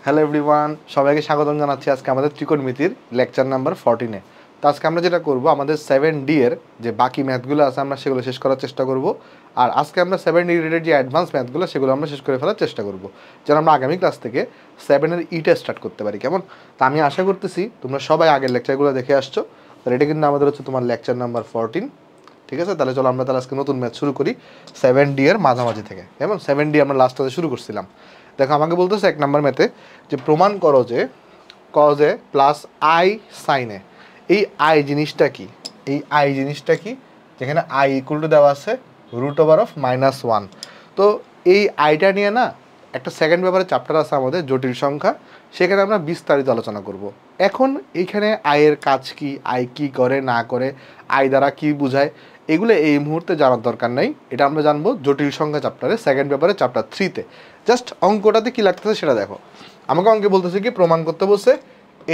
Hello everyone, সবাইকে স্বাগতম জানাচ্ছি আজকে আমাদের ত্রিকোণমিতির লেকচার নাম্বার 14-এ। তো আজকে আমরা যেটা করব, আমাদের 7D এর যে বাকি ম্যাথগুলো আছে আমরা সেগুলো শেষ করার চেষ্টা করব। আর আজকে আমরা 7D রিলেটেড যে অ্যাডভান্স ম্যাথগুলো সেগুলো আমরা শেষ করে ফেলার চেষ্টা করব, যেন আমরা আগামী ক্লাস থেকে 7-এর ইটা স্টার্ট করতে পারি। কেমন? তা আমি আশা করতেছি তোমরা সবাই আগের লেকচারগুলো দেখে আসছো। তাহলে এটা কিন্তু আমাদের হচ্ছে তোমার লেকচার নাম্বার 14। ঠিক আছে, তাহলে চলো আমরা আজকে নতুন ম্যাথ শুরু করি 7D এর মাঝামাঝি থেকে। কেমন? 7D আমরা লাস্টে শুরু করছিলাম। দেখো, আমাকে বলতেছে 1 নম্বর ম্যাথে যে প্রমাণ করো যে cos A plus i sine A. এই আই জিনিসটা কি? এই আই জিনিসটা কি? যেখানে আই ইকুয়াল টু দেওয়া আছে √(-1). তো এই আইটা নিয়ে না একটা সেকেন্ড ব্যাপারে চ্যাপ্টার আছে আমাদের, জটিল সংখ্যা, সেখানে আমরা বিস্তারিত আলোচনা করব। এখন এইখানে আয়ের কাজ কি, আই কি করে না করে, আই দ্বারা কি বোঝায়, এগুলো এই মুহূর্তে জানার দরকার নেই। এটা আমরা জানবো জটিল সংখ্যা চ্যাপ্টারে, সেকেন্ড ব্যাপারে চ্যাপ্টার 3-তে। জাস্ট অঙ্কটাতে কী লাগতেছে সেটা দেখো। আমাকে অঙ্কে বলতেছে কি, প্রমাণ করতে বলছে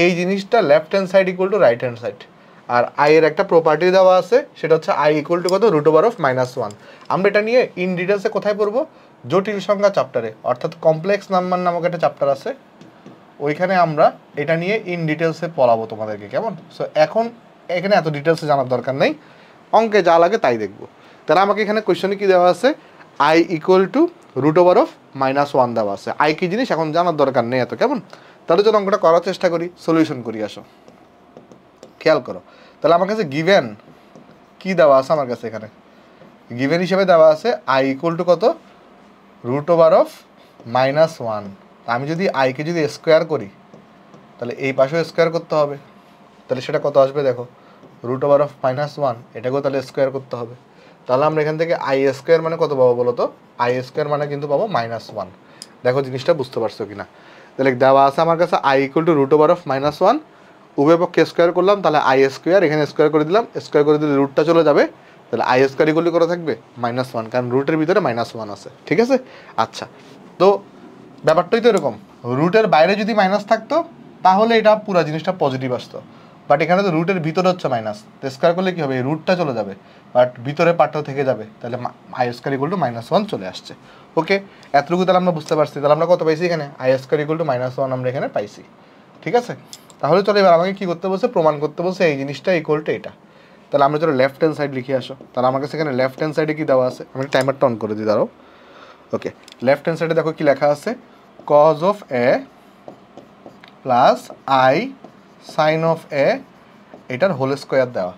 এই জিনিসটা left hand side equal to right hand side. আর আইয়ের একটা প্রপার্টি দেওয়া আছে, সেটা হচ্ছে আই ইকুয়াল টু কত, √(-1). আমরা এটা নিয়ে ইন ডিটেলসে কোথায় পড়বো? জটিল সংখ্যা চ্যাপ্টারে, অর্থাৎ কমপ্লেক্স নাম্বার নামক একটা চ্যাপ্টার আছে, ওইখানে আমরা এটা নিয়ে ইন ডিটেলসে পড়াবো তোমাদেরকে। কেমন? সো এখন এখানে এত ডিটেলসে জানার দরকার নেই, অঙ্কে যা লাগে তাই দেখবো। তাহলে আমাকে এখানে কোয়েশ্চনে কী দেওয়া আছে, আই ইকুয়াল টু √(-1) দেওয়া আছে। আই কি জিনিস এখন জানার দরকার নেই এত। কেমন? তাহলে যদি অঙ্কটা করার চেষ্টা করি, সলিউশন করি, আসো খেয়াল করো। তাহলে আমার কাছে গিভেন কি দেওয়া আছে, আমার কাছে এখানে গিভেন হিসেবে দেওয়া আছে আই ইকুয়াল টু কত, √(-1). আমি যদি আইকে যদি স্কোয়ার করি, তাহলে এই পাশেও স্কোয়ার করতে হবে। তাহলে সেটা কত আসবে দেখো, √(-1), এটাকেও তাহলে স্কোয়ার করতে হবে। তাহলে আমরা এখান থেকে আই স্কোয়ার মানে কত পাবো বলো তো? আই স্কোয়ার মানে কিন্তু পাবো -1। দেখো জিনিসটা বুঝতে পারছো কিনা? তাহলে দেওয়া আছে আমার কাছে আই ইকুয়াল টু √(-1), উভয় পক্ষে স্কোয়ার করলাম, তাহলে আই স্কোয়ার, এখানে স্কোয়ার করে দিলাম, স্কোয়ার করে দিলে রুটটা চলে যাবে, তাহলে আই স্কোয়ার ইকুয়াল করে থাকবে -1, কারণ রুটের ভিতরে -1 আছে। ঠিক আছে? আচ্ছা, তো ব্যাপারটাই তো এরকম, রুটের বাইরে যদি মাইনাস থাকতো তাহলে এটা পুরো জিনিসটা পজিটিভ আসতো, বাট এখানে তো রুটের ভিতরে হচ্ছে মাইনাস, তো স্কোয়ার করলে কী হবে, এই রুটটা চলে যাবে, বাট ভিতরে পার্টটাও থেকে যাবে, তাহলে আই স্কোয়ার ইকুয়াল টু -1 চলে আসছে। ওকে, এতটুকু তাহলে আমরা বুঝতে পারছি। তাহলে আমরা কত পাইছি এখানে, আই স্কোয়ার ইকুয়াল টু -1 আমরা এখানে পাইছি। ঠিক আছে? তাহলে চলো এবার আমাকে কী করতে বলছে, প্রমাণ করতে বলছে এই জিনিসটা ইকুয়াল টু এটা। তাহলে আমরা চলো লেফট হ্যান্ড সাইড লিখে আসো। তাহলে আমার কাছে এখানে লেফট হ্যান্ড সাইডে কী দেওয়া আছে, আমি টাইমারটা অন করে দিই, দাঁড়াও। ওকে, লেফট হ্যান্ড সাইডে দেখো কি লেখা আছে, cos of a plus i sine of A, এটার হোল স্কোয়ার দেওয়া।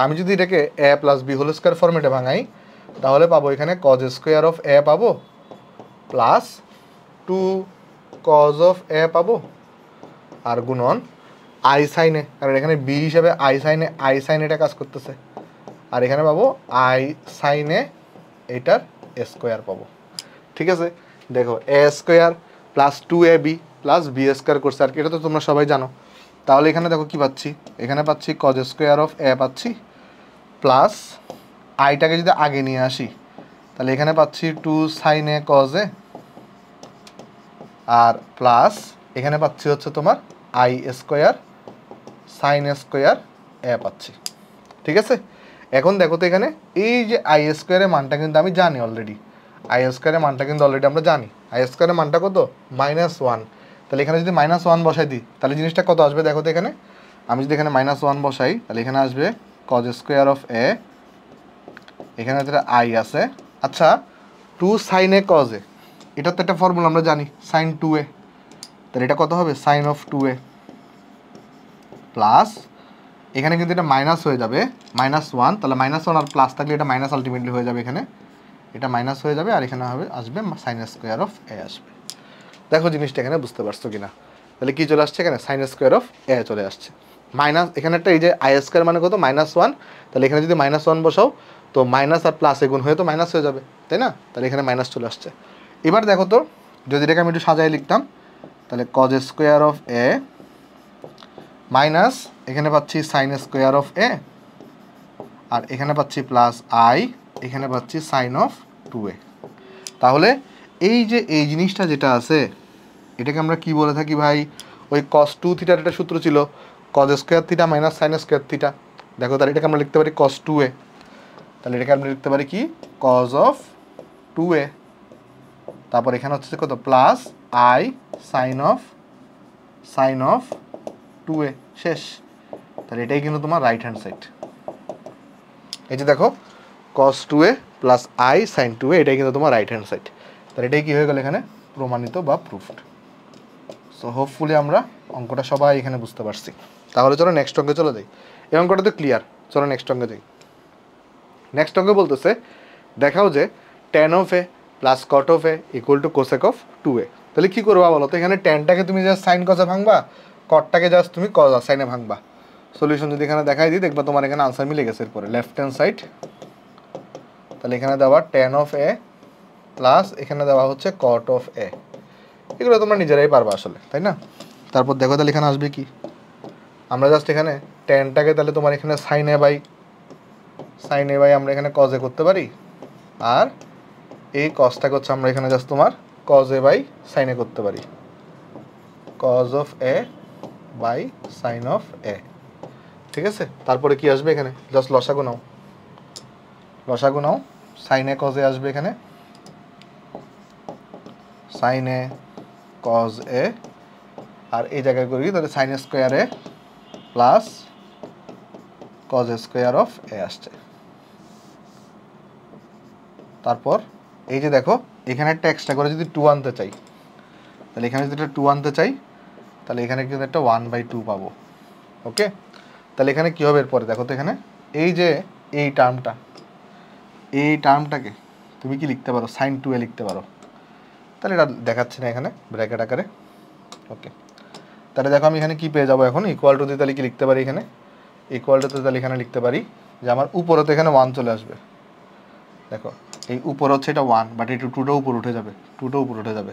আমি যদি এটাকে a plus B whole square ফর্মেটে ভাঙাই, তাহলে পাবো এখানে cos স্কোয়ার অফ এ পাবো, প্লাস 2 cos অফ এ পাবো, আর গুণন আই সাইনে, কারণ এখানে বি হিসেবে আই সাইনে এটা কাজ করতেছে, আর এখানে পাবো আই সাইনে এটার স্কোয়ার পাবো। ঠিক আছে? দেখো A square plus 2ab plus B square করছে, আর কি এটা তো তোমরা সবাই জানো। তাহলে এখানে দেখো কি পাচ্ছি, এখানে পাচ্ছি cos স্কোয়ার অফ এ পাচ্ছি, প্লাস আইটাকে যদি আগে নিয়ে আসি তাহলে এখানে পাচ্ছি 2 sin a cos a, আর প্লাস এখানে পাচ্ছি হচ্ছে তোমার I square sine square A পাচ্ছি। ঠিক আছে? এখন দেখো তো এখানে এই যে আই স্কোয়ারের মানটা কিন্তু আমি জানি অলরেডি, আই স্কোয়ারের মানটা কিন্তু অলরেডি আমরা জানি। আই স্কোয়ারের মানটা কত, -1। তাহলে এখানে যদি -1 বসাই দিই তাহলে জিনিসটা কত আসবে দেখো তো। এখানে আমি যদি এখানে -1 বসাই তাহলে এখানে আসবে cos স্কোয়ার অফ এ, এখানে যেটা আই আছে, আচ্ছা 2 sin a cos a, এটা তো একটা ফর্মুলা আমরা জানি, sin 2a, তাহলে এটা কত হবে, sin of 2a, প্লাস এখানে কিন্তু এটা মাইনাস হয়ে যাবে -1, তাহলে -1 আর প্লাস থাকলে এটা মাইনাস আলটিমেটলি হয়ে যাবে, এখানে এটা মাইনাস হয়ে যাবে, আর এখানে হবে আসবে sin স্কোয়ার অফ এ আসবে। দেখো জিনিসটা এখানে বুঝতে পারছো কিনা? তাহলে কি চলে আসছে এখানে, sin স্কোয়ার অফ এ চলে আসছে, মাইনাস এখানে একটা এই যে আই স্কোয়ার মানে কত, -1, তাহলে এখানে যদি -1 বসাও তো মাইনাস আর প্লাস এগুণ হয়ে তো মাইনাস হয়ে যাবে, তাই না? তাহলে এখানে মাইনাস চলে আসছে। এবার দেখো তো, যদি এটাকে আমি একটু সাজাই লিখতাম, তাহলে cos square of A minus এখানে পাচ্ছি sin স্কোয়ার অফ এ, আর এখানে পাচ্ছি প্লাস আই, এখানে পাচ্ছি sin অফ 2a। তাহলে এই যে এই জিনিসটা যেটা আছে এটাকে আমরা কি বলে থাকি ভাই, ওই cos 2 থিটার একটা সূত্র ছিল, cos square theta minus sin square theta. দেখো তাহলে এটাকে আমরা লিখতে পারি cos 2a, তাহলে এটাকে আমরা লিখতে পারি কি, cos অফ 2a, তারপর এখানে হচ্ছে কত, plus i sine of sign of 2a, শেষ। তাহলে এটাই কিন্তু তোমার রাইট হ্যান্ড সাইড। এই যে দেখো cos 2a plus i sin 2a, এটাই কিন্তু তোমার রাইট হ্যান্ড সাইড। তাহলে এটাই কি হয়ে গেল এখানে প্রমাণিত বা প্রুফড। সো হোপফুলি আমরা অঙ্কটা সবাই এখানে বুঝতে পারছি। তাহলে চলো নেক্সট অঙ্কে চলে যাই। এই অঙ্কটা তো ক্লিয়ার, চলো নেক্সট অঙ্কে যাই। নেক্সট অঙ্কে বলতেছে দেখাও যে tan of A plus cot of A equal to cosec of 2a। তাহলে কী করবা বলো তো? এখানে ট্যানটাকে তুমি জাস্ট সাইন কসে ভাঙবা, কটটাকে জাস্ট তুমি কস সাইনে ভাঙবা। সলিউশন যদি এখানে দেখাই দিই, দেখবা তোমার এখানে আনসার মিলে গেছে। এরপরে লেফট হ্যান্ড সাইড, তাহলে এখানে দেওয়া tan অফ এ প্লাস এখানে দেওয়া হচ্ছে cot অফ এ। এগুলো তোমরা নিজেরাই পারবা আসলে, তাই না? তারপর দেখো তাহলে এখানে আসবে কি, আমরা জাস্ট এখানে ট্যানটাকে তাহলে তোমার এখানে সাইন এ বাই আমরা এখানে কজ এ করতে পারি, আর এই কজটাকে হচ্ছে আমরা এখানে জাস্ট তোমার cos A by sine A করতে পারি, cos of A by sine of A. ঠিক আছে? তারপরে কি আসবে এখানে, জাস্ট লসাগু নাও, সাইন এ কজ এ আসবে এখানে, সাইন এ কজ এ, আর এই জায়গায় করি তাহলে sine square A plus cos square of A আসছে। তারপর এই যে দেখো এখানে একটা এক্সট্রা করে যদি 2 আনতে চাই, তাহলে এখানে যদি 2 আনতে চাই, তাহলে এখানে কিন্তু একটা 1/2 পাবো। ওকে, তাহলে এখানে কী হবে এরপরে দেখো তো, এখানে এই যে এই টার্মটাকে তুমি কি লিখতে পারো, সাইন 2a লিখতে পারো। তাহলে এটা দেখাচ্ছে না এখানে ব্র্যাকেট আকারে। ওকে, তাহলে দেখো আমি এখানে কি পেয়ে যাবো এখন, ইকুয়াল টু দিয়ে তাহলে কি লিখতে পারি এখানে, ইকুয়াল টু তাহলে এখানে লিখতে পারি যে আমার উপরে তো এখানে 1 চলে আসবে। দেখো এই উপরে হচ্ছে এটা 1, বাট এই 2টা উপর উঠে যাবে,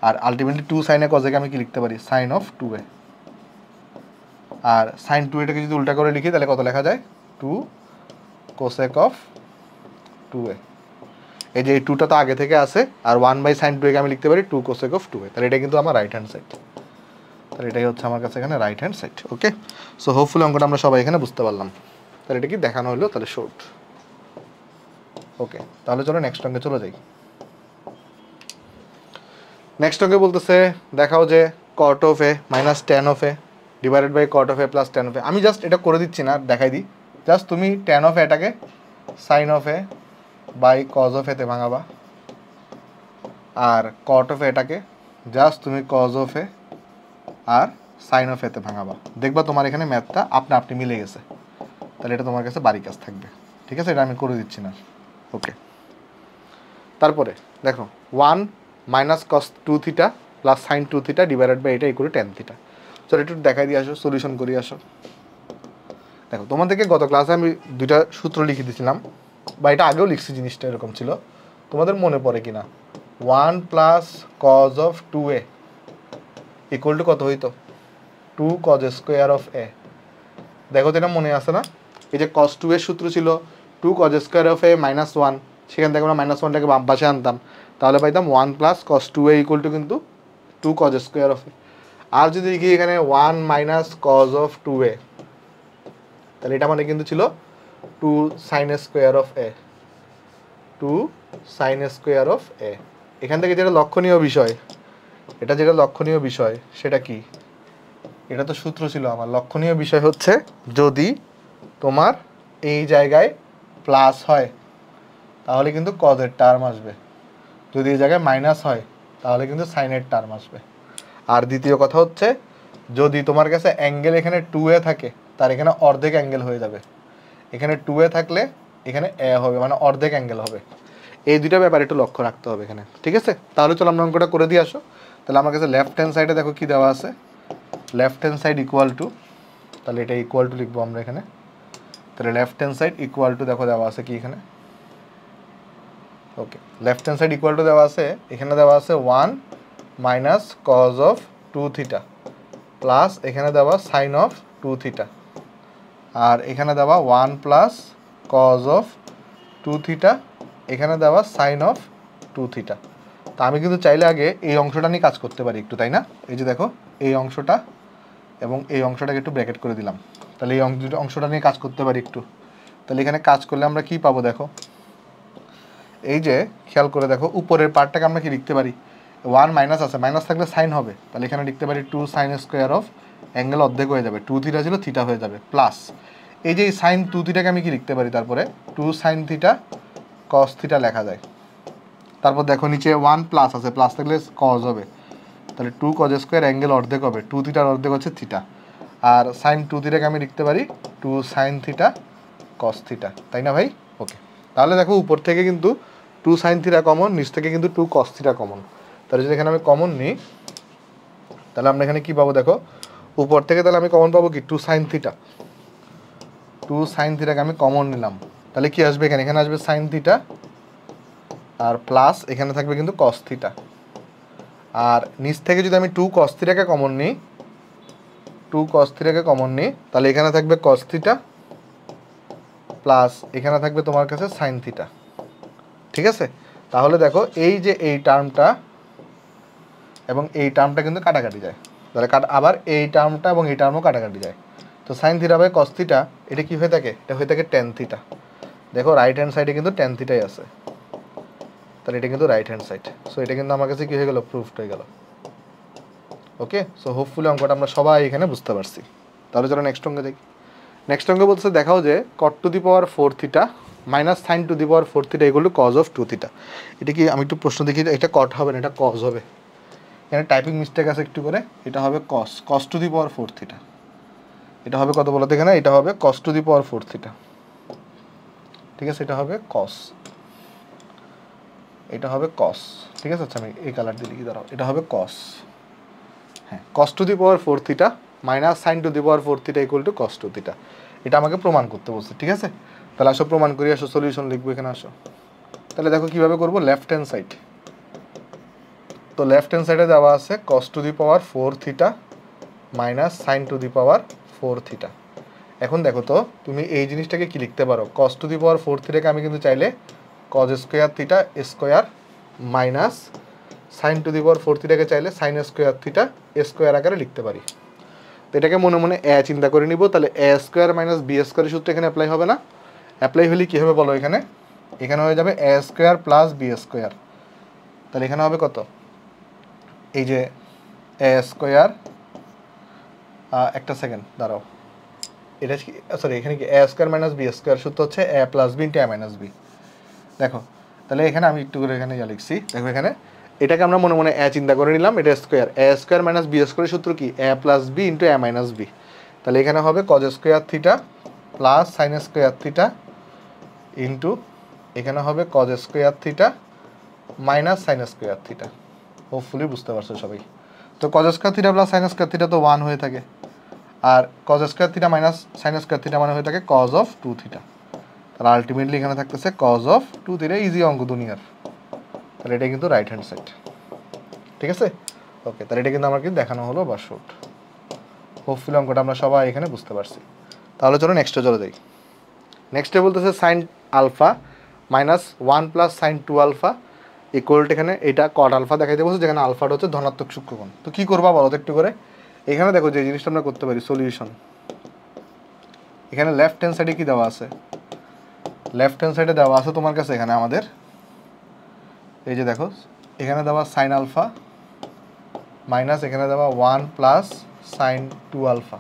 আর আলটিমেটলি 2 সাইনে কজেকে আমি কি লিখতে পারি, সাইন অফ 2a। আর সাইন 2aটাকে যদি উল্টা করে লিখি তাহলে কত লেখা যায়, 2 কোসেক অফ 2a। এই যে এই 2টা তো আগে থেকে আছে, আর 1/sin 2a আমি লিখতে পারি 2 কোসেক অফ 2a। তাহলে এটা কিন্তু আমার রাইট হ্যান্ড সাইড। তাহলে এটাই হচ্ছে আমার কাছে এখানে রাইট হ্যান্ড সাইড। ওকে, সো হোপফুলি অঙ্কটা আমরা সবাই এখানে বুঝতে পারলাম। তাহলে এটা কি দেখানো হলো, তাহলে শর্ট। ওকে, তাহলে চলো নেক্সট অঙ্কে চলে যাই। নেক্সট অঙ্কে বলতেছে দেখাও যে cot of A minus tan of A divided by cot of A plus tan of A. আমি জাস্ট এটা করে দিচ্ছি না, দেখাই দিই। জাস্ট তুমি tan অফ এটাকে sine of A by cos of এতে ভাঙাবা, আর cot অফ এটাকে জাস্ট তুমি কজ অফ এ আর সাইন অফ এতে ভাঙাবা। দেখবা তোমার এখানে ম্যাথটা আপনি মিলে গেছে। তাহলে এটা তোমার কাছে বাড়ি কাজ থাকবে। ঠিক আছে, এটা আমি করে দিচ্ছি না। ওকে, তারপরে দেখো 1 minus cos 2 theta plus sine 2 theta divided by এটা ইকুয়াল ট্যান থিটা। চলো একটু দেখাই দিয়ে আসো, সলিউশন করি আসো। দেখো তোমাদেরকে গত ক্লাসে আমি 2টা সূত্র লিখে দিয়েছিলাম, বা এটা আগেও লিখছি, জিনিসটা এরকম ছিল, তোমাদের মনে পড়ে কি না? 1 plus cos of 2a equal to কত হইতো, 2 কজ স্কোয়ার অফ এ। দেখো তো এটা মনে আছে না? এই যে কস 2 এর সূত্র ছিল 2 cause square of A minus 1, সেখান থেকে আমরা মাইনাস 1টাকে বাম পাশে আনতাম, তাহলে পাইতাম 1 plus cos 2a equal to কিন্তু 2 কজ স্কোয়ার অফ এ। আর যদি দেখি এখানে 1 মাইনাস কজ অফ 2a, তাহলে এটা মানে কিন্তু ছিল 2 sine square of A, 2 sine square of A. এখান থেকে যেটা লক্ষণীয় বিষয় সেটা কি, এটা তো সূত্র ছিল আমার। লক্ষণীয় বিষয় হচ্ছে যদি তোমার এই জায়গায় প্লাস হয় তাহলে কিন্তু কজের টার্ম আসবে, যদি এই জায়গায় মাইনাস হয় তাহলে কিন্তু সাইনের টার্ম আসবে। আর দ্বিতীয় কথা হচ্ছে যদি তোমার কাছে অ্যাঙ্গেল এখানে 2a থাকে, তার এখানে অর্ধেক অ্যাঙ্গেল হয়ে যাবে। এখানে 2a থাকলে এখানে a হবে, মানে অর্ধেক অ্যাঙ্গেল হবে। এই দুইটা ব্যাপার একটু লক্ষ্য রাখতে হবে এখানে। ঠিক আছে, তাহলে চলো আমরা অঙ্কটা করে দিয়ে আসো। তাহলে আমার কাছে লেফট হ্যান্ড সাইডে দেখো কি দেওয়া আছে, left hand side equal to, তাহলে এটা ইকুয়াল টু লিখবো আমরা এখানে। তাহলে left hand side equal to দেখো দেওয়া আছে কি এখানে, okay, left hand side equal to দেওয়া আছে, এখানে দেওয়া আছে 1 minus cos of 2 theta plus এখানে দেওয়া সাইন অফ 2 থিটা, আর এখানে দেওয়া 1 প্লাস কজ অফ 2 থিটা, এখানে দেওয়া সাইন অফ 2 থিটা। তা আমি কিন্তু চাইলে আগে এই অংশটা নিয়ে কাজ করতে পারি একটু, তাই না? এই যে দেখো এই অংশটা এবং এই অংশটাকে একটু ব্র্যাকেট করে দিলাম, তাহলে এই অংশটা নিয়ে কাজ করতে পারি একটু। তাহলে এখানে কাজ করলে আমরা কি পাবো দেখো, এই যে খেয়াল করে দেখো উপরের পার্টটাকে আমরা কি লিখতে পারি, ওয়ান মাইনাস আছে, মাইনাস থাকলে সাইন হবে, তাহলে এখানে লিখতে পারি two sine square of angle অর্ধেক হয়ে যাবে, টু থিটা ছিল থিটা হয়ে যাবে, প্লাস এই যে সাইন টু থিটাকে আমি কি লিখতে পারি তারপরে two sine theta cos theta লেখা যায়। তারপর দেখো নিচে ওয়ান প্লাস আছে, প্লাস থাকলে কজ হবে, তাহলে টু কজ স্কোয়ার অ্যাঙ্গেল অর্ধেক হবে, টু থিটার অর্ধেক হচ্ছে থিটা, আর সাইন টু থিটাকে আমি লিখতে পারি two sine theta cos theta, তাই না ভাই? ওকে, তাহলে দেখো উপর থেকে কিন্তু টু সাইন থিটা কমন, নিচ থেকে কিন্তু টু কস থিটা কমন, তাহলে যদি এখানে আমি কমন নিই তাহলে আমরা এখানে কী পাবো দেখো, উপর থেকে তাহলে আমি কমন পাবো কি two sine theta, two sine থিটাকে আমি কমন নিলাম, তাহলে কি আসবে এখানে, এখানে আসবে সাইন থিটা আর প্লাস এখানে থাকবে কিন্তু কস থিটা, আর নিচ থেকে যদি আমি টু কস থিটাকে কমন নিই, টু কস থিটাকে কমন নিই তাহলে এখানে থাকবে কস থিটা প্লাস এখানে থাকবে তোমার কাছে সাইন থিটা, ঠিক আছে? তাহলে দেখো এই যে এই টার্মটা এবং এই টার্মটা কিন্তু কাটাকাটি যায়, তাহলে আবার এই টার্মটা এবং এই টার্মও কাটাকাটি যায়, তো sine theta by cos theta এটা কি হয়ে থাকে, এটা হয়ে থাকে টেন থিটা, দেখো রাইট হ্যান্ড সাইডে কিন্তু টেন থিটাই আছে, তাহলে এটা কিন্তু রাইট হ্যান্ড সাইড, সো এটা কিন্তু আমার কাছে কী হয়ে গেল, প্রুফড হয়ে গেল। ওকে, সো হোপফুলি অঙ্কটা আমরা সবাই এখানে বুঝতে পারছি। তাহলে চলো নেক্সট অঙ্কে দেখি। নেক্সট অঙ্কে বলতেছে দেখাও যে cot to the power four theta minus sine to the power four theta এগুলো কজ অফ টু থিটা। এটা কি আমি একটু প্রশ্ন দেখি, এটা কট হবে না, এটা কজ হবে, এখানে টাইপিং মিস্টেক আছে একটু করে, এটা হবে cos, cos to the power four theta, এটা হবে কত বলতে এখানে, এটা হবে cos to the power four theta, ঠিক আছে? এটা হবে কস, এটা হবে কস, ঠিক আছে? আচ্ছা আমি এই কালার দিয়ে লিখি, দাঁড়াও, এটা হবে কস, হ্যাঁ, cos to the power four theta minus sine to the power four theta equal to cos two theta, এটা আমাকে প্রমাণ করতে বলছে, ঠিক আছে? তাহলে আসো প্রমাণ করি, আসো সলিউশন লিখবো এখানে, আসো। তাহলে দেখো কীভাবে করবো, লেফট হ্যান্ড সাইড, তো লেফট হ্যান্ড সাইডে দেওয়া আছে cos to the power four theta minus sine to the power four theta. এখন দেখো তো তুমি এই জিনিসটাকে কি লিখতে পারো, কস টু দি পাওয়ার ফোর থিটাকে আমি কিন্তু চাইলে cos square theta square minus sine to the power four থিটাকে চাইলে সাইন স্কোয়ার থিটা স্কোয়ার আকারে লিখতে পারি, তো এটাকে মনে মনে এ চিন্তা করে নিব, তাহলে এ স্কোয়ার মাইনাস বি স্কোয়ারের সূত্র এখানে অ্যাপ্লাই হবে না, অ্যাপ্লাই হলে কী হবে বলো, এখানে এখানে হয়ে যাবে এ স্কোয়ার প্লাস বি স্কোয়ার, তাহলে এখানে হবে কত, এই যে এ স্কোয়ার, একটা সেকেন্ড দাঁড়াও, এটা কি, সরি এখানে কি এ স্কোয়ার মাইনাস বি স্কোয়ার সূত্র হচ্ছে এ plus B into A minus B, দেখো তাহলে এখানে আমি একটু করে এখানে যা লিখছি, দেখো এখানে এটাকে আমরা মনে মনে এ চিন্তা করে নিলাম, এটা square, A square minus B স্কোয়ারের সূত্র কি A plus B into A minus B, তাহলে এখানে হবে cos square theta plus sine square theta into এখানে হবে cos square theta minus sine square theta. Hopefully বুঝতে পারছো সবাই। তো cos square theta plus sine square theta তো ওয়ান হয়ে থাকে, আর cos square theta minus sine square theta মানে হয়ে থাকে কজ অফ টু থিটা, তাহলে আলটিমেটলি এখানে থাকতেছে cos of two theta, easy অঙ্ক দুনিয়ার, তাহলে এটা কিন্তু রাইট হ্যান্ড সাইড, ঠিক আছে? ওকে, তাহলে এটা কিন্তু আমার কিন্তু দেখানো হলো বা শুট, হোপফুলি অঙ্কটা আমরা সবাই এখানে বুঝতে পারছি। তাহলে চলো নেক্সটে চলে যাই। নেক্সটে বলতেছে sine alpha minus one plus sine two alpha equal to, এখানে এটা কট আলফা দেখাইতে বলছে, যেখানে আলফাটা হচ্ছে ধনাত্মক সূক্ষ্মকোণ। তো কী করবা বলো তো একটু করে, এখানে দেখো যে জিনিসটা আমরা করতে পারি সলিউশন, এখানে লেফট হ্যান্ড সাইডে কী দেওয়া আছে, লেফট হ্যান্ড সাইডে দেওয়া আছে তোমার কাছে এখানে আমাদের এই যে দেখো এখানে দেওয়া সাইন আলফা মাইনাস এখানে দেওয়া one plus sine two alpha,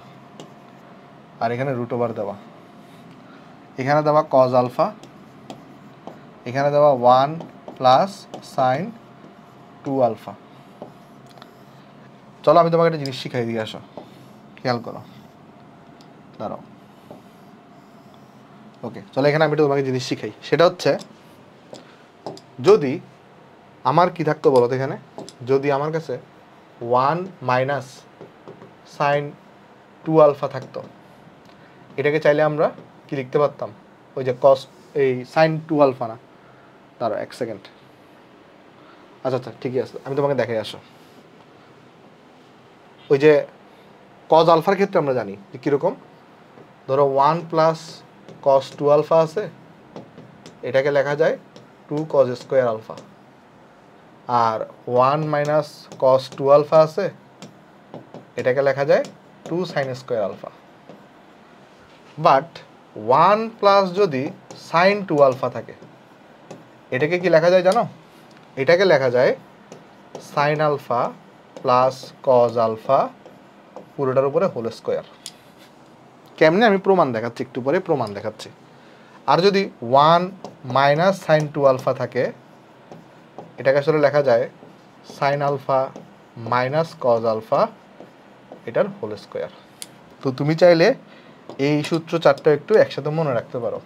আর এখানে রুট ওভার দেওয়া, এখানে দেওয়া কজ আলফা, এখানে দেওয়া one plus sine two alpha. চলো আমি তোমাকে একটা জিনিস শিখাই দিয়ে আসো, খেয়াল করো, দাঁড়াও। ওকে, চলো এখানে আমি তোমাকে জিনিস শিখাই, সেটা হচ্ছে যদি আমার কি থাকতো বলো তো, এখানে যদি আমার কাছে one minus sine two alpha থাকতো, এটাকে চাইলে আমরা কি লিখতে পারতাম, ওই যে কস এই সাইন টু আলফা না, দাঁড়াও এক সেকেন্ড, আচ্ছা আচ্ছা ঠিকই আছে, আমি তোমাকে দেখাই আসো। ওই যে কজ আলফার ক্ষেত্রে আমরা জানি যে কীরকম, ধরো one plus cos two alpha আছে, এটাকে লেখা যায় টু কজ স্কোয়ার আলফা, আর one minus cos two alpha আছে, এটাকে লেখা যায় two sine square alpha. But one plus যদি সাইন টু আলফা থাকে, এটাকে কি লেখা যায় জানো, এটাকে লেখা যায় sine alpha plus cos alpha পুরোটার উপরে হোল স্কোয়ার। কেমনে আমি প্রমাণ দেখাচ্ছি, একটু পরে প্রমাণ দেখাচ্ছি। আর যদি 1 মাইনাস সাইন 2 আলফা থাকে, এটাকে আসলে লেখা যায় sine alpha minus cos alpha এটার হোল স্কোয়ার। তো তুমি চাইলে এই সূত্র চারটা একটু একসাথে মনে রাখতে পারো,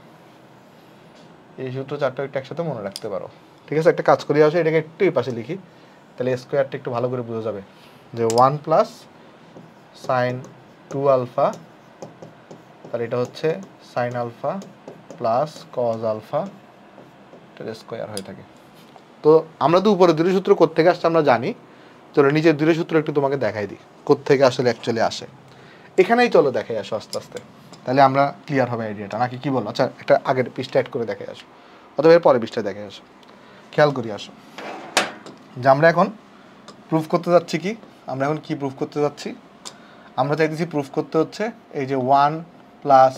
এই সূত্র চারটা একটু একসাথে মনে রাখতে পারো। ঠিক আছে, একটা কাজ করি আসে, এটাকে একটু এই পাশে লিখি, তাহলে স্কোয়ারটা একটু ভালো করে বোঝা যাবে। যে 1 প্লাস সাইন 2 আলফা, তাহলে এটা হচ্ছে sine alpha plus cos alpha এটার স্কোয়ার হয়ে থাকে। তো আমরা তো উপরে দুটো সূত্র কোত্থেকে আসছে আমরা জানি, চলো নিচের দুটো সূত্র একটু তোমাকে দেখাই দিই কোত্থেকে আসলে অ্যাকচুয়ালি আসে। এখানেই চলো দেখাই আসো আস্তে আস্তে, তাহলে আমরা ক্লিয়ার হবে আইডিয়াটা, নাকি কি বলো? আচ্ছা, একটা আগের পৃষ্ঠা অ্যাড করে দেখে আসো, অথবা এর পরের পৃষ্ঠায় দেখে আসো। খেয়াল করি আসো যে আমরা এখন প্রুফ করতে যাচ্ছি কি, আমরা এখন কি প্রুফ করতে যাচ্ছি? আমরা চাইতেছি প্রুফ করতে হচ্ছে এই যে 1 প্লাস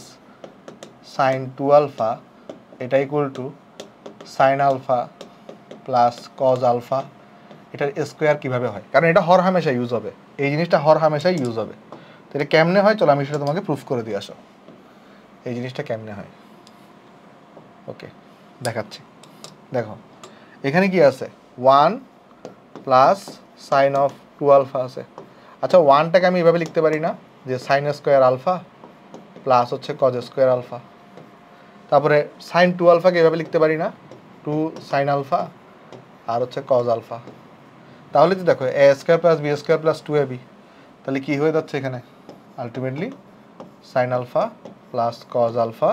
সাইন 2 আলফা এটা equal to sine alpha plus cos alpha এটার স্কোয়ার কীভাবে হয়, কারণ এটা হর হামেশা ইউজ হবে, এই জিনিসটা হর হামেশাই ইউজ হবে। তো এটা কেমনে হয় চলো আমি সেটা তোমাকে প্রুফ করে দিয়ে আসো, এই জিনিসটা কেমনে হয়। ওকে, দেখাচ্ছি। দেখো এখানে কি আছে, 1 প্লাস সাইন অফ 2 আলফা আছে। আচ্ছা, 1টাকে আমি এভাবে লিখতে পারি না যে সাইন স্কোয়ার আলফা প্লাস হচ্ছে কজ স্কোয়ার আলফা? তারপরে সাইন 2 আলফাকে এভাবে লিখতে পারি না, 2 সাইন আলফা আর হচ্ছে কজ আলফা? তাহলে তো দেখো A square plus B square plus 2ab, তাহলে কি হয়ে যাচ্ছে এখানে ultimately sine alpha plus cos alpha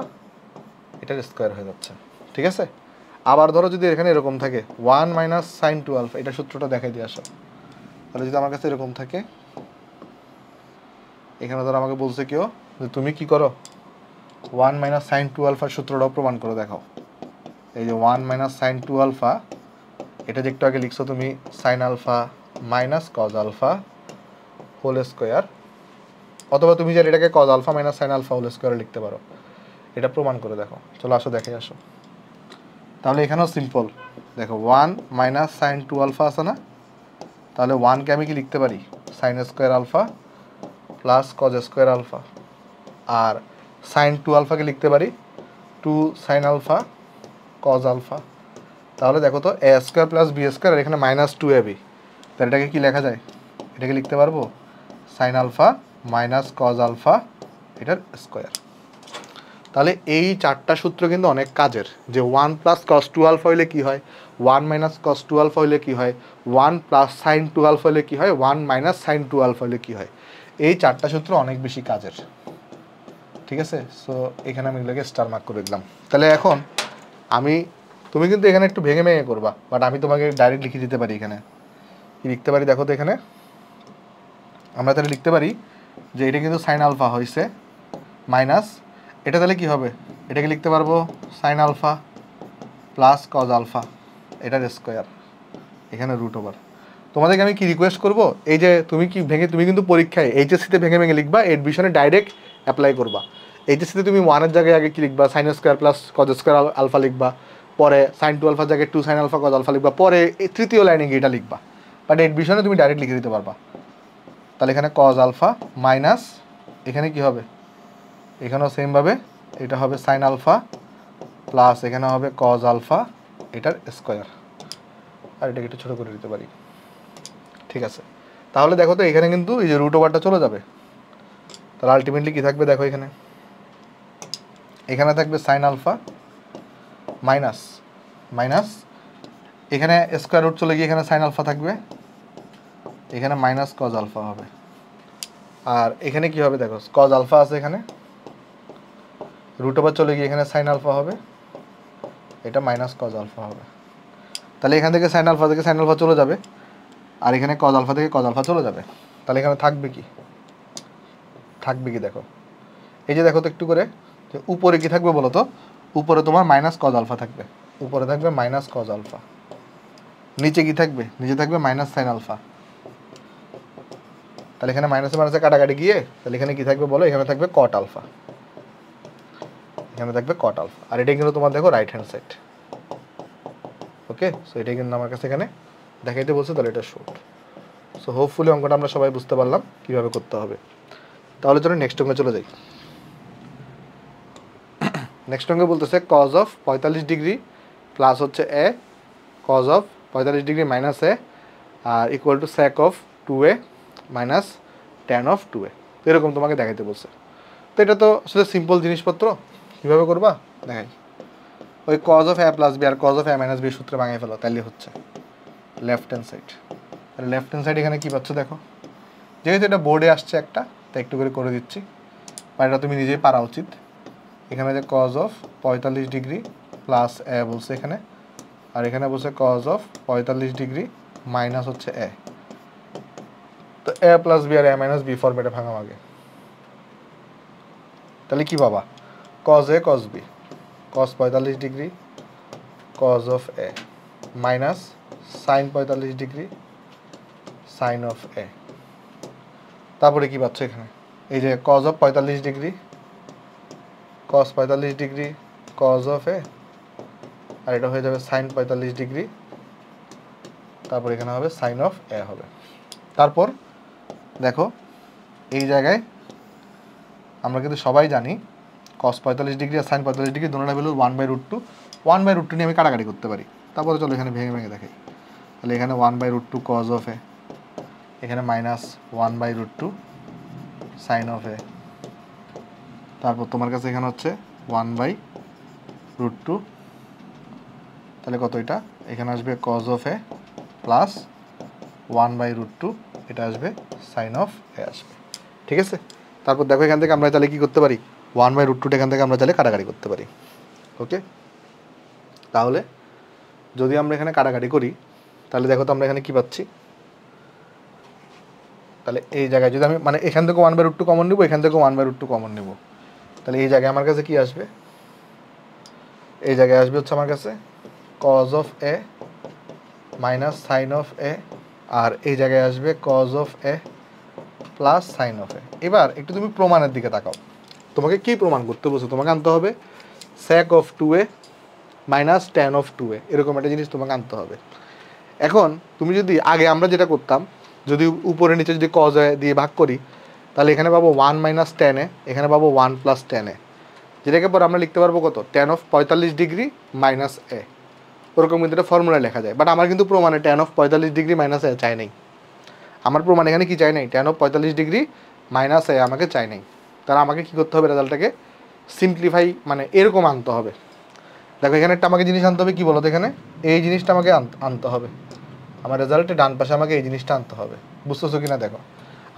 এটার স্কোয়ার হয়ে যাচ্ছে। ঠিক আছে, আবার ধরো যদি এখানে এরকম থাকে 1 মাইনাস সাইন 2 আলফা, এটা সূত্রটা দেখাই দিয়ে আসো। তাহলে যদি আমার কাছে এরকম থাকে, এখানে ধরো আমাকে বলছে কেউ যে তুমি কি করো 1 মাইনাস সাইন 2 আলফার সূত্রটাও প্রমাণ করে দেখাও। এই যে 1 মাইনাস সাইন 2 আলফা, এটা যে একটু আগে লিখছো তুমি sine alpha minus cos alpha whole square, অথবা তুমি যে এটাকে cos alpha minus sine alpha whole square লিখতে পারো, এটা প্রমাণ করে দেখো। চলো আসো দেখে আসো। তাহলে এখানেও সিম্পল, দেখো 1 মাইনাস সাইন 2 আলফা আছে না, তাহলে 1কে আমি কি লিখতে পারি sine square alpha plus cos square alpha, আর সাইন 2 আলফাকে লিখতে পারি 2 সাইন আলফা কজ আলফা। তাহলে দেখো তো এ স্কোয়ার প্লাস বি স্কোয়ার, আর এখানে মাইনাস 2ab, তাহলে এটাকে কি লেখা যায়, এটাকে লিখতে পারবো sine alpha minus cos alpha এটার স্কোয়ার। তাহলে এই চারটা সূত্র কিন্তু অনেক কাজের, যে 1 প্লাস কস 2 আলফা হইলে কী হয়, 1 মাইনাস কস 2 আলফা হইলে কী হয়, 1 প্লাস সাইন 2 আলফা হইলে কী হয়, 1 মাইনাস সাইন 2 আলফা হইলে কী হয়, এই চারটা সূত্র অনেক বেশি কাজের। ঠিক আছে, সো এখানে আমি এগুলোকে স্টার মার্ক করে দিলাম। তাহলে এখন তুমি কিন্তু এখানে একটু ভেঙে ভেঙে করবা, বাট আমি তোমাকে ডাইরেক্ট লিখে দিতে পারি। এখানে কি লিখতে পারি দেখো তো, এখানে আমরা তাহলে লিখতে পারি যে এটা কিন্তু সাইন আলফা হয়েছে মাইনাস, এটা তাহলে কি হবে, এটাকে লিখতে পারবো sine alpha plus cos alpha এটার স্কোয়ার, এখানে রুট ওভার। তোমাদেরকে আমি কি রিকোয়েস্ট করবো, এই যে তুমি কিন্তু পরীক্ষায় এইচএসসিতে ভেঙে ভেঙে লিখবা, এডমিশনে ডাইরেক্ট অ্যাপ্লাই করবা। এইচএসসিতে তুমি 1-এর জায়গায় আগে কি লিখবা, sine square plus cos square alpha লিখবা, পরে সাইন 2 আলফার জায়গায় 2 সাইন আলফা কজ আলফা লিখবা, পরে তৃতীয় লাইনে গিয়ে এটা লিখবা, বাট এডমিশনে তুমি ডাইরেক্ট লিখে দিতে পারবা। তাহলে এখানে কজ আলফা মাইনাস, এখানে কি হবে, এখানেও সেমভাবে এটা হবে সাইন আলফা প্লাস এখানে হবে কজ আলফা এটার স্কোয়ার, আর এটাকে একটু ছোটো করে দিতে পারি। ঠিক আছে, তাহলে দেখো তো এখানে কিন্তু এই যে রুট ওভারটা চলে যাবে, তাহলে আলটিমেটলি কী থাকবে দেখো, এখানে থাকবে সাইন আলফা মাইনাস এখানে স্কোয়ার রুট চলে গিয়ে এখানে সাইন আলফা থাকবে, এখানে মাইনাস কজ আলফা হবে, আর এখানে কি হবে দেখো কজ আলফা আছে, এখানে রুট ওভার চলে গিয়ে এখানে সাইন আলফা হবে, এটা মাইনাস কজ আলফা হবে। তাহলে এখান থেকে সাইন আলফা চলে যাবে, আর এখানে কজ আলফা থেকে কজ আলফা চলে যাবে, তাহলে এখানে থাকবে কি দেখো, এই যে দেখো তো একটু করে, যে উপরে কি থাকবে বলো তো, উপরে তোমার মাইনাস কজ আলফা থাকবে, উপরে থাকবে মাইনাস কজ আলফা, নিচে কি থাকবে, নিচে থাকবে মাইনাস সাইন আলফা। তাহলে এখানে মাইনাসে মাইনাসে কাটাকাটি গিয়ে তাহলে এখানে কি থাকবে বলো, এখানে থাকবে কট আলফা, আর এটা কিন্তু তোমার দেখো রাইট হ্যান্ড সাইড। ওকে, সো এটাই কিন্তু আমার কাছে এখানে দেখাইতে বলছে, তাহলে এটা শর্ট। সো হোপফুলি অঙ্কটা আমরা সবাই বুঝতে পারলাম কীভাবে করতে হবে। তাহলে চলো নেক্সট অঙ্কে চলে যাই। নেক্সট অঙ্কে বলতেছে কজ অফ 45 ডিগ্রি প্লাস হচ্ছে A, cos of 45 degree minus A আর equal to sec of 2a minus tan of 2a। এরকম তোমাকে দেখাইতে বলছে। তো এটা তো আসলে সিম্পল জিনিসপত্র, কীভাবে করবা দেখাই। ওই cos of A plus B আর cos of A minus B সূত্রে ভাঙিয়ে ফেলো, তাইলে হচ্ছে লেফট হ্যান্ড সাইড। তাহলে লেফট হ্যান্ড সাইড এখানে কী পাচ্ছ দেখো, যেহেতু এটা বোর্ডে আসছে একটা, তাই একটু করে দিচ্ছি, বা এটা তুমি নিজেই পারা উচিত। এখানে যে কজ অফ 45 ডিগ্রি প্লাস এ বলছে এখানে, আর এখানে বলছে কজ অফ 45 ডিগ্রি মাইনাস হচ্ছে এ। তো এ প্লাস বি আর এ মাইনাস বি ফর্মেটে ভাঙাম আগে। তাহলে কি পাবা, cos A cos B, cos 45 degree cos of A minus sine 45 degree sine of A. তারপরে কি পাচ্ছ এখানে, এই যে cos of 45 degree cos 45 degree cos of A, আর এটা হয়ে যাবে সাইন 45 ডিগ্রি, তারপর এখানে হবে সাইন অফ এ হবে। তারপর দেখো এই জায়গায় আমরা কিন্তু সবাই জানি কস 45 ডিগ্রি আর সাইন 45 ডিগ্রি দুটোটা ভ্যালু 1/√2। 1/√2 নিয়ে আমি কাটাকাটি করতে পারি। তারপরে চলো এখানে ভেঙে ভেঙে দেখাই। তাহলে এখানে 1/√2 কজ অফ এ, এখানে মাইনাস 1/√2 সাইন অফ এ, তারপর তোমার কাছে এখানে হচ্ছে 1/√2, তাহলে কত এটা, এখানে আসবে কজ অফ এ প্লাস 1/√2, এটা আসবে সাইন অফ এ আসবে। ঠিক আছে, তারপর দেখো এখান থেকে আমরা তাহলে কী করতে পারি, 1/√2 এখান থেকে আমরা তাহলে কাটাকাটি করতে পারি। ওকে, তাহলে যদি আমরা এখানে কাটাকাটি করি তাহলে দেখো তো আমরা এখানে কী পাচ্ছি, তাহলে এই জায়গায় যদি আমি মানে এখান থেকে 1/√2 কমন নেবো, এখান থেকে 1/√2 কমন নেবো, তাহলে এই জায়গায় আমার কাছে কি আসবে, এই জায়গায় আসবে হচ্ছে আমার কাছে cos of A minus sine of A, আর এই জায়গায় আসবে cos of A plus sine of A. এবার একটু তুমি প্রমাণের দিকে তাকাও, তোমাকে কি প্রমাণ করতে বলছো, তোমাকে আনতে হবে sec of 2a minus tan of 2a, এরকম একটা জিনিস তোমাকে আনতে হবে। এখন তুমি যদি আগে আমরা যেটা করতাম, যদি উপরে নিচে যদি কজ দিয়ে ভাগ করি, তাহলে এখানে পাবো 1 মাইনাস ট্যান এ, এখানে পাবো 1 প্লাস ট্যান এ, যেটাকে পর আমরা লিখতে পারবো কত, ট্যান অফ 45 ডিগ্রি মাইনাস এ। ওরকম কিন্তু এটা ফর্মুলায় লেখা যায়, বাট আমার কিন্তু প্রমাণে ট্যান অফ 45 ডিগ্রি মাইনাস এ চাই নাই। আমার প্রমাণ এখানে কি চাই নাই, ট্যান অফ 45 ডিগ্রি মাইনাস এ আমাকে চাই নাই। তাহলে আমাকে কী করতে হবে, রেজাল্টটাকে সিম্পলিফাই মানে এরকম আনতে হবে। দেখো এখানে একটা আমাকে জিনিস আনতে হবে, কী বলো তো, এখানে এই জিনিসটা আমাকে আনতে হবে, আমার রেজাল্টে ডান পাশে আমাকে এই জিনিসটা আনতে হবে। বুঝতেছো কি না দেখো,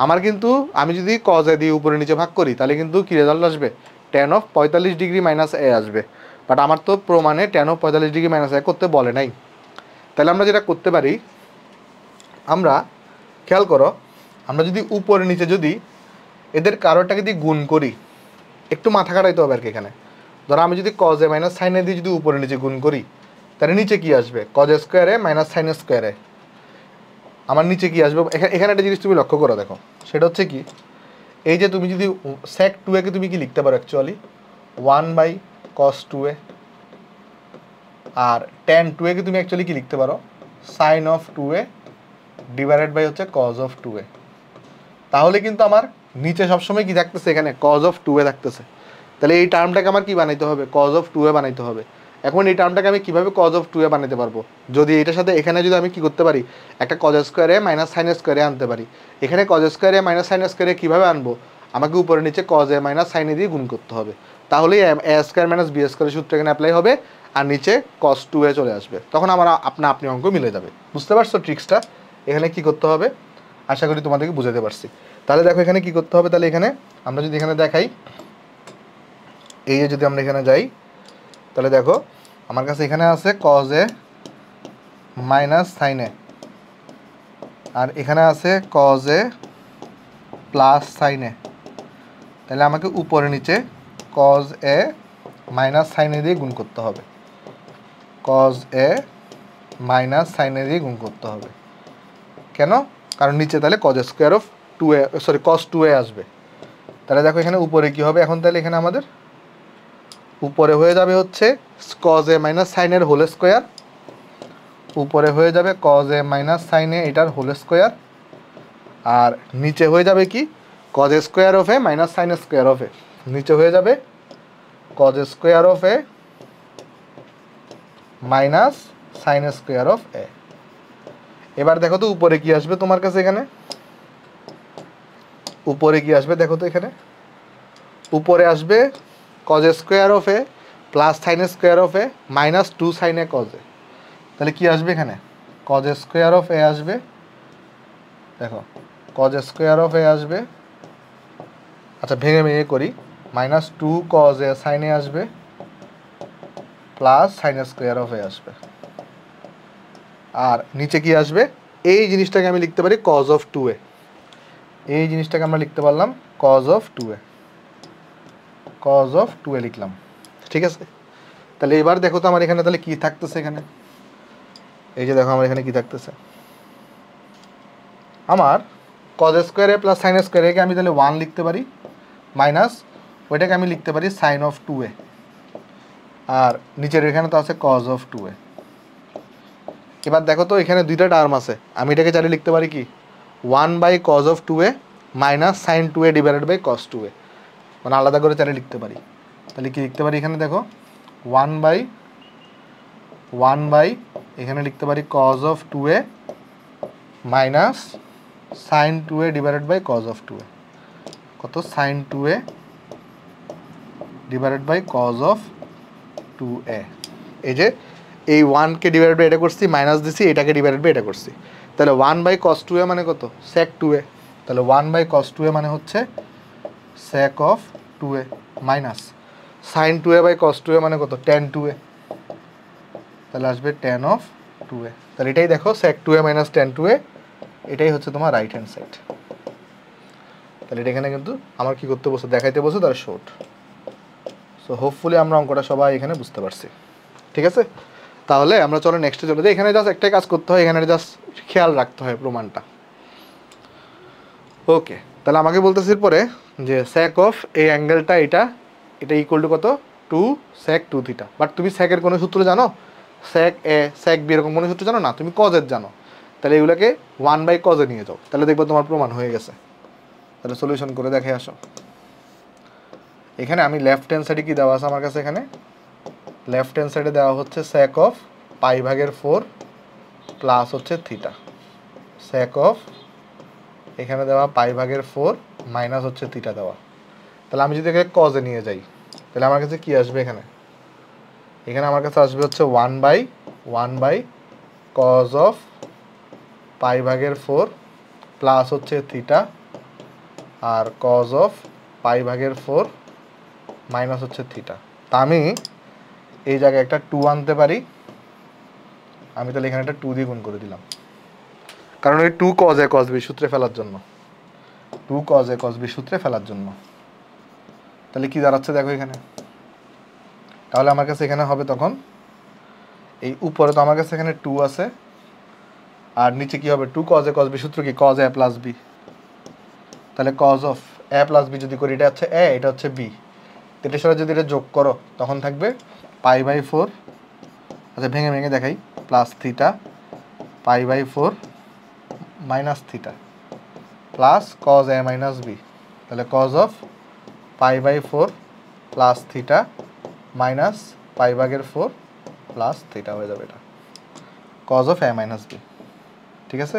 আমার কিন্তু আমি যদি কজ এ দিয়ে উপরে নিচে ভাগ করি তাহলে কিন্তু কী রেজাল্ট আসবে, ট্যান অফ 45 ডিগ্রি মাইনাস এ আসবে। বাট আমার তো প্রমাণে ট্যান অফ 45 ডিগ্রি মাইনাস এ করতে বলে নাই। তাহলে আমরা যেটা করতে পারি, আমরা খেয়াল করো, আমরা যদি উপরে নিচে যদি এদের কারোটাকে দিয়ে গুণ করি, একটু মাথা খাটাইতে হবে আর কি। এখানে ধরো আমি যদি cause A minus sine A দিয়ে যদি উপরে নিচে গুণ করি, তাহলে নিচে কি আসবে, কজ স্কোয়ারে মাইনাস সাইন স্কোয়ারে, আমার নিচে কি আসবে। এখানে একটা জিনিস তুমি লক্ষ্য করো, দেখো সেটা হচ্ছে কি, এই যে তুমি যদি স্যাক 2a কে তুমি কি লিখতে পারো অ্যাকচুয়ালি 1/cos 2a, আর ট্যান 2a কে তুমি অ্যাকচুয়ালি কি লিখতে পারো, sine of 2a divided by হচ্ছে কজ অফ 2a। তাহলে কিন্তু আমার নিচে সবসময় কি থাকতেছে, এখানে কজ অফ 2a থাকতেছে। তাহলে এই টার্মটাকে আমার কি বানাইতে হবে, কজ অফ 2a বানাইতে হবে। এখন এই টার্মটাকে আমি কীভাবে কজ অফ 2a বানাতে পারবো, যদি এটার সাথে এখানে যদি আমি কি করতে পারি, একটা কজ স্কোয়ারে মাইনাস সাইন স্কোয়ারে আনতে পারি। এখানে কজ স্কোয়ারে মাইনাস সাইন স্কোয়ারে কীভাবে আনবো, আমাকে উপরে নিচে cos A minus sine A দিয়ে গুণ করতে হবে। তাহলেই এ স্কোয়ার মাইনাস বি স্কোয়ারের সূত্র এখানে অ্যাপ্লাই হবে, আর নিচে কজ 2a চলে আসবে। তখন আমার আপনি অঙ্ক মিলে যাবে। বুঝতে পারছো ট্রিক্সটা, এখানে কি করতে হবে, আশা করি তোমাদেরকে বুঝাতে পারছি। তাহলে দেখো এখানে কি করতে হবে, তাহলে এখানে আমরা যদি এখানে দেখাই, এই যে যদি আমরা এখানে যাই, তাহলে দেখো আমার কাছে এখানে আছে cos A minus sine A, আর এখানে আছে cos A plus sine A. তাহলে আমাকে উপরে নিচে cos A minus sine A দিয়ে গুণ করতে হবে, cos A minus sine A দিয়ে গুণ করতে হবে। কেন, কারণ নিচে তাহলে cos square of 2a sorry cos 2a আসবে। তাহলে দেখো এখানে উপরে কি হবে, এখন তাহলে এখানে আমাদের উপরে হয়ে যাবে হচ্ছে কজ এ মাইনাস সাইনের হোল স্কোয়ার, উপরে হয়ে যাবে cos A minus sine A এটার হোল স্কোয়ার, আর নিচে হয়ে যাবে কি cos square of A minus sine square of A, নিচে হয়ে যাবে cos square of A minus sine square of A. এবার দেখো তো উপরে কি আসবে তোমার কাছে, এখানে উপরে কি আসবে দেখো তো, এখানে উপরে আসবে cos square of A plus sine square of A minus 2 sine A cos A. তাহলে কি আসবে এখানে কজ স্কোয়ার অফ এ আসবে, দেখো কজ স্কোয়ার অফ এ আসবে, আচ্ছা ভেঙে ভেঙে করি, মাইনাস 2 কজ এ সাইন এ আসবে প্লাস সাইন স্কোয়ার অফ এ আসবে, আর নিচে কি আসবে এই জিনিসটাকে আমি লিখতে পারি কজ অফ 2a, এই জিনিসটাকে আমরা লিখতে পারলাম cause of 2a, cause of 2a লিখলাম। ঠিক আছে, তাহলে এবার দেখো তো আমার এখানে তাহলে কি থাকতেছে, এখানে এই যে দেখো আমার এখানে কি থাকতেছে, আমার cos square A plus sine square একে আমি তাহলে 1 লিখতে পারি, মাইনাস ওইটাকে আমি লিখতে পারি সাইন অফ 2a, আর নিচের এখানে তো আছে কজ অফ 2a। এবার দেখো তো এখানে দুইটা টার্ম আছে, আমি এটাকে চালিয়ে লিখতে পারি কি 1 by cos of 2a minus sine 2a divided by cos 2a, মানে আলাদা করে চালিয়ে লিখতে পারি। তাহলে কি লিখতে পারি এখানে দেখো 1 বাই এখানে লিখতে পারি cos of 2a minus sine 2a divided by cos of 2a, কত sine 2a divided by cos of 2a। এই যে এই 1কে ডিভাইডেড বাই এটা করছি, মাইনাস দিছি, এটাকে ডিভাইডেড বাই এটা করছি, তাহলে 1 বাই কস 2a মানে কত sec 2a, তাহলে 1 বাই কস 2a মানে হচ্ছে sec of 2a minus sine 2a by cos 2a মানে কত tan 2a, তাহলে আসবে tan অফ 2a। তাহলে এটাই দেখো sec 2a minus tan 2a, এটাই হচ্ছে তোমার রাইট হ্যান্ড সাইড। তাহলে এটা এখানে কিন্তু আমার কি করতে বসে দেখাইতে বসে তার শর্ট। সো হোপফুলি আমরা অঙ্কটা সবাই এখানে বুঝতে পারছি। ঠিক আছে, তাহলে আমরা চলো নেক্সটে চলে যাই। এখানে জাস্ট একটাই কাজ করতে হয়, এখানে জাস্ট খেয়াল রাখতে হয় প্রমাণটা। ওকে, তাহলে আমাকে বলতেছি পরে যে sec অফ এই অ্যাঙ্গেলটা এটা ইকুয়াল টু কত 2 sec 2 থিটা। বাট তুমি সেকের কোনো সূত্র জানো, sec a sec b এরকম কোনো সূত্র জানো না, তুমি কজের জানো, তাহলে এগুলোকে 1 বাই কজে নিয়ে যাও, তাহলে দেখবো তোমার প্রমাণ হয়ে গেছে। তাহলে সলিউশন করে দেখে আসো। এখানে আমি লেফট হ্যান্ড সাইডে কি দেওয়া আছে আমার কাছে, এখানে লেফট হ্যান্ড সাইডে দেওয়া হচ্ছে sec অফ পাই ভাগের 4 প্লাস হচ্ছে থিটা, sec অফ এখানে দেওয়া পাই ভাগের 4 মাইনাস হচ্ছে থিটা দেওয়া। তাহলে আমি যদি এখানে কজে নিয়ে যাই তাহলে আমার কাছে কি আসবে, এখানে আমার কাছে আসবে হচ্ছে 1 বাই কজ অফ পাই ভাগের 4 প্লাস হচ্ছে থিটা, আর কজ অফ পাই ভাগের 4 মাইনাস হচ্ছে থিটা। তা আমি এই জায়গায় একটা 2 আনতে পারি, আমি তাহলে এখানে একটা 2 দিয়ে গুণ করে দিলাম, কারণ ওই 2 কজ এ কজ বি সূত্রে ফেলার জন্য, 2 কজ এ কজ বি সূত্রে ফেলার জন্য। তাহলে কি দাঁড়াচ্ছে দেখো এখানে, তাহলে আমার কাছে এখানে হবে তখন এই উপরে তো আমার কাছে এখানে 2 আছে, আর নিচে কি হবে 2 কজ এ কজ বি সূত্র কি কজ এ প্লাস বি, তাহলে cos of A plus B যদি করি এটা হচ্ছে এ, এটা হচ্ছে বি, এটার সাথে যদি এটা যোগ করো তখন থাকবে পাই বাই 4, আচ্ছা ভেঙে ভেঙে দেখাই, plus theta pi by 4 minus theta plus cos A minus B, তাহলে cos of pi by 4 plus theta minus pi ভাগের 4 প্লাস থিটা হয়ে যাবে এটা cos of A minus B. ঠিক আছে,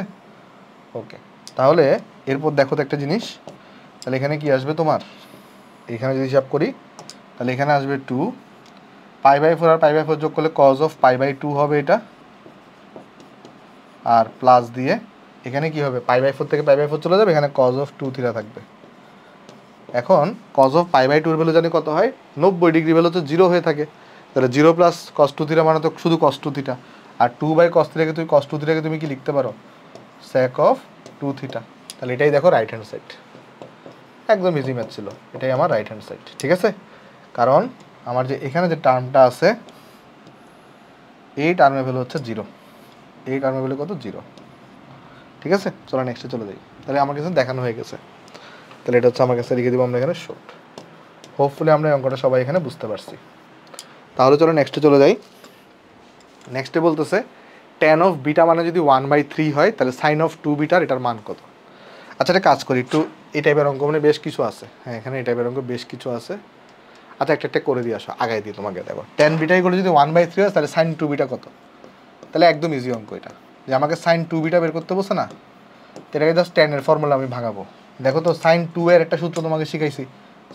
ওকে। তাহলে এরপর দেখো তো একটা জিনিস, তাহলে এখানে কি আসবে তোমার, এখানে যদি হিসাব করি তাহলে এখানে আসবে 2 পাই বাই 4 আর পাই বাই 4 যোগ করলে কজ অফ পাই বাই 2 হবে এটা, আর প্লাস দিয়ে এখানে কি হবে পাই বাই 4 থেকে পাই বাই 4 চলে যাবে, এখানে কজ অফ 2 থিটা থাকবে। এখন কজ অফ পাই বাই 2 এর ভ্যালু জানি কত হয় 90 ডিগ্রি, ভ্যালু তো 0 হয়ে থাকে, তাহলে 0 প্লাস কস 2 থিটা মানে তো শুধু কস 2 থিটা, আর 2 বাই কস থিটাকে তুমি কস 2 থিটাকে তুমি কি লিখতে পারো sec অফ 2 থিটা। তাহলে এটাই দেখো রাইট হ্যান্ড সাইড, একদম ইজি ম্যাথ ছিল, এটাই আমার রাইট হ্যান্ড সাইড। ঠিক আছে, কারণ আমার যে এখানে যে টার্মটা আছে এই টার্মের ভ্যালু হচ্ছে 0, এই টার্মের ভ্যালু কত 0। ঠিক আছে, চলো নেক্সটে চলে যাই। তাহলে আমার কাছে দেখানো হয়ে গেছে, তাহলে এটা হচ্ছে আমার কাছে লিখে দিব আমরা এখানে শর্ট। হোপফুলি আমরা এই অঙ্কটা সবাই এখানে বুঝতে পারছি। তাহলে চলো নেক্সটে চলে যাই। নেক্সটে বলতেছে ট্যান অফ বিটা মানে যদি 1/3 হয় তাহলে সাইন অফ 2 বিটার এটার মান কত? আচ্ছা একটা কাজ করি, একটু এই টাইপের অঙ্ক মানে বেশ কিছু আছে, হ্যাঁ এখানে এই টাইপের অঙ্ক বেশ কিছু আছে। আচ্ছা একটা একটা করে দিয়ে আসো, আগাই দিই তোমাকে। দেখো ট্যান বিটা এগুলো যদি 1/3 হয় তাহলে সাইন 2 বিটা কত? তাহলে একদম ইজি অঙ্ক এটা, যে আমাকে সাইন 2 বিটা বের করতে বলছে না, এটাকে জাস্ট ট্যানের ফর্মুলা আমি ভাগাবো। দেখো তো সাইন 2 এর একটা সূত্র তোমাকে শিখাইছি,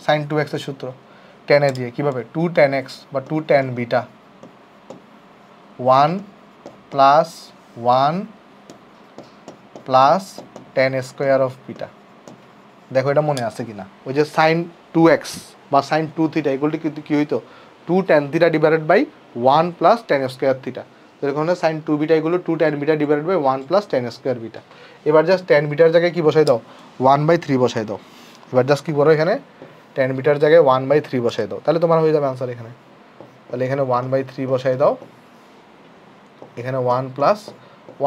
সাইন 2x এর সূত্র ট্যানে দিয়ে কীভাবে, 2 tan x বা 2 tan beta 1 plus 1 plus tan square of beta. দেখো এটা মনে আছে কিনা, ওই যে সাইন 2x বা সাইন 2 থিটা এগুলো কিন্তু কী হইতো, 2 tan theta divided by 1 plus tan square theta. তো এরকম সাইন 2 বিটা এগুলো 2 tan beta divided by 1 plus tan square beta. এবার জাস্ট tan বিটার জায়গায় কী বসাই দাও, 1/3 বসাই দাও। এবার জাস্ট কী করো, এখানে tan বিটার জায়গায় 1/3 বসাই দাও, তাহলে তোমার হয়ে যাবে আনসার এখানে। তাহলে এখানে 1/3 বসাই দাও, এখানে 1 প্লাস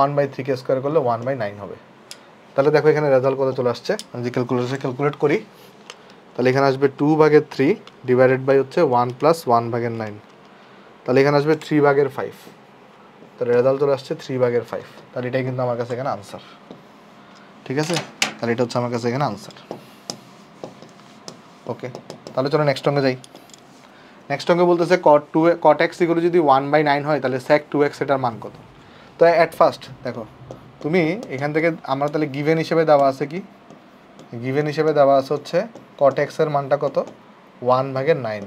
1/3 কে স্কোয়ার করলে 1/9 হবে। তাহলে দেখো এখানে রেজাল্ট কত চলে আসছে, আমি যদি ক্যালকুলেট করি তাহলে এখানে আসবে 2/3 ডিভাইডেড বাই হচ্ছে 1 প্লাস 1/9, তাহলে এখানে আসবে 3/5। তাহলে রেজাল্ট চলে আসছে 3/5। তাহলে এটাই কিন্তু আমার কাছে এখানে আনসার। ঠিক আছে, তাহলে এটা হচ্ছে আমার কাছে এখানে আনসার। ওকে, তাহলে চলো নেক্সট অঙ্কে যাই। নেক্সট অঙ্কে বলতেছে cot x এগুলো যদি 1/9 হয় তাহলে sec 2x এটার মান কত? তো অ্যাট ফার্স্ট দেখো তুমি এখান থেকে আমরা তাহলে গিভেন হিসেবে দেওয়া আছে কি, গিভেন হিসেবে দেওয়া আছে হচ্ছে cot x এর মানটা কত, 1/9।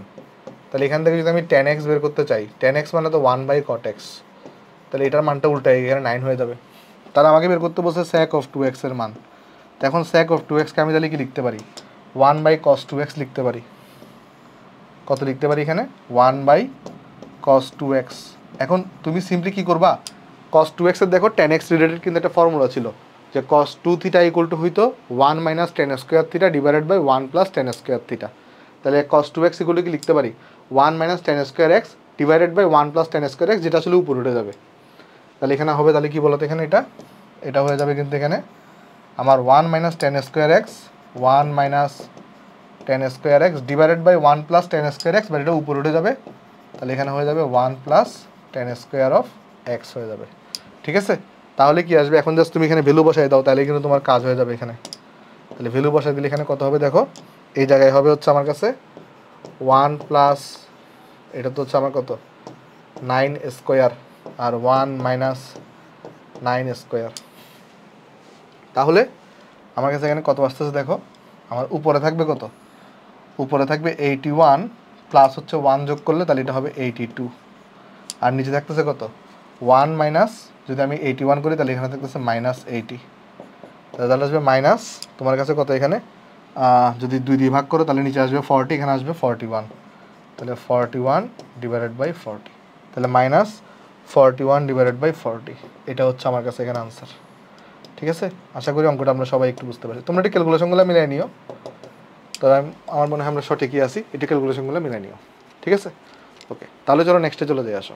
তাহলে এখান থেকে যদি আমি tan x বের করতে চাই, tan x মানে তো 1/cot x, তাহলে এটার মানটা উল্টাই এখানে 9 হয়ে যাবে। তাহলে আমাকে বের করতে বলছে sec of 2x এর মান। তো এখন sec of 2x কে আমি তাহলে কি লিখতে পারি, 1/cos 2x লিখতে পারি। কত লিখতে পারি এখানে, 1/cos 2x। এখন তুমি সিম্পলি কী করবা, cos 2x এর দেখো tan x রিলেটেড কিন্তু একটা ফর্মুলা ছিল যে cos 2 থিটা ইকুয়াল টু হইতো 1 minus tan square theta divided by 1 plus tan square theta. তাহলে cos 2x এগুলো কি লিখতে পারি 1 minus tan square x divided by 1 plus tan square x, যেটা আসলে উপরে উঠে যাবে। তাহলে এখানে হবে, তাহলে কি বলতো এখানে এটা হয়ে যাবে কিন্তু এখানে আমার 1 minus tan square x 1 minus tan square x divided by 1 plus tan square x, but এটা উপরে উঠে যাবে। তাহলে এখানে হয়ে যাবে 1 plus tan square of x হয়ে যাবে। ঠিক আছে, তাহলে কি আসবে, এখন জাস্ট তুমি এখানে ভ্যালু বসাই দাও, তাহলে কিন্তু তোমার কাজ হয়ে যাবে এখানে। তাহলে ভ্যালু বসাই দিলে এখানে কত হবে দেখো, এই জায়গায় হবে হচ্ছে আমার কাছে 1 প্লাস, এটা তো হচ্ছে আমার কত 9 স্কোয়ার আর 1 মাইনাস 9 স্কোয়ার। তাহলে আমার কাছে এখানে কত আসতেছে দেখো, আমার উপরে থাকবে কত, উপরে থাকবে 81 প্লাস হচ্ছে 1 যোগ করলে তাহলে এটা হবে 82, আর নিচে থাকতেছে কত 1 মাইনাস, যদি আমি 81 করি তাহলে এখানে থাকতেছে -80, তাহলে আসবে মাইনাস তোমার কাছে কত এখানে, যদি 2 দিয়ে ভাগ করো তাহলে নিচে আসবে 40, এখানে আসবে 41, তাহলে 41 ডিভাইডেড বাই 40, তাহলে মাইনাস 41 ডিভাইডেড বাই 40, এটা হচ্ছে আমার কাছে এখানে আনসার। ঠিক আছে, আশা করি অঙ্কটা আমরা সবাই একটু বুঝতে পারছি। তোমরা একটু ক্যালকুলেশনগুলো মিলাই নিও, তবে আমার মনে হয় আমরা সঠিকই আছি, এটা ক্যালকুলেশনগুলো মিলাই নিও। ঠিক আছে, ওকে, তাহলে চলো নেক্সটে চলে যাই। আসো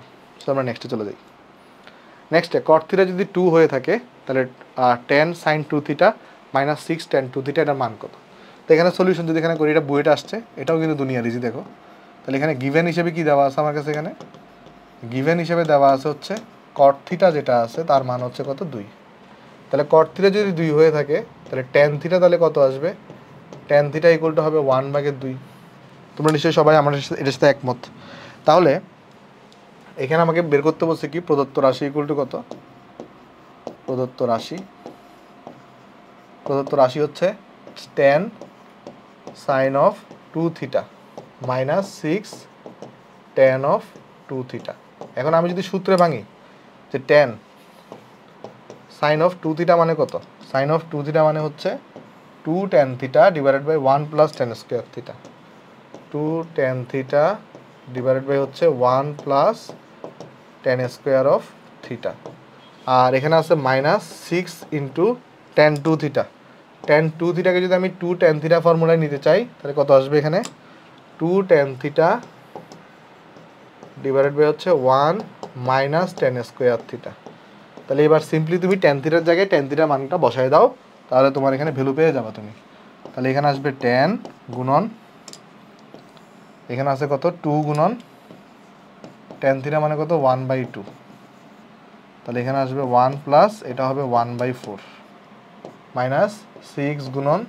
আমরা নেক্সটে চলে যাই। নেক্সটে cot থিটা যদি 2 হয়ে থাকে তাহলে tan sin 2 theta minus 6 tan 2 theta এটার মান কত? তো এখানে সলিউশন যদি এখানে করি, এটা বইটা আসছে, এটাও কিন্তু দুনিয়ার ইজি। দেখো তাহলে এখানে গিভেন হিসেবে কি দেওয়া আছে আমার কাছে, এখানে গিভেন হিসেবে দেওয়া আছে হচ্ছে cot থিটা যেটা আছে তার মান হচ্ছে কত 2। তাহলে cot থিটা যদি 2 হয়ে থাকে তাহলে tan থিটা তাহলে কত আসবে, tan থিটা ইকুয়াল টু হবে 1/2। তোমরা নিশ্চয়ই সবাই আমার এটার সাথে একমত। তাহলে এখানে আমাকে বের করতে বলছে কি, প্রদত্ত রাশি ইকুয়াল টু কত, প্রদত্ত রাশি হচ্ছে tan sin of 2 theta minus 6 tan of 2 theta. এখন আমি যদি সূত্রে ভাঙি যে tan sin অফ 2 থিটা মানে কত, sin অফ 2 থিটা মানে হচ্ছে 2 tan theta divided by 1 plus tan square theta, 2 tan theta divided by হচ্ছে 1 plus tan square of theta, আর এখানে আছে মাইনাস 6 ইন্টু tan 2 থিটা। tan 2 থিটাকে যদি আমি 2 tan থিটা ফর্মুলায় নিতে চাই তাহলে কত আসবে এখানে, 2 tan থিটা ডিভাইডেড বাই হচ্ছে 1 মাইনাস tan স্কোয়ার থিটা। তাহলে এবার সিম্পলি তুমি tan থিটার জায়গায় tan থিটার মানটা বসায় দাও, তাহলে তোমার এখানে ভ্যালু পেয়ে যাবে তুমি। তাহলে এখানে আসবে tan গুণন, এখানে আছে কত 2 গুণন tan থিটা মানে কত 1/2, তাহলে এখানে আসবে 1 প্লাস এটা হবে 1/4 মাইনাস 6 গুণন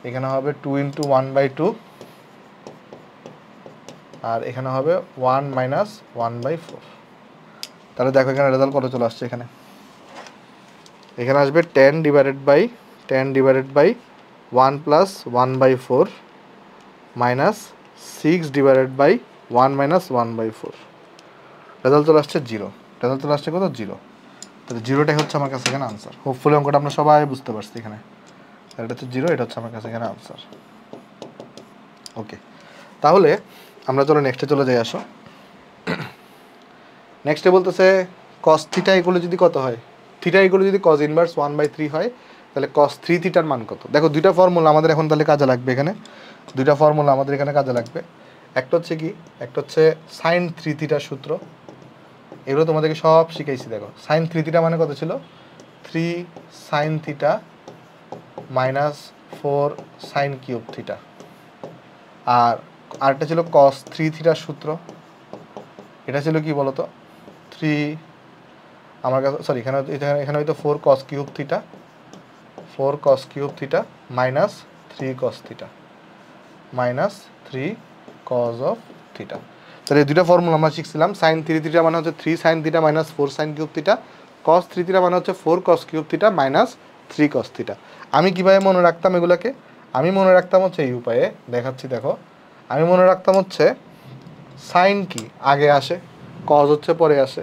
এখানে হবে 2 ইন্টু 1/2 আর এখানে হবে 1 মাইনাস 1/4। তাহলে দেখো এখানে রেজাল্ট কত চলে আসছে, এখানে আসবে 10 divided by 1 plus 1/4 minus 6 divided by 1 minus 1/4। Result চলে আসছে 0। রেজাল্ট চলে আসছে কত? 0। তাহলে 0টাই হচ্ছে আমার কাছে এখানে আনসার। হোপফুলি অঙ্কটা আমরা সবাই বুঝতে পারছি এখানে। এটা হচ্ছে 0, এটা হচ্ছে আমার কাছে এখানে আনসার। ওকে, তাহলে আমরা চলো নেক্সটে চলে যাই। আসো, নেক্সটে বলতেছে cos থিটা ইকুয়াল যদি কত হয়, থিটা ইকুয়াল যদি cos ইনভার্স 1/3 হয়, তাহলে cos 3 থিটার মান কত? দেখো দুইটা ফর্মুলা আমাদের এখন তাহলে কাজে লাগবে। এখানে দুইটা ফর্মুলা আমাদের এখানে কাজে লাগবে। একটা হচ্ছে কি, একটা হচ্ছে sin 3 থিটার সূত্র, এগুলো তোমাদেরকে সব শিখাইছি। দেখো sin 3 থিটা মানে কত ছিল? 3 sin theta minus 4 sin cube theta. আর আরেকটা ছিল cos 3 থিটার সূত্র, এটা ছিল কি বলতো? 3 আমার কাছে সরি এখানে হয়তো 4 cos cube theta, 4 cos cube theta minus 3 cos theta minus 3 cos of theta. তাহলে এই দুইটা ফর্মুলা আমরা শিখছিলাম। sin 3 থিটা মানে হচ্ছে 3 sin theta minus 4 sin cube theta, cos 3 theta মানে হচ্ছে 4 cos cube theta minus 3 cos theta. আমি কীভাবে মনে রাখতাম এগুলোকে? আমি মনে রাখতাম হচ্ছে এই উপায়ে, দেখাচ্ছি। দেখো আমি মনে রাখতাম হচ্ছে সাইন কি আগে আসে, cos হচ্ছে পরে আসে।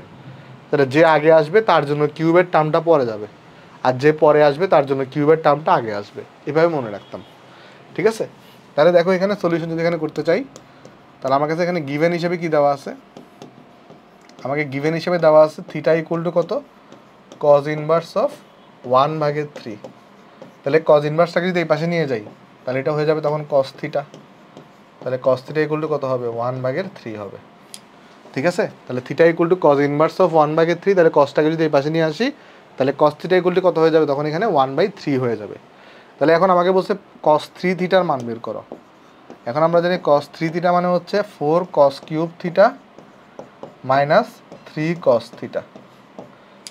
তাহলে যে আগে আসবে তার জন্য কিউবের টার্মটা পরে যাবে, আর যে পরে আসবে তার জন্য কিউবের টার্মটা আগে আসবে। এভাবে মনে রাখতাম, ঠিক আছে? তাহলে দেখো এখানে সলিউশন যদি এখানে করতে চাই, তাহলে আমার কাছে এখানে গিভেন হিসেবে কি দেওয়া আছে? আমাকে গিভেন হিসেবে দেওয়া আছে থিটা ইকুয়াল টু কত? cos inverse of 1/3। তাহলে cos ইনভার্সটাকে যদি এই পাশে নিয়ে যাই, তাহলে এটা হয়ে যাবে তখন cos থিটা। তাহলে cos থিটা ইকুয়াল টু কত হবে? 1/3 হবে, ঠিক আছে? তাহলে theta equal two cos inverse of 1/3। তাহলে cosটাকে যদি এই পাশে নিয়ে আসি, তাহলে cos থিটা ইকুয়াল টু কত হয়ে যাবে? তখন এখানে 1/3 হয়ে যাবে। তাহলে এখন আমাকে বলছে cos 3 থিটার মান বের করো। এখন আমরা জানি cos 3 থিটা মানে হচ্ছে 4 cos cube theta minus 3 cos theta.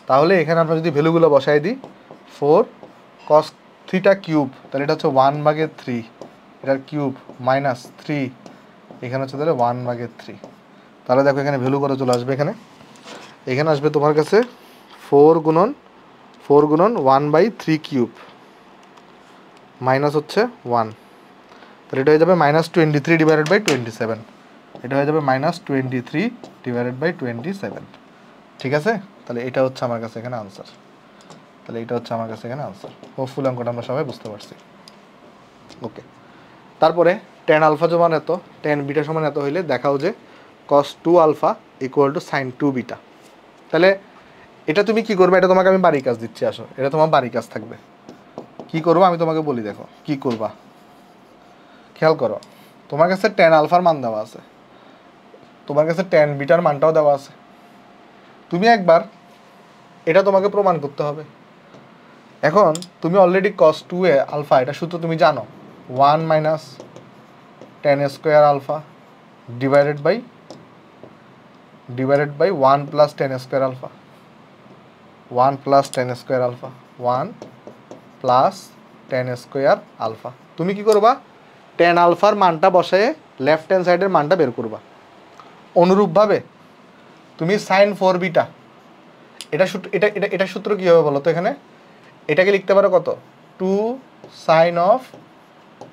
তাহলে এখানে আমরা যদি ভ্যালুগুলো বসাই দিই, 4 cos থিটা কিউব, তাহলে এটা হচ্ছে 1/3, এটার কিউব মাইনাস 3, এখানে হচ্ছে তাহলে 1/3। তাহলে দেখো এখানে ভ্যালু করে চলে আসবে। এখানে আসবে তোমার কাছে 4 গুণন 1/3 কিউব মাইনাস হচ্ছে 1, তাহলে এটা হয়ে যাবে -23 ডিভাইডেড বাই 27। এটা হয়ে যাবে -23 ডিভাইডেড বাই 27, ঠিক আছে? তাহলে এটা হচ্ছে আমার কাছে এখানে আনসার। তাহলে এটা হচ্ছে আমার কাছে এখানে আনসার। হোপফুল অঙ্কটা আমরা সবাই বুঝতে পারছি। ওকে, তারপরে tan আলফা সমান এত, tan বিটা সমান এত হইলে দেখাও যে cos 2 alpha equal to sin 2 beta. তাহলে এটা তুমি কি করবে? এটা তোমাকে আমি বাড়ি কাজ দিচ্ছি। আসো, এটা তোমার বাড়ি কাজ থাকবে। কি করবো আমি তোমাকে বলি, দেখো কি করবা, খেয়াল করো। তোমার কাছে tan আলফার মান দেওয়া আছে, তোমার কাছে tan বিটার মানটাও দেওয়া আছে। তুমি একবার এটা তোমাকে প্রমাণ করতে হবে। এখন তুমি অলরেডি cos 2 আলফা এটা সূত্র তুমি জানো, 1 minus tan square alpha divided by 1 plus tan square alpha, 1 plus tan square alpha, 1 plus tan square alpha. তুমি কি করবা? tan আলফার মানটা বসায় লেফট হ্যান্ড সাইডের মানটা বের করবা। অনুরূপভাবে তুমি sin 4 বিটা, এটা সূত্র কী হবে বলো তো? এখানে এটাকে লিখতে পারো কত? 2 sin of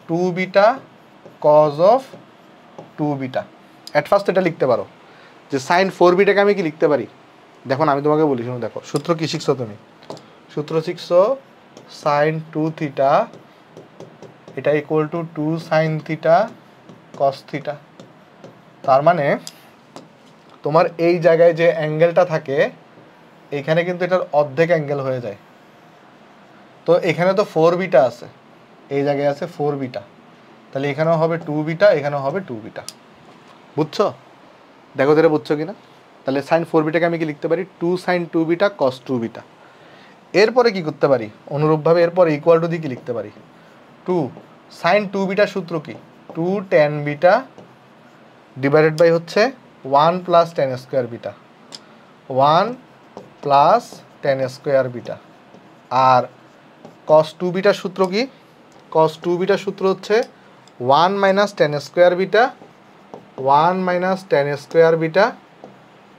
2 beta cos of 2 beta. At first এটা লিখতে পারো যে sin 4 বিটাকে আমি কি লিখতে পারি। দেখো আমি তোমাকে বলি, শুনো। দেখো সূত্র কি শিখছো তুমি? সূত্র শিখছো sin 2 থিটা এটা equal two 2 sin theta cos theta. তার মানে তোমার এই জায়গায় যে অ্যাঙ্গেলটা থাকে, এখানে কিন্তু এটার অর্ধেক অ্যাঙ্গেল হয়ে যায়। তো এখানে তো 4 বিটা আছে, এই জায়গায় আছে 4 বিটা, তাহলে এখানেও হবে 2 বিটা, এখানেও হবে 2 বিটা। বুঝছো? দেখো এটা বুঝছো কিনা? তাহলে sin 4 বিটাকে আমি কি লিখতে পারি? 2 sin 2 বিটা cos 2 বিটা। এরপরে কি করতে পারি? অনুরূপভাবে এরপরে ইকুয়াল টু দিয়ে কি লিখতে পারি? 2 sin 2 বিটার সূত্র কি? 2 tan বিটা ডিভাইডেড বাই হচ্ছে 1 plus tan square beta, 1 plus tan square beta. আর কস টু বিটার সূত্র কি? কস টু বিটার সূত্র হচ্ছে 1 minus tan square beta, 1 minus tan square beta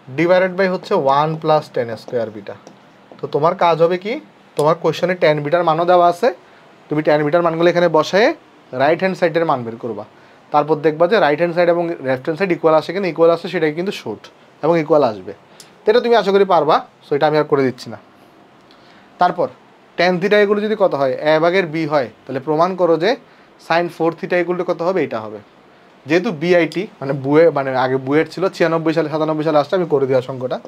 divided by হচ্ছে 1 প্লাস টেন স্কোয়ার বিটা। তো তোমার কাজ হবে কি, তোমার কোয়েশ্চনে টেন বিটার মানও দেওয়া আছে, তুমি টেন বিটার মানগুলো এখানে বসায় রাইট হ্যান্ড সাইডের মান বের করবা। তারপর দেখবা যে রাইট হ্যান্ড সাইড এবং লেফট হ্যান্ড সাইড ইকুয়াল আসে কিনা, ইকুয়াল আসে সেটাই কিন্তু শর্ট এবং ইকুয়াল আসবে। তো এটা তুমি আশা করি পারবা, সো এটা আমি আর করে দিচ্ছি না। তারপর টেন থিটা এগুলো যদি কত হয়, এ ভাগের বি হয়, তাহলে প্রমাণ করো যে সাইন 4 থিটা এগুলো কত হবে, এটা হবে। যেহেতু বিআইটি মানে মানে আগে বুয়েট ছিল 96 সালে 97 সালে আসছে, আমি করে দেওয়া অঙ্কটা।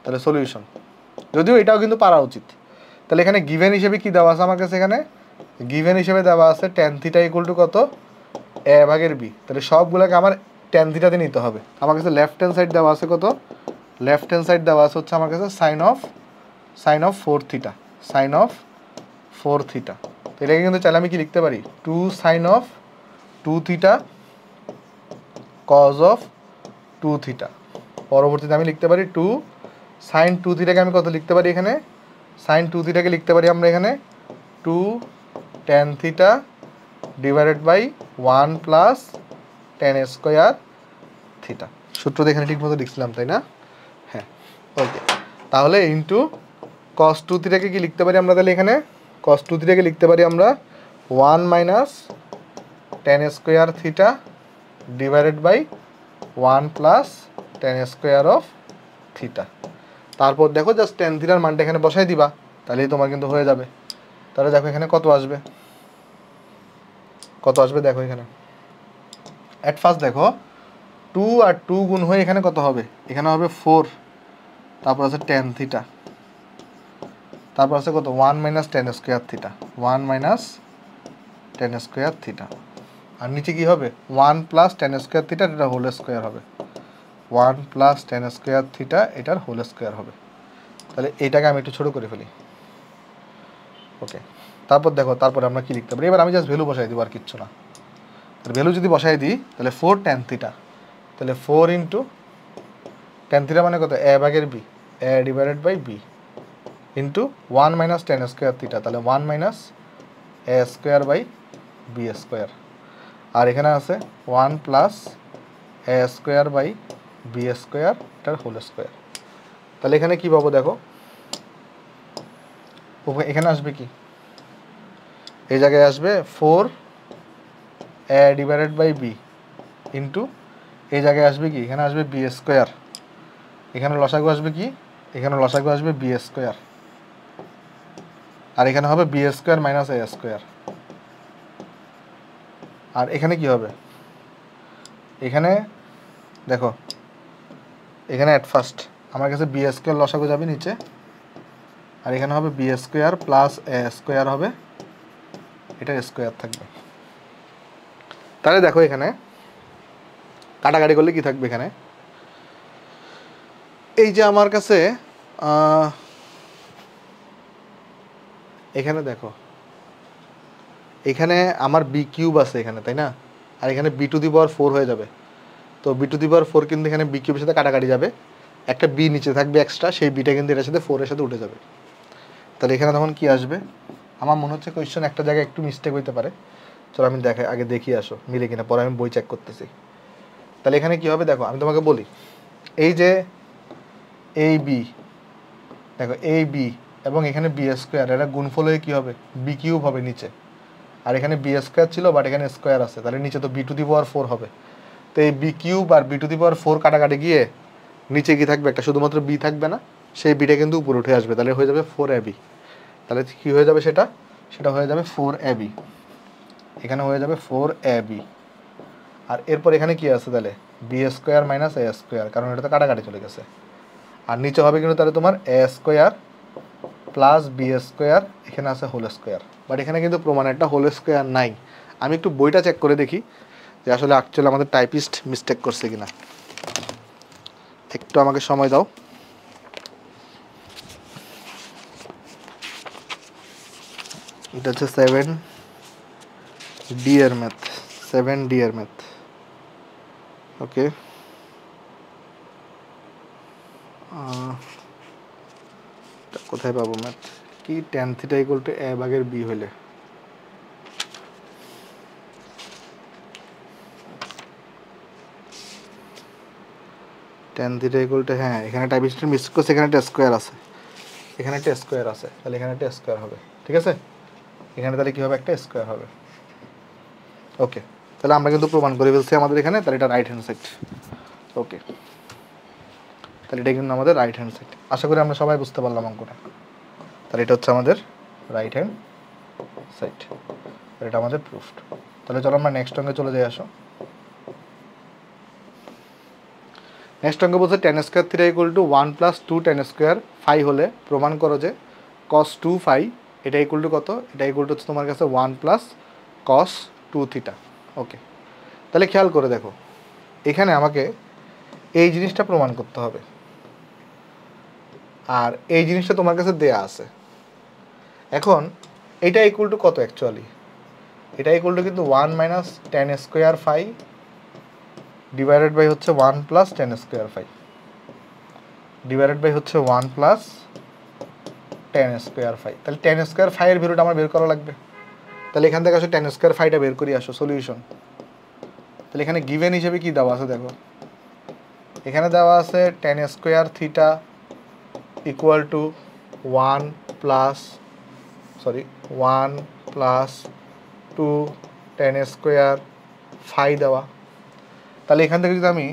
তাহলে সলিউশন, যদিও এটাও কিন্তু পারা উচিত। তাহলে এখানে গিভেন হিসেবে কি দেওয়া আছে আমার কাছে, এখানে গিভেন হিসেবে দেওয়া আছে টেন থিটা ইকুয়াল টু কত, এ ভাগের বি। তাহলে সবগুলোকে আমার টেন থিটাতে নিতে হবে। আমার কাছে লেফট হ্যান্ড সাইড দেওয়া আছে কত, লেফট হ্যান্ড সাইড দেওয়া আছে হচ্ছে আমার কাছে sine of 4 theta, sine of 4 theta. তো এটাকে কিন্তু চাইলে আমি কি লিখতে পারি, 2 sine of 2 theta cos of 2 theta. পরবর্তীতে আমি লিখতে পারি 2 সাইন 2 থিটাকে আমি কত লিখতে পারি, এখানে সাইন 2 থিটাকে লিখতে পারি আমরা এখানে 2 tan theta divided by 1 plus tan square theta. সূত্রটা এখানে ঠিক মতো লিখছিলাম তাই না? হ্যাঁ, ওকে। তাহলে ইন্টু কস 2 থিটাকে কি লিখতে পারি আমরা, তাহলে এখানে কস 2 থিটাকে লিখতে পারি আমরা 1 minus tan square theta divided by 1 plus tan square of theta. তারপর দেখো জাস্ট টেন থিটার মানটা এখানে বসাই দিবা, তাহলেই তোমার কিন্তু হয়ে যাবে। তাহলে দেখো এখানে কত আসবে, কত আসবে দেখো এখানে। অ্যাট ফার্স্ট দেখো 2 আর 2 গুণ হয়ে এখানে কত হবে, এখানে হবে 4, তারপর আছে টেন থিটা, তারপর আছে কত 1 minus tan square theta, 1 minus tan square theta. আর নিচে কি হবে 1 প্লাস টেন স্কোয়ার থিটা, এটা হোল স্কোয়ার হবে, 1 প্লাস টেন স্কোয়ার থিটা এটার হোল স্কোয়ার হবে। তাহলে এইটাকে আমি একটু ছোটো করে ফেলি, ওকে। তারপর দেখো তারপরে আমরা কি লিখতে পারি, এবার আমি জাস্ট ভ্যালু বসাই দিব আর কিচ্ছু না। তাহলে ভ্যালু যদি বসাই দিই তাহলে 4 টেন থিটা, তাহলে 4 ইন্টু টেন থিটা মানে কত, এ ভাগের B, A divided by B into 1 minus tan square theta, তাহলে 1 minus A square by B square. আর এখানে আছে 1 plus A square by B square এটার হোল স্কোয়ার। তাহলে এখানে কি পাবো দেখো, এখানে আসবে কি, এই জায়গায় আসবে 4 এ ডিভাইডেড বাই বি ইন্টু এই জায়গায় আসবে কি, এখানে আসবে বি স্কোয়ার, এখানে লসাগু আসবে কি, এখানে লসাগু আসবে বি স্কোয়ার, আর এখানে হবে B square minus A square. আর এখানে কি হবে, এখানে দেখো এখানে অ্যাট ফার্স্ট আমার কাছে বি স্কোয়ার লসাগু যাবে নিচে, আর এখানে হবে B square plus A square হবে, এটা স্কোয়ার থাকবে। তাহলে দেখো এখানে কাটাকাটি করলে কি থাকবে, এখানে এই যে আমার কাছে এখানে দেখো এখানে আমার বি কিউব আছে এখানে তাই না, আর এখানে বি টু দি পাওয়ার 4 হয়ে যাবে। তো বি টু দি পাওয়ার 4 কিন্তু এখানে বি কিউবের সাথে কাটাকাটি যাবে, একটা বি নিচে থাকবে এক্সট্রা, সেই বিটা কিন্তু এটার সাথে 4 এর সাথে উঠে যাবে। তাহলে এখানে তখন কি আসবে, আমার মনে হচ্ছে কোয়েশ্চেন একটা জায়গায় একটু মিস্টেক হইতে পারে, চলো আমি আগে দেখি আসো মিলে কিনা, পরে আমি বই চেক করতেছি। তাহলে এখানে কি হবে দেখো, আমি তোমাকে বলি, এই যে এই বি, দেখো এই বি এবং এখানে বি স্কোয়ার, এটা গুণফল হয়ে কী হবে, বি কিউব হবে নিচে, আর এখানে বি স্কোয়ার ছিল বাট এখানে স্কোয়ার আছে, তাহলে নিচে তো বি টু দি পাওয়ার 4 হবে। তো এই বি কিউব আর বি টু দি পাওয়ার 4 কাটাকাটি গিয়ে নিচে কি থাকবে, একটা শুধুমাত্র বি থাকবে না, সেই বিটা কিন্তু উপরে উঠে আসবে, তাহলে হয়ে যাবে 4ab। তাহলে কী হয়ে যাবে সেটা, সেটা হয়ে যাবে 4ab, এখানে হয়ে যাবে 4ab। আর এরপর এখানে কি আছে তাহলে B square minus A square, কারণ এটা তো কাটাকাটি চলে গেছে। আর নিচে হবে কিন্তু তাহলে তোমার এ স্কোয়ার প্লাস বি স্কোয়ার, এখানে আছে হোল স্কোয়ার, বাট এখানে কিন্তু প্রমাণে একটা হোল স্কোয়ার নাই। আমি একটু বইটা চেক করে দেখি যে আসলে অ্যাকচুয়ালি আমাদের টাইপিস্ট মিস্টেক করছে কিনা, একটু আমাকে সময় দাও। এটা হচ্ছে 7D এর ম্যাথ, 7D এর ম্যাথ, ওকে। কোথায় পাবো ম্যাথ কি tan θ ইকুয়াল টু a ভাগের b হইলে tan θ ইকুয়াল টু হ্যাঁ এখানে টাইপ স্টেট মিস করছে এখানে একটা স্কয়ার আছে এখানে একটা স্কয়ার আছে তাহলে এখানে একটা স্কয়ার হবে ঠিক আছে এখানে তাহলে কি হবে একটা স্কয়ার হবে ওকে তাহলে আমরা কিন্তু প্রমাণ করে ফেলছি আমাদের এখানে তাহলে এটা রাইট হ্যান্ড সাইড ওকে তাহলে এটা কিন্তু আমাদের রাইট হ্যান্ড সাইড আশা করি আমরা সবাই বুঝতে পারলাম অঙ্কটা তাহলে এটা হচ্ছে আমাদের রাইট হ্যান্ড সাইড এটা আমাদের প্রুফড তাহলে চলো আমরা নেক্সট অঙ্কে চলে যাই আসো নেক্সট অঙ্ক বলছে tan square theta equal to 1 plus 2 tan square phi হলে প্রমাণ করো যে cos 2 ফাই এটা ইকুয়াল টু কত এটা ইকুয়াল টু হচ্ছে তোমার কাছে 1 প্লাস cos 2 থিটা ওকে তাহলে খেয়াল করে দেখো এখানে আমাকে এই জিনিসটা প্রমাণ করতে হবে আর এই জিনিসটা তোমার কাছে দেয়া আছে এখন এটা ইকুয়াল টু কত অ্যাকচুয়ালি এটা ইকুয়াল টু কিন্তু 1 minus tan square phi divided by হচ্ছে 1 plus tan square phi divided by হচ্ছে 1 প্লাস tan স্কয়ার ফাই তাহলে tan স্কয়ার ফাই এর ভ্যালুটা আমার বের করা লাগবে তাহলে এখান থেকে আসো tan স্কয়ার ফাইটা বের করি আসো সলিউশন তাহলে এখানে গিভেন হিসেবে কি দেওয়া আছে দেখো এখানে দেওয়া আছে tan square theta equal to 1 plus 2 tan square phi দেওয়া তাহলে এখান থেকে যদি আমি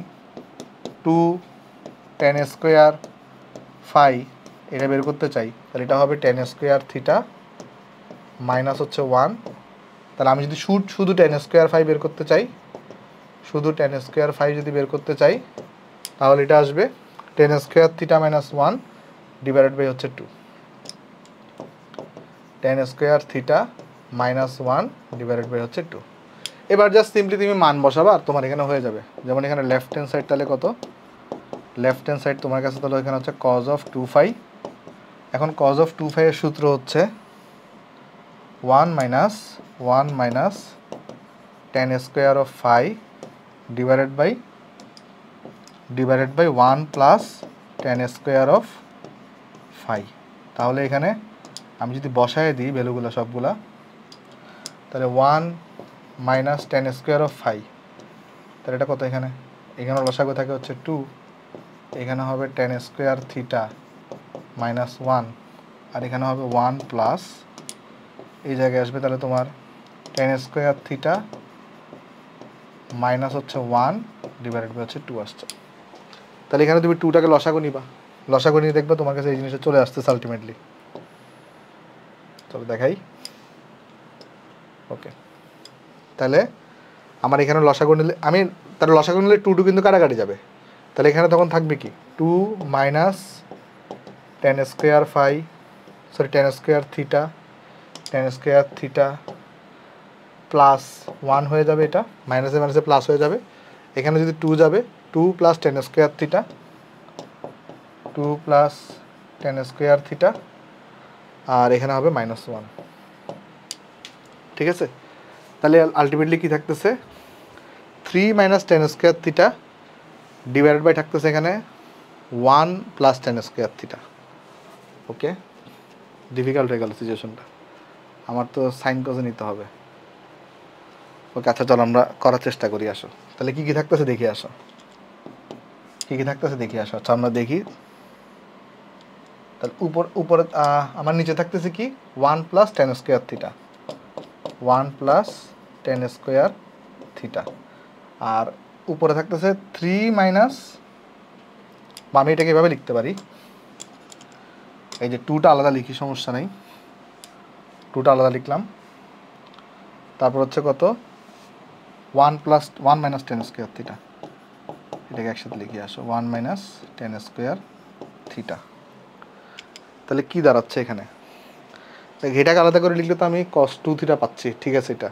2 tan স্কয়ার ফাই এটা বের করতে চাই তাহলে এটা হবে tan স্কয়ার থিটা মাইনাস হচ্ছে 1 তাহলে আমি যদি শুধু tan স্কয়ার ফাই বের করতে চাই শুধু tan স্কয়ার ফাই যদি বের করতে চাই তাহলে এটা আসবে tan square theta minus 1 divided by হচ্ছে 2 tan square theta minus 1 divided by হচ্ছে 2 এবার জাস্ট সিম্পলি তুমি মান বসাবা আর তোমার এখানে হয়ে যাবে যেমন এখানে লেফট হ্যান্ড সাইড তাহলে কত লেফট হ্যান্ড সাইড তোমার কাছে তাহলে এখানে হচ্ছে cos অফ 2 ফাই এখন cos অফ 2 ফাই এর সূত্র হচ্ছে 1 minus tan square of phi divided by 1 plus tan square of phi তাহলে এখানে আমি যদি বসায় দিই ভ্যালুগুলো সবগুলা তাহলে 1 minus tan square of phi তাহলে এটা কত এখানে লসাগু থাকে হচ্ছে 2 এখানে হবে tan স্কয়ার থিটা মাইনাস 1 আর এখানে হবে 1 প্লাস এই জায়গায় আসবে তাহলে তোমার tan স্কয়ার থিটা মাইনাস হচ্ছে 1 ডিভাইডেড বাই হচ্ছে 2 আসছে তাহলে এখানে তুমি 2টাকে লসাগু নিবা লসাগু নিয়ে দেখবে তোমার কাছে এই জিনিসটা চলে আসতেছে আলটিমেটলি চলো দেখাই ওকে তাহলে আমার এখানে লসাগু নিলে আমি তার লসাগু নিলে 2 কিন্তু কাটাকাটি যাবে তাহলে এখানে তখন থাকবে কি 2 minus tan square phi tan square theta plus 1 হয়ে যাবে এটা মাইনাসে মাইনাসে প্লাস হয়ে যাবে এখানে যদি 2 যাবে 2 প্লাস tan স্কয়ার থিটা আর এখানে হবে -1 ঠিক আছে তাহলে আলটিমেটলি কি থাকতেছে 3 minus tan square theta divided by থাকতেছে এখানে 1 plus tan square theta okay difficult হয়ে গেল সিচুয়েশনটা আমার তো সাইন কজে নিতে হবে ওকে আচ্ছা চলো আমরা করার চেষ্টা করি আসো তাহলে কি থাকতেছে দেখি আসো আচ্ছা আমরা দেখি তাহলে উপরে আমার নিচে থাকতেছে কি 1 plus tan square theta 1 plus tan square theta আর উপরে থাকতেছে 3 মাইনাস আমি এটাকে এভাবে লিখতে পারি এই যে 2টা আলাদা লিখি সমস্যা নেই 2টা আলাদা লিখলাম তারপর হচ্ছে কত 1 মাইনাস tan স্কয়ার থিটা এটাকে একসাথে লিখে আসো 1 মাইনাস tan স্কয়ার থিটা তাহলে কি দাঁড়াচ্ছে এখানে এটাকে আলাদা করে লিখলে তো আমি cos 2 থিটা পাচ্ছি ঠিক আছে এটা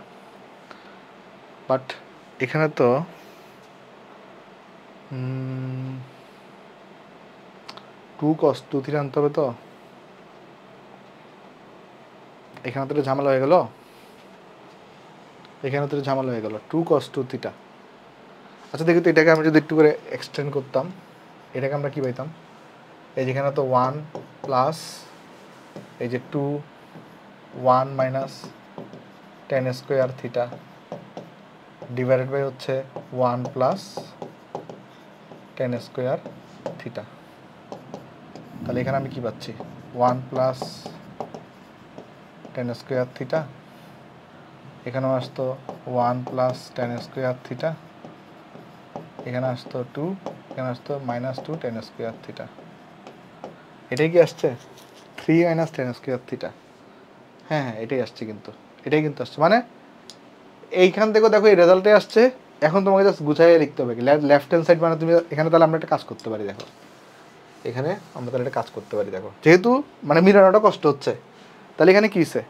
বাট এখানে তো 2 cos 2 থিটা আনতে হবে তো এখানে তো ঝামেলা হয়ে গেল 2 cos 2 থিটা আচ্ছা দেখি তো এটাকে আমরা যদি একটু করে এক্সটেন্ড করতাম এটাকে আমরা কি পাইতাম এই যেখানে তো 1 প্লাস এই যে 2 1 minus tan square theta divided by হচ্ছে 1 প্লাস টেন স্কোয়ার থিটা। তাহলে এখানে আমি কি পাচ্ছি 1 প্লাস টেন স্কোয়ার থিটা, এখানেও আসতো 1 প্লাস টেন স্কোয়ার থিটা, এখানে আসতো 2, এখানে আসতো -2 টেন স্কোয়ার থিটা। এটাই কি আসছে 3 মাইনাস টেন স্কোয়ার থিটা? হ্যাঁ হ্যাঁ এটাই আসছে, কিন্তু এটাই কিন্তু আসছে, মানে এইখান থেকেও দেখো এই রেজাল্টে আসছে। এখন তোমাকে জাস্ট গুছাইয়ে লিখতে হবে লেফট হ্যান্ড সাইড, মানে তুমি এখানে তাহলে আমরা একটা কাজ করতে পারি, দেখো এখানে আমরা তাহলে একটা কাজ করতে পারি, দেখো যেহেতু মানে মিলানোটা কষ্ট হচ্ছে, তাহলে এখানে কী হচ্ছে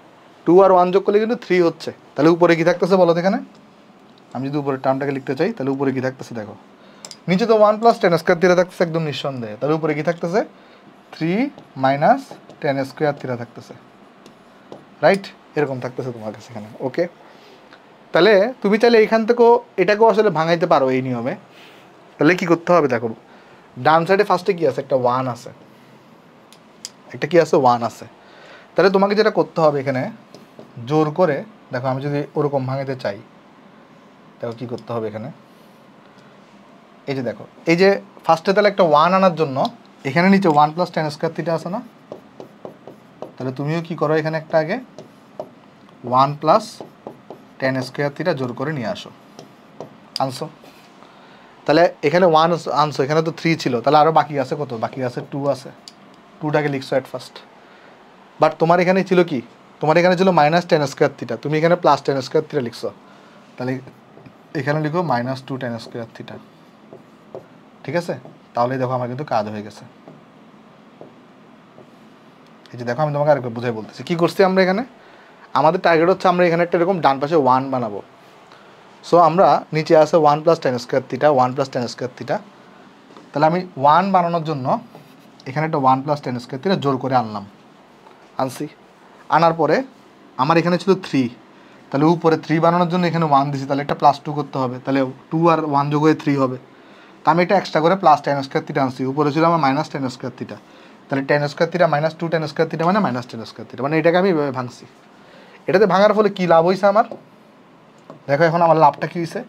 2 আর 1 যোগ করলে কিন্তু 3 হচ্ছে। তাহলে উপরে কি থাকতেছে বলো তো? এখানে আমি যদি উপরে টার্মটাকে লিখতে চাই তাহলে উপরে কি থাকতেছে দেখো, নিচে তো 1 প্লাস টেন স্কোয়ার থিটা থাকতেছে একদম নিঃসন্দেহে, তাহলে উপরে কি থাকতেছে 3 মাইনাস টেন স্কোয়ার থিটা থাকতেছে, রাইট? এরকম থাকতেছে তোমার কাছে এখানে, ওকে। তাহলে তুমি চাইলে এইখান থেকেও এটাকেও আসলে ভাঙাইতে পারো এই নিয়মে। তাহলে কি করতে হবে দেখো, ডান সাইডে ফার্স্টে কি আছে, একটা 1 আছে, একটা কি আছে 1 আছে। তাহলে তোমাকে যেটা করতে হবে এখানে জোর করে, দেখো আমি যদি ওরকম ভাঙাইতে চাই, দেখো কি করতে হবে এখানে, এই যে দেখো এই যে ফার্স্টে তাহলে একটা 1 আনার জন্য এখানে নিচে 1 প্লাস টেন স্কোয়ার থিটা আছে না, তাহলে তুমিও কি করো এখানে একটা আগে 1 প্লাস টেন স্কোয়ার থিটা জোর করে নিয়ে আসো, আনছো। তাহলে এখানে 1 আনছো, এখানে তো 3 ছিল, তাহলে আরও বাকি আছে কত? বাকি আছে 2 আছে, 2টাকে লিখছো অ্যাট ফার্স্ট। বাট তোমার এখানে ছিল কি, তোমার এখানে ছিল মাইনাস টেন স্কোয়ার থিটা, তুমি এখানে প্লাস টেন স্কোয়ার থিটা লিখছো, তাহলে এখানে লিখো -2 টেন স্কোয়ার থিটা, ঠিক আছে? তাহলেই দেখো আমার কিন্তু কাজ হয়ে গেছে। এই যে দেখো আমি তোমাকে আরেকবার বুঝাই বলতেছি কী করছি আমরা এখানে। আমাদের টার্গেট হচ্ছে আমরা এখানে একটা এরকম ডান পাশে 1 বানাবো। সো আমরা নিচে আছে 1 plus tan square theta, 1 plus tan square theta, তাহলে আমি 1 বানানোর জন্য এখানে একটা 1 প্লাস টেন স্কোয়ার থিটা জোর করে আনছি। আনার পরে আমার এখানে ছিল 3, তাহলে উপরে 3 বানানোর জন্য এখানে 1 দিছি, তাহলে একটা +2 করতে হবে, তাহলে 2 আর 1 যোগ হয়ে 3 হবে। তা আমি একটা এক্সট্রা করে প্লাস টেন স্কোয়ার থিটা আনছি, উপরে ছিল আমার মাইনাস টেন স্কোয়ার থিটা, তাহলে ten square theta -2 ten square theta মানে -10 স্কোয়ার থিটা, মানে এটাকে আমি এভাবে ভাঙছি। এটাতে ভাঙার ফলে কী লাভ হয়েছে আমার, দেখো এখন আমার লাভটা কী হয়েছে,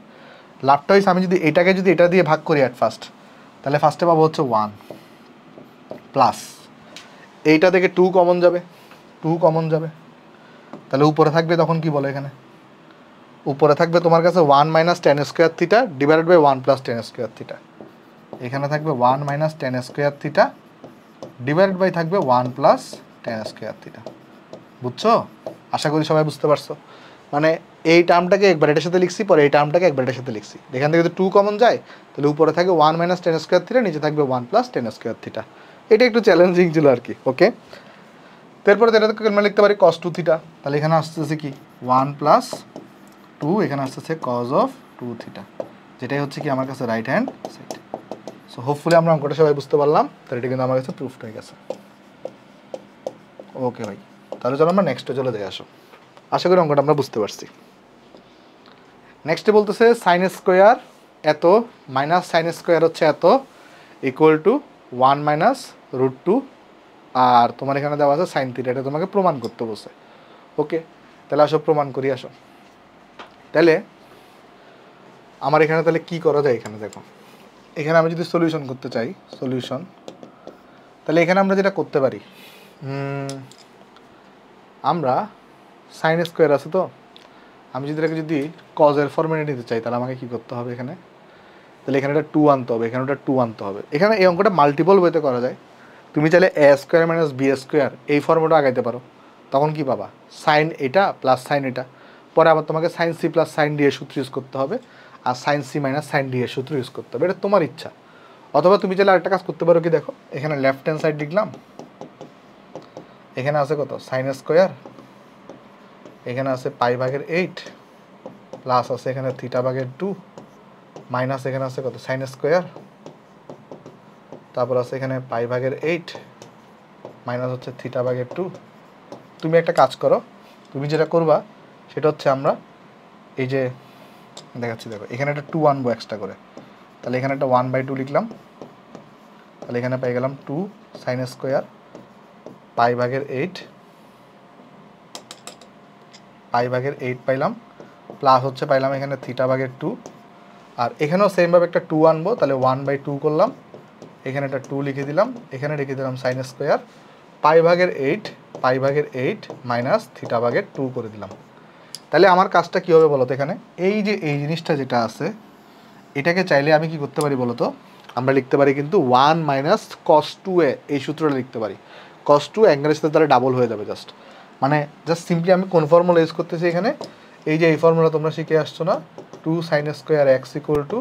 লাভটা হয়েছে আমি যদি এটাকে যদি এটা দিয়ে ভাগ করি অ্যাট ফার্স্ট, তাহলে ফার্স্টে পাবো হচ্ছে 1 প্লাস এইটা থেকে 2 কমন যাবে, 2 কমন যাবে, তাহলে উপরে থাকবে তখন কি বলো এখানে, উপরে থাকবে তোমার কাছে 1 minus tan square theta divided by 1 plus tan square theta, এখানে থাকবে 1 minus tan square theta divided by থাকবে 1 প্লাস টেন স্কোয়ার থিটা। বুঝছো? আশা করি সবাই বুঝতে পারছো। মানে এই টার্মটাকে একবার এটার সাথে লিখছি, পরে এই টার্মটাকে একবার এটার সাথে লিখছি, এখান থেকে যদি 2 কমন যায় তাহলে উপরে থাকবে 1 মাইনাস টেন স্কোয়ার থিটা, নিচে থাকবে 1 প্লাস টেন স্কোয়ার থিটা। এটা একটু চ্যালেঞ্জিং ছিল আর কি, ওকে। তারপরে এটাকে আমরা লিখতে পারি cos 2 থিটা, তাহলে এখানে আসতেছে কি 1 প্লাস 2, এখানে আসতেছে cos অফ 2 থিটা, যেটাই হচ্ছে কি আমার কাছে right hand side. So hopefully আমরা অঙ্কটা সবাই বুঝতে পারলাম, তাহলে এটা কিন্তু আমার কাছে প্রুফড হয়ে গেছে। ওকে ভাই, তাহলে চলো আমরা নেক্সটে চলে যাই। আসো, আশা করি অঙ্কটা আমরা বুঝতে পারছি। নেক্সটে বলতেছে সাইন স্কোয়ার এত মাইনাস সাইন স্কোয়ার হচ্ছে এত ইকুয়াল টু 1 মাইনাস √2, আর তোমার এখানে দেওয়া আছে সাইন থিটা, এটা তোমাকে প্রমাণ করতে বলছে। ওকে, তাহলে আসো প্রমাণ করি। আসো, তাহলে আমার এখানে তাহলে কী করা যায়, এখানে দেখো এখানে আমি যদি সলিউশন করতে চাই, সলিউশন, তাহলে এখানে আমরা যেটা করতে পারি, আমরা সাইন স্কোয়ার আছে তো, আমি যদি এটাকে যদি কজের ফর্মেটে নিতে চাই তাহলে আমাকে কী করতে হবে এখানে, তাহলে এখানে একটা 2 আনতে হবে, এখানে একটা 2 আনতে হবে। এখানে এই অঙ্কটা মাল্টিপল ওয়েতে করা যায়, তুমি চাইলে a square minus B square এই ফর্মেটও আগাইতে পারো, তখন কি পাবা সাইন এটা প্লাস সাইন এটা, পরে আবার তোমাকে sine C plus sine D এর সূত্র ইউজ করতে হবে, আর sine C minus sine D এর সূত্র ইউজ করতে হবে, এটা তোমার ইচ্ছা। অথবা তুমি চাইলে আরেকটা কাজ করতে পারো, কি দেখো এখানে লেফট হ্যান্ড সাইড লিখলাম, এখানে আছে কত সাইন স্কোয়ার, এখানে আছে π/8 প্লাস আছে এখানে θ/2 মাইনাস এখানে আছে কত সাইন স্কোয়ার, তারপর আছে এখানে π/8 মাইনাস হচ্ছে θ/2। তুমি একটা কাজ করো, তুমি যেটা করবা সেটা হচ্ছে আমরা এই যে দেখাচ্ছি, দেখো এখানে একটা 2 আনবো এক্সট্রা করে, তাহলে এখানে একটা 1/2 লিখলাম, তাহলে এখানে পেয়ে গেলাম 2 সাইন স্কোয়ার π/8 π/8 পাইলাম, প্লাস হচ্ছে পাইলাম এখানে θ/2, আর এখানেও সেমভাবে একটা 2 আনবো, তাহলে 1/2 করলাম, এখানে একটা 2 লিখে দিলাম, এখানে রেখে দিলাম সাইন স্কোয়ার, π/8 মাইনাস θ/2 করে দিলাম। তাহলে আমার কাজটা কী হবে বলো তো, এখানে এই যে এই জিনিসটা যেটা আছে এটাকে চাইলে আমি কি করতে পারি বলো তো, আমরা লিখতে পারি কিন্তু 1 মাইনাস cos 2a, এই সূত্রটা লিখতে পারি। cos 2 অ্যাঙ্গেলের সাথে তাহলে ডাবল হয়ে যাবে জাস্ট, মানে জাস্ট সিম্পলি আমি কোন ফর্মুলা ইউজ করতেছি এখানে, এই যে এই ফর্মুলা তোমরা শিখে আসছো না, 2 sin square x equal to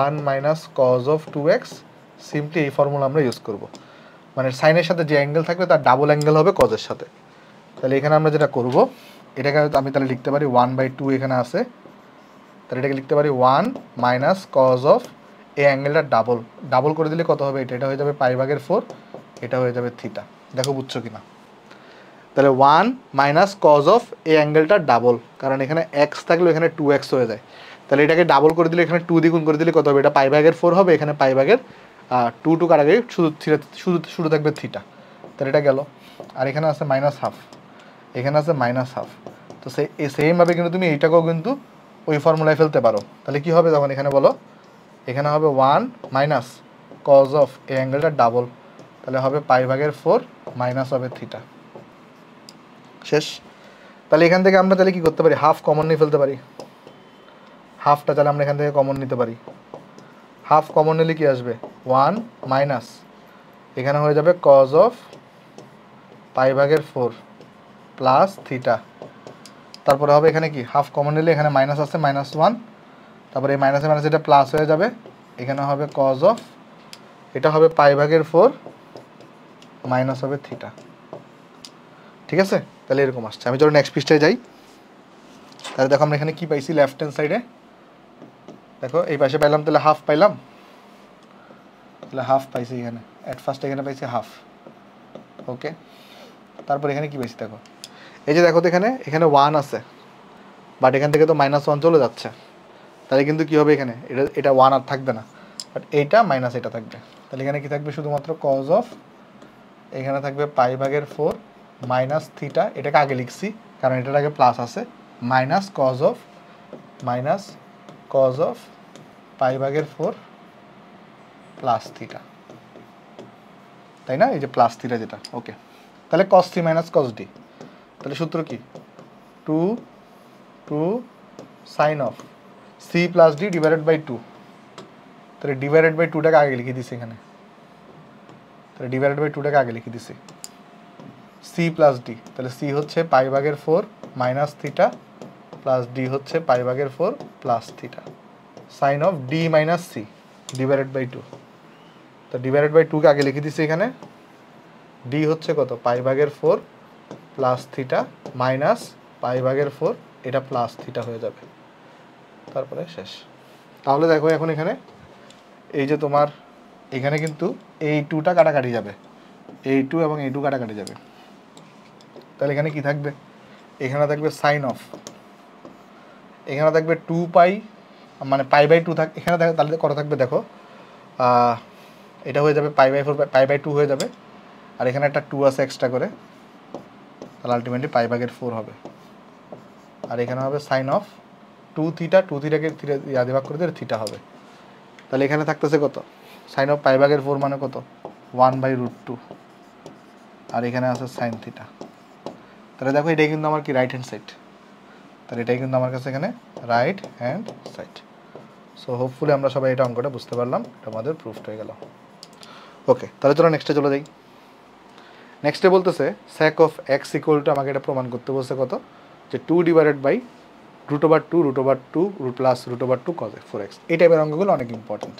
1 minus cos of 2x, simply এই ফর্মুলা আমরা ইউজ করব। মানে সাইনের সাথে যে অ্যাঙ্গেল থাকবে তার ডাবল অ্যাঙ্গেল হবে কজের সাথে। তাহলে এখানে আমরা যেটা করব, এটাকে আমি তাহলে লিখতে পারি 1/2 এখানে আছে, তাহলে এটাকে লিখতে পারি 1 মাইনাস কজ অফ, এই অ্যাঙ্গেলটা ডাবল করে দিলে কত হবে, এটা হয়ে যাবে π/4, এটা হয়ে যাবে থিটা। দেখো বুঝছো কিনা? তাহলে 1 মাইনাস কজ অফ, এই অ্যাঙ্গেলটা ডাবল, কারণ এখানে x থাকলে এখানে 2x হয়ে যায়, তাহলে এটাকে ডাবল করে দিলে এখানে 2 দ্বিগুণ করে দিলে কত হবে, এটা π/4 হবে, এখানে π/2 কাটাকাটি শুধু থাকবে থিটা, তাহলে এটা গেল। আর এখানে আছে -12, এখানে আছে -12, তো সেমভাবে কিন্তু তুমি এইটাকেও কিন্তু ওই ফর্মুলায় ফেলতে পারো। তাহলে কি হবে তখন এখানে বলো, এখানে হবে 1 মাইনাস কজ অফ, এই অ্যাঙ্গেলটা ডাবল, তাহলে হবে π/4 মাইনাস হবে থিটা, শেষ। তাহলে এখান থেকে আমরা তাহলে কি করতে পারি, হাফ কমন নিয়ে ফেলতে পারি, হাফটা তাহলে আমরা এখান থেকে কমন নিতে পারি, হাফ কমন নিলে কি আসবে 1 মাইনাস, এখানে হয়ে যাবে কজ অফ π/4 প্লাস থিটা, তারপরে হবে এখানে কি হাফ কমন নিলে এখানে মাইনাস আছে -1, তারপরে এই মাইনাসে মাইনাস এটা প্লাস হয়ে যাবে, এখানে হবে কজ অফ, এটা হবে π/4 মাইনাস হবে থিটা, ঠিক আছে? তাহলে এরকম আসছে। আমি চলো নেক্সট পৃষ্ঠায় যাই। তাহলে দেখো আমরা এখানে কি পাইছি, লেফট হ্যান্ড সাইডে দেখো এই পাশে পাইলাম, তাহলে হাফ পাইলাম, তাহলে হাফ পাইছি এখানে, অ্যাট ফার্স্ট এখানে পাইছি হাফ, ওকে। তারপর এখানে কি পাইছি দেখো, এই যে দেখো তো এখানে 1 আছে, বাট এখান থেকে তো -1 চলে যাচ্ছে, তাহলে কিন্তু কী হবে এখানে, এটা 1 আর থাকবে না, বাট এইটা মাইনাস এটা থাকবে, তাহলে এখানে কি থাকবে শুধুমাত্র কজ অফ, এখানে থাকবে π/4 মাইনাস থিটা, এটাকে আগে লিখছি কারণ এটার আগে প্লাস আছে, minus cos of π/4 plus theta, তাই না, এই যে প্লাস থিটা যেটা, ওকে। তাহলে cos 3 মাইনাস cos d, তাহলে সূত্র কি 2 sine of c plus d divided by 2, তাহলে ডিভাইডেড বাই 2টাকে আগে লিখে দিছি এখানে, তাহলে ডিভাইডেড বাই 2টাকে আগে লিখে দিছি, c প্লাস d, তাহলে c হচ্ছে π/4 মাইনাস থিটা প্লাস d হচ্ছে π/4 plus theta, sine of d minus c divided by 2, তো ডিভাইডেড বাই 2কে আগে লিখে দিছি এখানে, d হচ্ছে কত π/4 প্লাস থিটা মাইনাস π/4, এটা প্লাস থিটা হয়ে যাবে, তারপরে শেষ। তাহলে দেখো এখন এখানে এই যে তোমার এখানে কিন্তু এই 2টা কাটাকাটি যাবে, এই 2 এবং এই 2 কাটাকাটি যাবে, তাহলে এখানে কি থাকবে, এখানে থাকবে সাইন অফ, এখানে থাকবে 2π, মানে π/2 থাক, এখানে দেখো তাহলে কত থাকবে দেখো, এটা হয়ে যাবে π/4 π/2 হয়ে যাবে, আর এখানে একটা 2 আছে এক্সট্রা করে, তাহলে আলটিমেটলি π/4 হবে, আর এখানে হবে সাইন অফ 2 থিটাকে ভাগ করে দিলে থিটা হবে, তাহলে এখানে থাকতেছে কত, সাইন অফ π/4 মানে কত 1/√2, আর এখানে আছে সাইন থিটা, তাহলে দেখো এটাই কিন্তু আমার কি রাইট হ্যান্ড সাইড, তাহলে এটাই কিন্তু আমার কাছে এখানে right hand side. So hopefully আমরা সবাই এটা অঙ্কটা বুঝতে পারলাম, এটা আমাদের প্রুফড হয়ে গেল, ওকে। তাহলে চলো নেক্সটে চলে যাই। নেক্সটে বলতেছে sec of x equal to, আমাকে এটা প্রমাণ করতে বলছে কত, যে 2 divided by √2 plus √2 cos 4x, এই টাইপের অঙ্কগুলো অনেক ইম্পর্টেন্ট।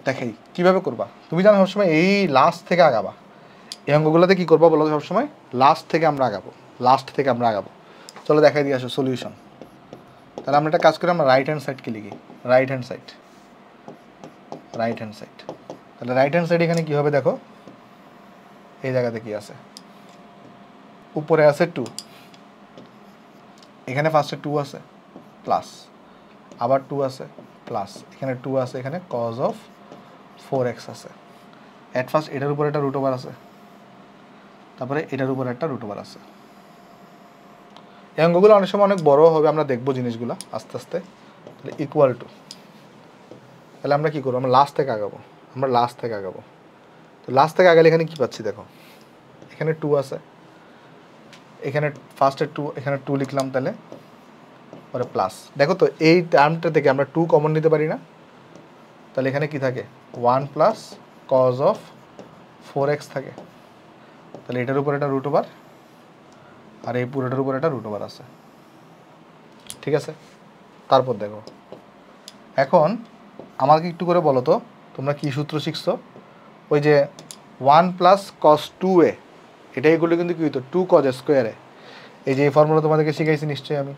দেখাই কীভাবে করবা, তুমি জানো সবসময় এই লাস্ট থেকে আগাবা, এই অঙ্কগুলোতে কী করবা বলো, সবসময় লাস্ট থেকে আমরা আগাবো, চলো দেখাই দিয়ে আসো সলিউশন। তাহলে আমরা একটা কাজ করি, আমরা রাইট হ্যান্ড সাইডকে লিখি, রাইট হ্যান্ড সাইড, তাহলে রাইট হ্যান্ড সাইড এখানে কী হবে দেখো, এই জায়গাতে কি আছে, উপরে আছে 2, এখানে ফার্স্টে 2 আছে প্লাস, আবার 2 আছে প্লাস, এখানে 2 আছে, এখানে cos অফ 4x আছে, অ্যাট ফার্স্ট এটার উপরে একটা √ওভার আছে, তারপরে এটার উপরে একটা √ওভার আছে, এই অঙ্কগুলো অনেক সময় অনেক বড় হবে, আমরা দেখবো জিনিসগুলো আস্তে আস্তে। তাহলে ইকুয়াল টু, তাহলে আমরা কী করবো, আমরা লাস্ট থেকে আগাবো, তো লাস্ট থেকে আগালে এখানে কী পাচ্ছি দেখো, এখানে 2 আছে, এখানে ফার্স্টে 2, এখানে 2 লিখলাম, তাহলে পরে প্লাস। দেখো তো এই টার্মটা থেকে আমরা 2 কমন নিতে পারি না, তাহলে এখানে কি থাকে 1 প্লাস কজ অফ 4x থাকে, তাহলে এটার উপর এটা রুট ওভার, আর এই পুরোটার উপর এটা রুট ওভার আছে, ঠিক আছে। তারপর দেখো এখন আমাকে একটু করে বলো তো তোমরা কী সূত্র শিখছো, ওই যে 1 প্লাস কস 2a, এটা এগুলো কিন্তু কী হইতো 2 কজ স্কোয়ারে, এই যে এই ফর্মুলা তোমাদেরকে শিখাইছি নিশ্চয়ই আমি,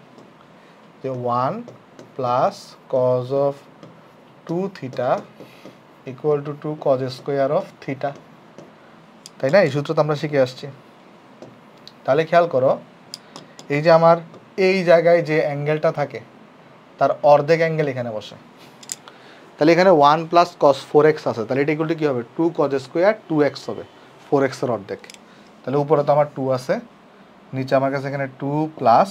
যে 1 plus cos of 2 theta equal two 2 cause square of theta, তাই না? এই সূত্র তো আমরা শিখে আসছি। তাহলে খেয়াল করো, এই যে আমার এই জায়গায় যে অ্যাঙ্গেলটা থাকে তার অর্ধেক অ্যাঙ্গেল এখানে বসে, তাহলে এখানে 1 প্লাস কস 4x আছে, তাহলে এটা ইকুয়াল টু কী হবে 2 কজ স্কোয়ার 2x হবে, 4x-এর অর্ধেক, তাহলে উপরে তো আমার 2 আছে, নিচে আমার কাছে এখানে 2 প্লাস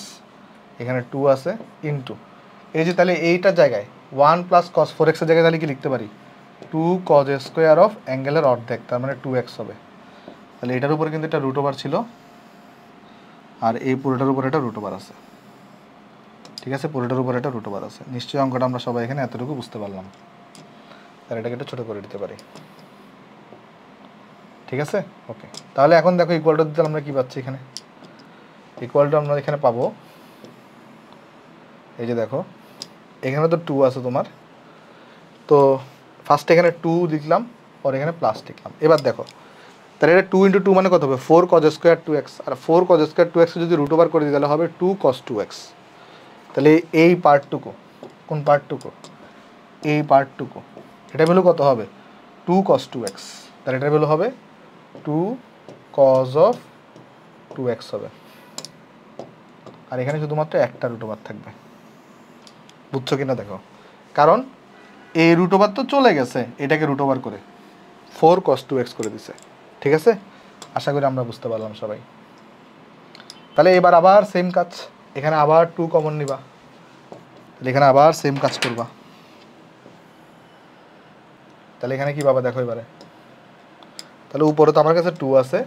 এখানে 2 আছে ইন্টু এই যে, তাহলে এইটার জায়গায় 1 প্লাস কস 4x-এর জায়গায় তাহলে কি লিখতে পারি 2 কজ স্কোয়ার অফ অ্যাঙ্গেলের অর্ধেক, তার মানে 2x হবে, তাহলে এটার উপরে কিন্তু এটা রুট ওভার ছিল, আর এই পুরোটার উপরে এটা রুট ওভার আছে, ঠিক আছে, পুরোটার উপরে এটা রুট ওভার আছে। নিশ্চয়ই অঙ্কটা আমরা সবাই এখানে এতটুকু বুঝতে পারলাম, তাহলে এটাকে একটু ছোটো করে দিতে পারি, ঠিক আছে, ওকে। তাহলে এখন দেখো ইকুয়ালটা দিতে আমরা কী পাচ্ছি, এখানে ইকুয়ালটা আমরা এখানে পাবো, এই যে দেখো এখানে তো 2 আছে তোমার, তো ফার্স্টে এখানে 2 লিখলাম, পরে এখানে প্লাস লিখলাম। এবার দেখো তাহলে এটা 2 × 2 মানে কত হবে 4 cos স্কোয়ার 2x, আর 4 cos স্কোয়ার 2x যদি রুট ওভার করে দিই তাহলে হবে 2 cos 2x, তাহলে এই পার্টটুকু, কোন পার্টটুকু, এই পার্টটুকু, এটা ভ্যালু কত হবে 2 cos 2x, তাহলে এটার ভ্যালু হবে 2 cos of 2x হবে, আর এখানে শুধুমাত্র একটা রুট ওভার থাকবে, বুঝছো কিনা দেখো, কারণ এই রুট ওভার তো চলে গেছে, এটাকে রুট ওভার করে 4 cos 2x করে দিছে, ঠিক আছে। আশা করি আমরা বুঝতে পারলাম সবাই। তাহলে এবার আবার সেম কাজ, এখানে আবার 2 কমন নিবা, তাহলে এখানে আবার সেম কাজ করবা, তাহলে এখানে কি পাবা দেখো এবারে, তাহলে উপরে তো আমার কাছে 2 আছে,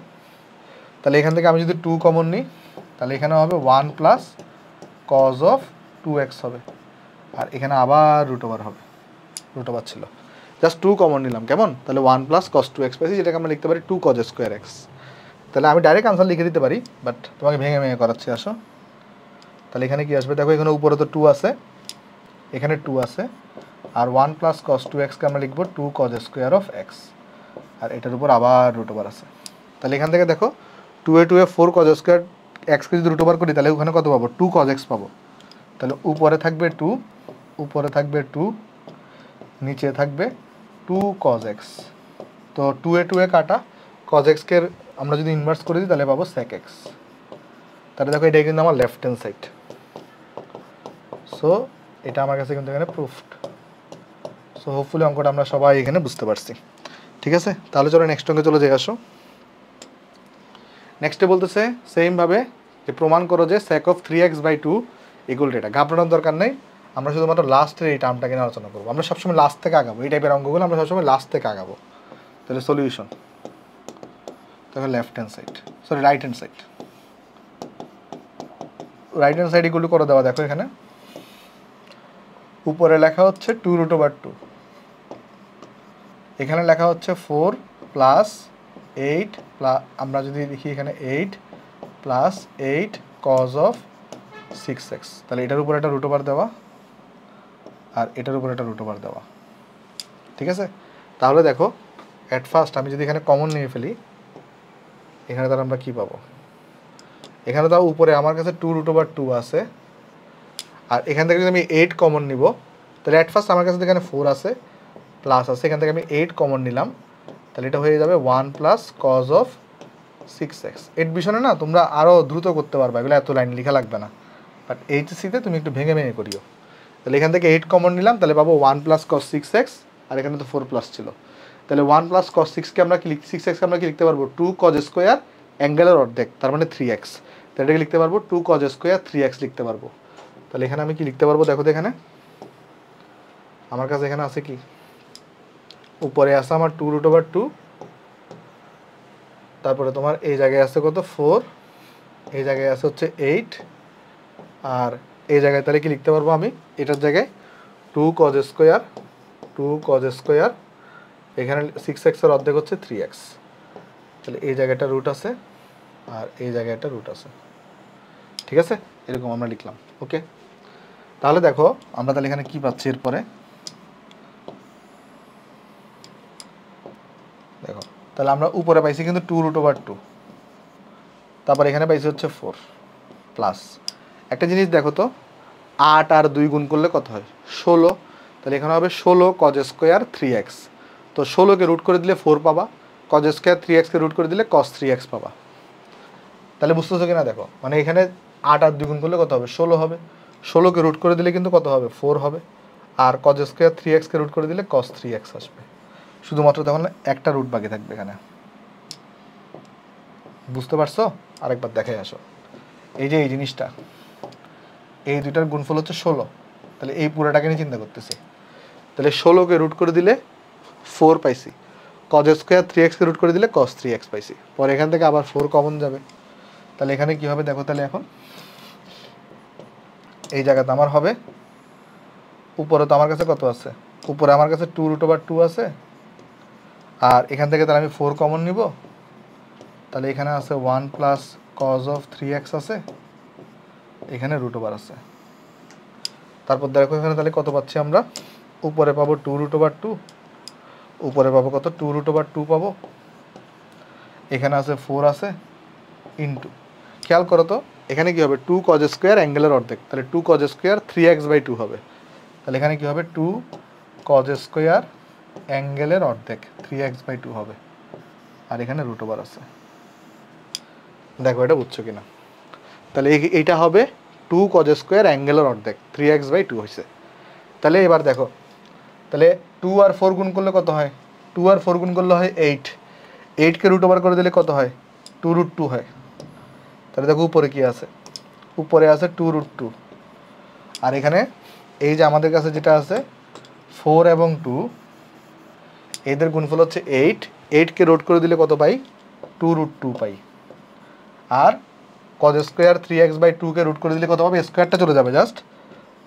তাহলে এখান থেকে আমি যদি 2 কমন নিই তাহলে এখানে হবে 1 প্লাস কজ অফ 2x হবে, আর এখানে আবার রুট ওভার হবে, রুট ওভার ছিল, জাস্ট 2 কমন নিলাম, কেমন, তাহলে 1 প্লাস কস 2x পাইছি, যেটাকে আমরা লিখতে পারি 2 কজ স্কোয়ার x, তাহলে আমি ডাইরেক্ট আনসার লিখে দিতে পারি, বাট তোমাকে ভেঙে ভেঙে করাচ্ছি, আসো। তাহলে এখানে কি আসবে দেখো, এখানে উপরে তো 2 আছে, এখানে 2 আছে, আর 1 প্লাস কস 2x-কে আমরা লিখবো 2 কজ স্কোয়ার অফ x, আর এটার উপর আবার রুট ওভার আছে, তাহলে এখান থেকে দেখো 2 4 কজ স্কোয়ার x-কে যদি রুট ওভার করি তাহলে ওখানে কত পাবো 2 কজ x পাবো, তাহলে উপরে থাকবে 2, উপরে থাকবে 2, নিচে থাকবে 2 cos x, তো 2 কাটা, cos x-কে আমরা যদি ইনভার্স করে দিই তাহলে পাবো sec x, তাহলে দেখো এটাই কিন্তু আমার লেফট হ্যান্ড সাইড, সো এটা আমার কাছে কিন্তু এখানে প্রুফড, সো হোপফুলি অঙ্কটা আমরা সবাই এখানে বুঝতে পারছি, ঠিক আছে। তাহলে চলো নেক্সট অঙ্কে চলে যাই, আসো। নেক্সটে বলতেছে সেমভাবে যে প্রমাণ করো যে sec of 3x/2 equal to এটা, ঘাবড়ানোর দরকার নেই, আমরা শুধুমাত্র লাস্টের এই টার্মটাকে নিয়ে আলোচনা করবো, আমরা সবসময় লাস্ট থেকে আগাবো, এই টাইপের অঙ্কগুলো আমরা সবসময় লাস্ট থেকে আগাবো। তাহলে সলিউশন দেখো left hand side, sorry right hand side, right hand side equal two করে দেওয়া, দেখো এখানে উপরে লেখা হচ্ছে 2√2, এখানে লেখা হচ্ছে 4 প্লাস 8 প্লাস, আমরা যদি লিখি এখানে 8 প্লাস 8 কজ অফ 6x, তাহলে এটার উপর একটা রুট ওভার দেওয়া, আর এটার উপর একটা রুট ওভার দেওয়া, ঠিক আছে। তাহলে দেখো অ্যাট ফার্স্ট আমি যদি এখানে কমন নিয়ে ফেলি, এখানে তাহলে আমরা কী পাবো, এখানে তাও উপরে আমার কাছে 2√2 আছে, আর এখান থেকে যদি আমি 8 কমন নিব তাহলে অ্যাট ফার্স্ট আমার কাছে এখানে 4 আছে প্লাস আছে, এখান থেকে আমি 8 কমন নিলাম, তাহলে এটা হয়ে যাবে 1 প্লাস কজ অফ 6x। এডমিশনে না তোমরা আরও দ্রুত করতে পারবে, এগুলো এত লাইন লেখা লাগবে না, বাট এইচএসসিতে তুমি একটু ভেঙে ভেঙে করিও। তাহলে এখান থেকে 8 কমন নিলাম, তাহলে পাবো 1 প্লাস কস 6x, আর এখানে তো 4 প্লাস ছিল, তাহলে 1 প্লাস কস 6কে আমরা কি 6x আমরা কি লিখতে পারবো 2 কজ স্কোয়ার অ্যাঙ্গেলের অর্ধেক, তার মানে 3x, তাহলে তাহলে এটাকে লিখতে পারবো 2 cos স্কোয়ার 3x লিখতে পারবো। তাহলে এখানে আমি কি লিখতে পারবো দেখো তো, এখানে আমার কাছে এখানে আছে কি, উপরে আছে আমার 2√2, তারপরে তোমার এই জায়গায় আছে কত 4, এই জায়গায় আছে হচ্ছে 8, আর এই জায়গায় তাহলে কি লিখতে পারবো আমি, এটার জায়গায় 2 cos স্কোয়ার, এখানে 6x এর অর্ধেক হচ্ছে 3x, তাহলে এই জায়গাটা রুট আছে আর এই জায়গাটা রুট আছে, ঠিক আছে, এরকম আমরা লিখলাম। ওকে, তাহলে দেখো আমরা তাহলে এখানে কি পাচ্ছি এরপরে, দেখো তাহলে আমরা উপরে পাইছি কিন্তু 2√2, তারপর এখানে পাইছি হচ্ছে 4 প্লাস একটা জিনিস দেখো তো, 8 আর 2 গুণ করলে কত হয় 16, তাহলে এখানে হবে 16 cos স্কোয়ার 3x, তো 16কে রুট করে দিলে 4 পাবা, cos স্কোয়ার 3xকে রুট করে দিলে cos 3x পাবা। তাহলে বুঝতেছো কিনা দেখো, মানে এখানে 8 আর 2 গুণ করলে কত হবে 16 হবে, 16কে রুট করে দিলে কিন্তু কত হবে 4 হবে, আর cos স্কোয়ার 3xকে রুট করে দিলে cos 3x আসবে, শুধুমাত্র তখন একটা রুট বাকি থাকবে এখানে। বুঝতে পারছো? আরেকবার দেখাই আসো, এই যে এই জিনিসটা, এই দুইটার গুণফল হচ্ছে 16, তাহলে এই পুরোটাকে নিয়ে চিন্তা করতেছি, তাহলে 16কে রুট করে দিলে 4 পাইছি, cos স্কোয়ার 3xকে রুট করে দিলে cos 3x পাইছি, পরে এখান থেকে আবার 4 কমন যাবে, তাহলে এখানে কি হবে দেখো, তাহলে এখন এই জায়গাতে আমার হবে, উপরে তো আমার কাছে কত আছে, উপরে আমার কাছে 2√2 আছে, আর এখান থেকে তাহলে আমি 4 কমন নিব, তাহলে এখানে আছে 1 প্লাস cos of 3x আছে, এখানে √2 আছে, তারপর দেখো এখানে তাহলে কত পাচ্ছি আমরা, উপরে পাবো 2√2, উপরে পাবো কত 2√2 পাবো, এখানে আছে 4 আছে ইন্টু, খেয়াল করো তো এখানে কি হবে 2 cos স্কোয়ার অ্যাঙ্গেলের অর্ধেক, তাহলে 2 cos স্কোয়ার 3x/2 হবে, তাহলে এখানে কি হবে 2 cos স্কোয়ার অ্যাঙ্গেলের অর্ধেক 3x/2 হবে, আর এখানে √2 আছে। দেখো এটা বুঝছো কিনা, তাহলে এইটা হবে 2 cos স্কোয়ার অ্যাঙ্গেলের অর্ধেক 3x/2 হয়েছে। তাহলে এবার দেখো, তাহলে 2 আর 4 গুণ করলে কত হয়, 2 আর 4 গুণ করলে হয় 8, 8কে √2 করে দিলে কত হয় 2√2 হয়, তাহলে দেখো উপরে কি আছে, উপরে আছে 2√2, আর এখানে এই যে আমাদের কাছে যেটা আছে 4 এবং 2, এদের গুণফল হচ্ছে 8, 8কে রুট করে দিলে কত পাই 2√2 পাই, আর cos স্কোয়ার 3x/2কে রুট করে দিলে কত পাবে, স্কোয়ারটা চলে যাবে জাস্ট,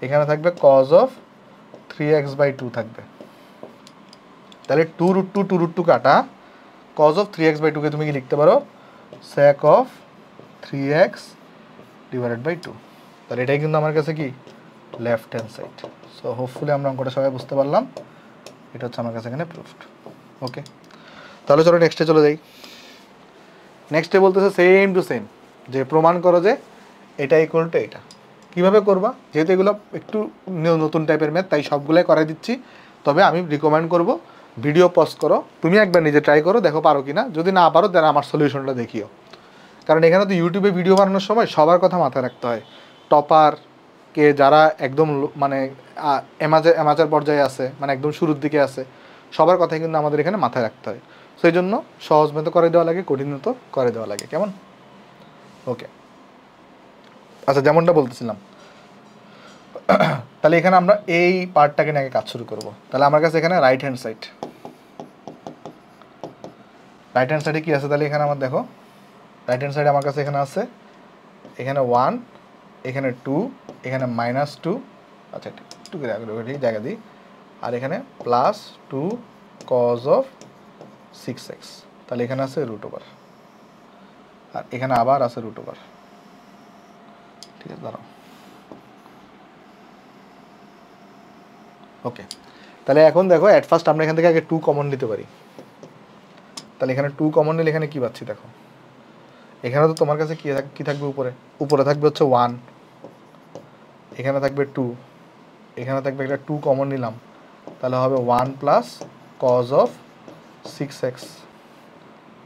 এখানে থাকবে cos of 3x/2 থাকবে, তাহলে 2√2 কাটা cos of 3x/2কে তুমি কি লিখতে পারো sec of 3x/2, তাহলে এটাই কিন্তু আমার কাছে কি left hand side. So hopefully আমরা অঙ্কটা সবাই বুঝতে পারলাম, এটা হচ্ছে আমার কাছে এখানে প্রুফড। ওকে, তাহলে চলো নেক্সটে চলে যাই। নেক্সটে বলতেছে সেম টু সেম, যে প্রমাণ করো যে এটা ইকুয়াল টু এটা। কীভাবে করবা, যেহেতু এগুলো একটু নতুন টাইপের ম্যাথ তাই সবগুলোই করাই দিচ্ছি, তবে আমি রিকমেন্ড করব ভিডিও পজ করো, তুমি একবার নিজে ট্রাই করো, দেখো পারো কি না, যদি না পারো তাহলে আমার সলিউশনটা দেখিও, কারণ এখানে তো ইউটিউবে ভিডিও বানানোর সময় সবার কথা মাথায় রাখতে হয়, টপার কে যারা একদম মানে অ্যামাচার পর্যায়ে আছে, মানে একদম শুরুর দিকে আছে, সবার কথাই কিন্তু আমাদের এখানে মাথায় রাখতে হয়, সেই জন্য সহজ মতো করে দেওয়া লাগে, কঠিন মতো করে দেওয়া লাগে, কেমন? ওকে, আচ্ছা যেমনটা বলতেছিলাম, তাহলে এখানে আমরা এই পার্টটাকে নিয়ে কাজ শুরু করব। তাহলে আমার কাছে এখানে রাইট হ্যান্ড সাইডে কি আছে, তাহলে এখানে আমার দেখো রাইট হ্যান্ড সাইডে আমার কাছে এখানে আছে, এখানে 1, এখানে 2, এখানে -2, আচ্ছা একটু জায়গা দিই, আর এখানে +2 cos of 6x, তাহলে এখানে আছে √2, আর এখানে আবার আছে √2, ঠিক আছে দাঁড়াও। ওকে, তাহলে এখন দেখো অ্যাট ফার্স্ট আমরা এখান থেকে আগে 2 কমন নিতে পারি, তাহলে এখানে 2 কমন নিলে এখানে কি পাচ্ছি দেখো, এখানে তো তোমার কাছে কি থাকবে, উপরে থাকবে হচ্ছে 1, এখানে থাকবে 2, এখানে থাকবে একটা 2 কমন নিলাম, তাহলে হবে 1 প্লাস cos of 6x,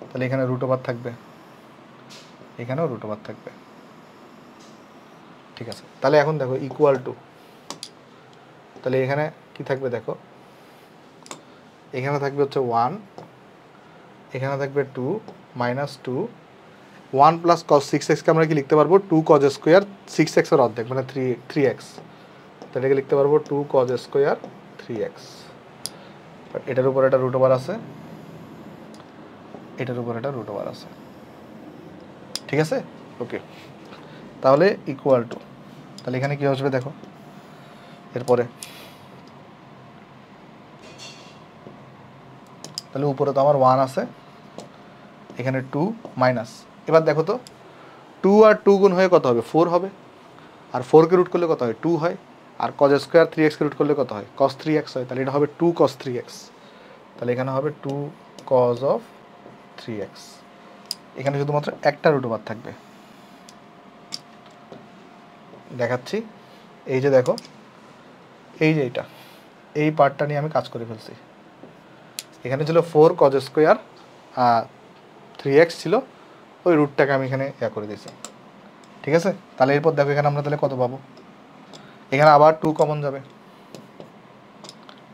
তাহলে এখানে √2 থাকবে, এখানেও √2 থাকবে, ঠিক আছে। তাহলে এখন দেখো ইকুয়াল টু, তাহলে এখানে কি থাকবে দেখো, এখানে থাকবে হচ্ছে 1, এখানে থাকবে 2, -2, ওয়ান প্লাস কস সিক্স এক্সকে আমরা কি লিখতে পারবো টু কজ স্কোয়ার সিক্স এক্সের অর্ধেক মানে থ্রি এক্স, তো এটাকে লিখতে পারবো two cos square three x. এটার উপর একটা রুট ওভার আছে, এটার উপর একটা রুট ওভার আছে, ঠিক আছে? ওকে, তাহলে ইকুয়াল টু, তাহলে এখানে কী আসবে দেখো, এরপরে তাহলে উপরে তো আমার ওয়ান আছে, এখানে টু মাইনাস, এবার দেখো তো টু আর টু গুণ হয়ে কত হবে, ফোর হবে, আর ফোরকে রুট করলে কত হয়, টু হয়, আর কজ স্কোয়ার থ্রি এক্সকে রুট করলে কত হয়, কস থ্রি এক্স হয়, তাহলে এটা হবে টু কস থ্রি এক্স, তাহলে এখানে হবে two cos of three x. এখানে শুধুমাত্র একটা রুট ওভার থাকবে, দেখাচ্ছি, এই যে দেখো, এই যে এই পার্টটা নিয়ে আমি কাজ করে ফেলছি। এখানে ছিল four cause square three x ছিল, ওই রুটটাকে আমি এখানে করে দিয়েছি, ঠিক আছে? তাহলে এরপর দেখো এখানে আমরা তাহলে কত পাবো, এখানে আবার টু কমন যাবে,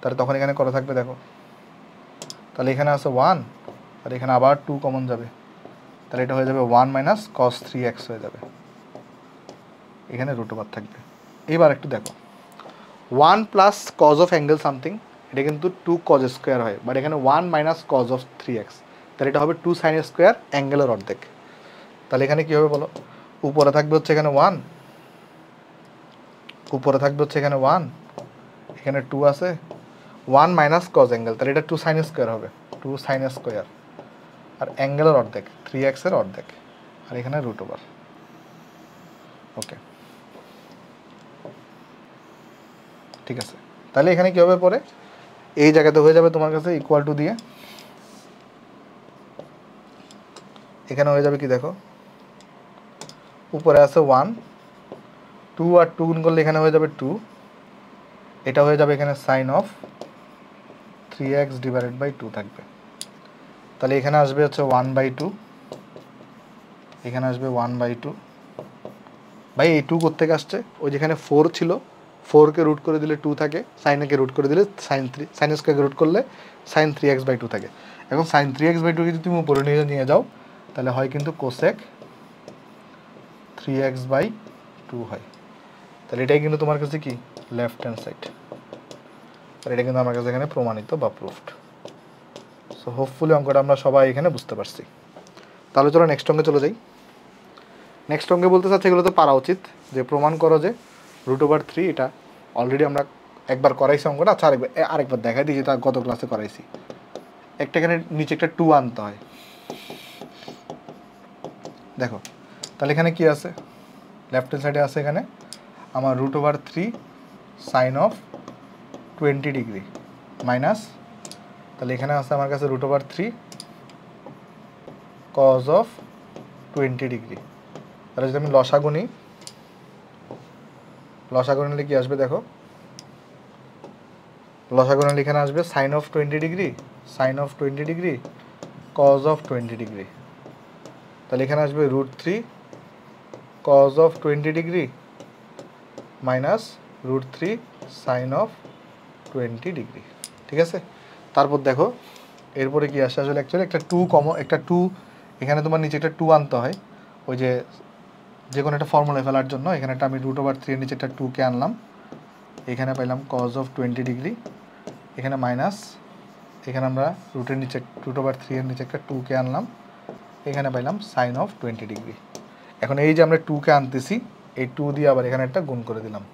তাহলে তখন এখানে কত থাকবে দেখো, তাহলে এখানে আছে ওয়ান, আর এখানে আবার টু কমন যাবে, তাহলে এটা হয়ে যাবে one minus cos three x হয়ে যাবে, এখানে রুট ওভার থাকবে। এবার একটু দেখো, one plus cos of angle something, এটা কিন্তু টু কজ স্কোয়ার হয়, বাট এখানে one minus cos of three x, তাহলে এটা হবে টু সাইন স্কোয়ার অ্যাঙ্গেলের অর্ধেক। তাহলে এখানে কী হবে বলো, উপরে থাকবে হচ্ছে এখানে ওয়ান, উপরে থাকবে হচ্ছে এখানে ওয়ান, এখানে টু আছে, ওয়ান মাইনাস কজ অ্যাঙ্গেল, তাহলে এটা টু সাইন স্কোয়ার হবে, টু সাইন স্কোয়ার, আর অ্যাঙ্গেলের অর্ধেক থ্রি এক্সের অর্ধেক, আর এখানে রুট ওভার। ওকে, ঠিক আছে, তাহলে এখানে কী হবে পরে, এই জায়গাতে হয়ে যাবে তোমার কাছে ইকুয়াল টু দিয়ে, এখানে হয়ে যাবে কি দেখো, উপরে আছে ওয়ান, টু আর টু গুণ করলে এখানে হয়ে যাবে টু, এটা হয়ে যাবে এখানে sine of three x divided by two থাকবে, তাহলে এখানে আসবে হচ্ছে ওয়ান বাই টু, এখানে আসবে ওয়ান বাই টু, ভাই এই টু কোত্থেকে আসছে, ওই যেখানে ফোর ছিল, ফোরকে রুট করে দিলে টু থাকে, সাইনকে রুট করে দিলে সাইন স্কোয়ারকে রুট করলে sine three x by two থাকে। এখন সাইন থ্রি এক্স বাই টুকে যদি তুমি উপরে নিয়ে যাও, তাহলে হয় কিন্তু cosec three x by two হয়, তাহলে এটাই কিন্তু তোমার কাছে কি লেফট হ্যান্ড সাইড, আর এটা কিন্তু আমার কাছে এখানে প্রমাণিত বা প্রুফড। সো হোপফুলি অঙ্কটা আমরা সবাই এখানে বুঝতে পারছি। তাহলে চলো নেক্সট অঙ্কে চলে যাই। নেক্সট অঙ্কে বলতে চাচ্ছি, এগুলো তো পারা উচিত, যে প্রমাণ করো যে রুট ওভার থ্রি, এটা অলরেডি আমরা একবার করাইছি অঙ্কটা, আচ্ছা আরেকবার দেখাই দিই, যেটা গত ক্লাসে করাইছি। একটা এখানে নিচে একটা টু আনতে হয়, দেখো, তাহলে এখানে কি আছে, লেফট হ্যান্ড সাইডে আছে এখানে আমার root over three sine of 20 degree minus, তাহলে এখানে আছে আমার কাছে root over three cos of 20 degree. তাহলে যদি আমি লসাগু নিই, লসাগু নিলে কি আসবে দেখো, লসাগু নিলে এখানে আসবে sine of 20 degree, sine of 20 degree cos of 20 degree, তাহলে এখানে আসবে root three cos of 20 degree minus root three sine of 20 degree, ঠিক আছে? তারপর দেখো এরপরে কি আসে, আসলে অ্যাকচুয়ালি একটা টু একটা টু, এখানে তোমার নিচে একটা টু আনতে হয়, ওই যে কোনো একটা ফর্মুলায় ফেলার জন্য, এখানে একটা আমি রুট ওভার থ্রি এর নিচে একটা টুকে আনলাম, এখানে পাইলাম কজ অফ 20 ডিগ্রি, এখানে মাইনাস, এখানে আমরা রুটের নিচে রুট ওভার থ্রি এর নিচে একটা টুকে আনলাম, এখানে পাইলাম সাইন অফ 20 ডিগ্রি। এখন এই যে আমরা টুকে আনতেছি, এই টু দিয়ে আবার এখানে একটা গুণ করে দিলাম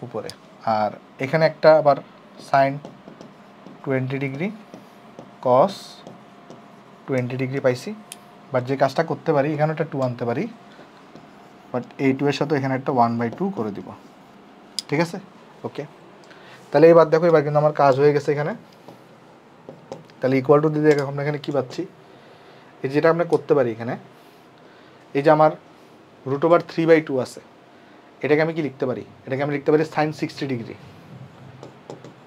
উপরে, আর এখানে একটা আবার সাইন 20 ডিগ্রি কস 20 ডিগ্রি পাইছি, বাট যে কাজটা করতে পারি, এখানে একটা টু আনতে পারি, বাট এই টু এর সাথে এখানে একটা 1/2 করে দিব, ঠিক আছে? ওকে, তাহলে এবার দেখো, এবার কিন্তু আমার কাজ হয়ে গেছে এখানে। তাহলে ইকুয়াল টু দিয়ে দেখো আমরা এখানে কী পাচ্ছি, এই যেটা আমরা করতে পারি এখানে, এই যে আমার রুট ওভার 3/2 আছে, এটাকে আমি কি লিখতে পারি, এটাকে আমি লিখতে পারি সাইন 60 ডিগ্রি,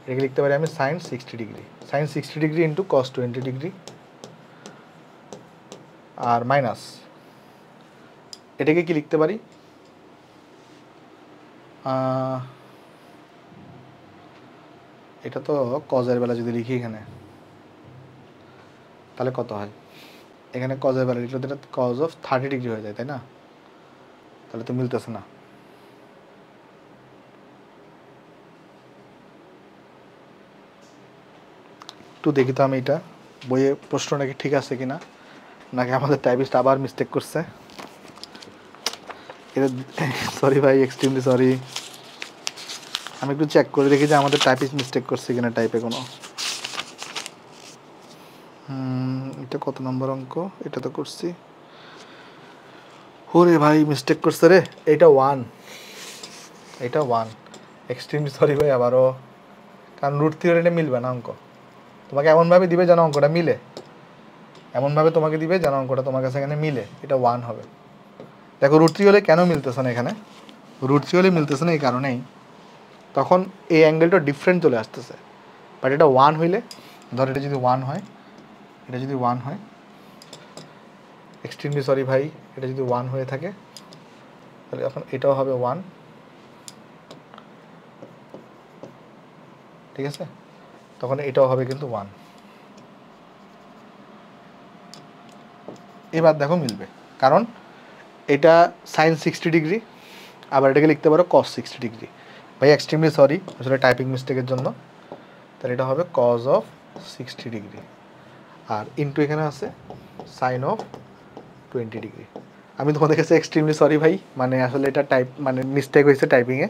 এটাকে লিখতে পারি আমি sine 60 degree, sine 60 degree into cos 20 degree, আর মাইনাস এটাকে কি লিখতে পারি, এটা তো কজের বেলা যদি লিখি এখানে, তাহলে কত হয়, এখানে কজের ভ্যালু লিখলে এটা কজ অফ 30 ডিগ্রি হয়ে যায়, তাই না? তাহলে তো মিলতেছে না। একটু দেখি তো আমি এটা বইয়ে প্রশ্ন নাকি ঠিক আছে কিনা, নাকি আমাদের টাইপিস্ট আবার মিস্টেক করছে। এটা সরি ভাই, এক্সট্রিমলি সরি। আমি একটু চেক করে দেখি যে আমাদের টাইপিস্ট মিস্টেক করছে কিনা টাইপে কোনো। এটা কত নম্বর অঙ্ক? এটা তো করছি। ওরে ভাই মিস্টেক করছে রে, এটা 1, এটা 1। এক্সট্রিমলি সরি ভাই আবারও, কারণ রুট থিওরিটা মিলবে না অঙ্ক। তোমাকে এমনভাবে দিবে যেন অঙ্কটা মিলে, এমনভাবে তোমাকে দিবে যেন অঙ্কটা তোমার কাছে এখানে মিলে। এটা 1 হবে। দেখো রুট থ্রি হলে কেন মিলতেছে না এখানে? রুট থ্রি হলে মিলতেছে না এই কারণেই, তখন এই অ্যাঙ্গেলটা ডিফারেন্ট চলে আসতেছে। বাট এটা 1 হইলে, ধর এটা যদি 1 হয়, এটা যদি 1 হয়, এক্সট্রিমলি সরি ভাই, এটা যদি 1 হয়ে থাকে তাহলে এখন এটাও হবে 1, ঠিক আছে? তখন এটাও হবে কিন্তু 1। এবার দেখো মিলবে, কারণ এটা সাইন 60 ডিগ্রি, আবার এটাকে লিখতে পারো কস 60 ডিগ্রি। ভাই এক্সট্রিমলি সরি আসলে টাইপিং মিস্টেকের জন্য। তাহলে এটা হবে কজ অফ 60 ডিগ্রি, আর ইনটু এখানে আছে সাইন অফ 20 ডিগ্রি। আমি তোমাদের কাছে এক্সট্রিমলি সরি ভাই, মানে আসলে এটা টাইপ মানে মিস্টেক হয়েছে টাইপিংয়ে,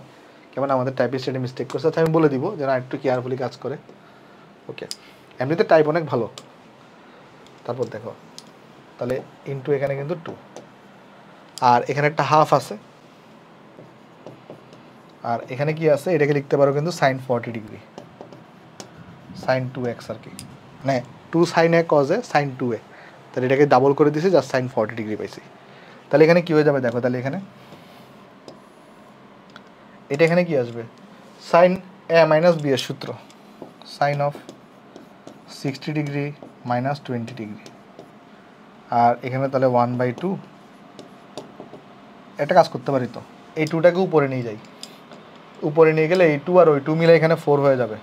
কেমন আমাদের টাইপিস্ট এটা মিস্টেক করছে। আমি বলে দিব যেন একটু কেয়ারফুলি কাজ করে। ওকে, এমনিতে টাইপ অনেক ভালো। তারপর দেখো তাহলে ইনটু এখানে কিন্তু 2, আর এখানে একটা হাফ আছে, আর এখানে কি আছে এটাকে লিখতে পারো কিন্তু সাইন 40 ডিগ্রি, সাইন 2x আর কি, মানে 2 সাইন এ কজে সাইন 2a, তাহলে এটাকে ডাবল করে দিয়েছি, জাস্ট সাইন 40 ডিগ্রি পাইছি। তাহলে এখানে কী হয়ে যাবে দেখো, তাহলে এখানে এটা এখানে কি আসবে, সাইন এ মাইনাস বি এর সূত্র, sine of 60 degree minus 20 degree, আর এখানে তাহলে 1/2। একটা কাজ করতে পারি তো, এই 2টাকে উপরে নিয়ে যাই, উপরে নিয়ে গেলে এই 2 আর ওই 2 মিলে এখানে 4 হয়ে যাবে,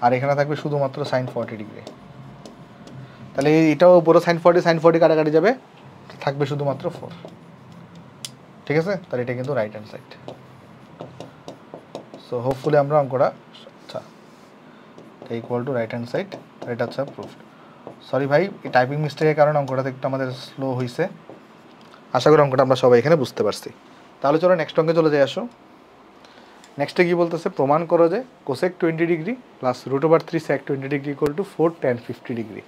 আর এখানে থাকবে শুধুমাত্র সাইন 40 ডিগ্রি। তাহলে এটাও উপরে সাইন 40 কাটাকাটি যাবে, থাকবে শুধুমাত্র 4, ঠিক আছে? তাহলে এটা কিন্তু right hand side. So hopefully আমরা অঙ্কটা, আচ্ছা equal to right hand side, এটা আচ্ছা প্রুফড। সরি ভাই, এই টাইপিং মিস্টেকের কারণে অঙ্কটা একটু আমাদের স্লো হয়েছে। আশা করি অঙ্কটা আমরা সবাই এখানে বুঝতে পারছি। তাহলে চলো নেক্সট অঙ্কে চলে যাই। আসো নেক্সটে কী বলতেছে, প্রমাণ করো যে cosec 20 degree plus √3 sec 20 degree equal to 4 tan 50 degree.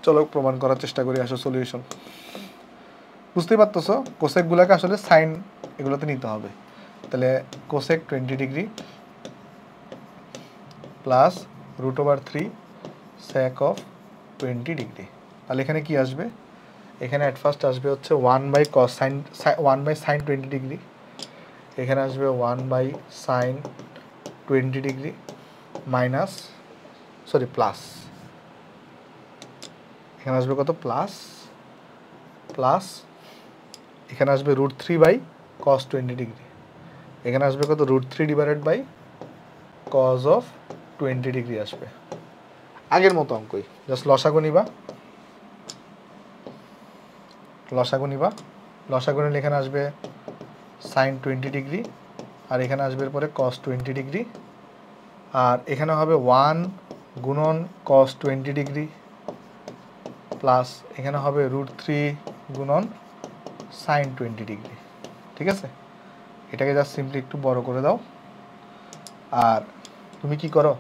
চলো প্রমাণ করার চেষ্টা করি। আসো সলিউশন। বুঝতেই পারতেছো কোসেকগুলোকে আসলে সাইন এগুলোতে নিতে হবে। তাহলে cosec 20 degree plus √3 sec of 20 degree. তাহলে এখানে কি আসবে, এখানে অ্যাট ফার্স্ট আসবে হচ্ছে 1/cos সাইন 1/sin 20 ডিগ্রি, এখানে আসবে 1/sin 20 degree minus sorry plus, এখানে আসবে কত প্লাস, প্লাস এখানে আসবে √3/cos 20 ডিগ্রি, এখানে আসবে কত √3 divided by cos of 20 degree আসবে। আগের মতো অঙ্কই, জাস্ট লসাগু নিবা, লসাগু নিবা, লসাগু নিলে এখানে আসবে সাইন 20 ডিগ্রি, আর এখানে আসবে পরে cos 20 ডিগ্রি, আর এখানে হবে 1 গুণন cos 20 ডিগ্রি প্লাস এখানে হবে √3 গুণন সাইন 20 ডিগ্রি। ঠিক আছে, এটাকে জাস্ট সিম্পলি একটু বড় করে দাও, আর তুমি কি করো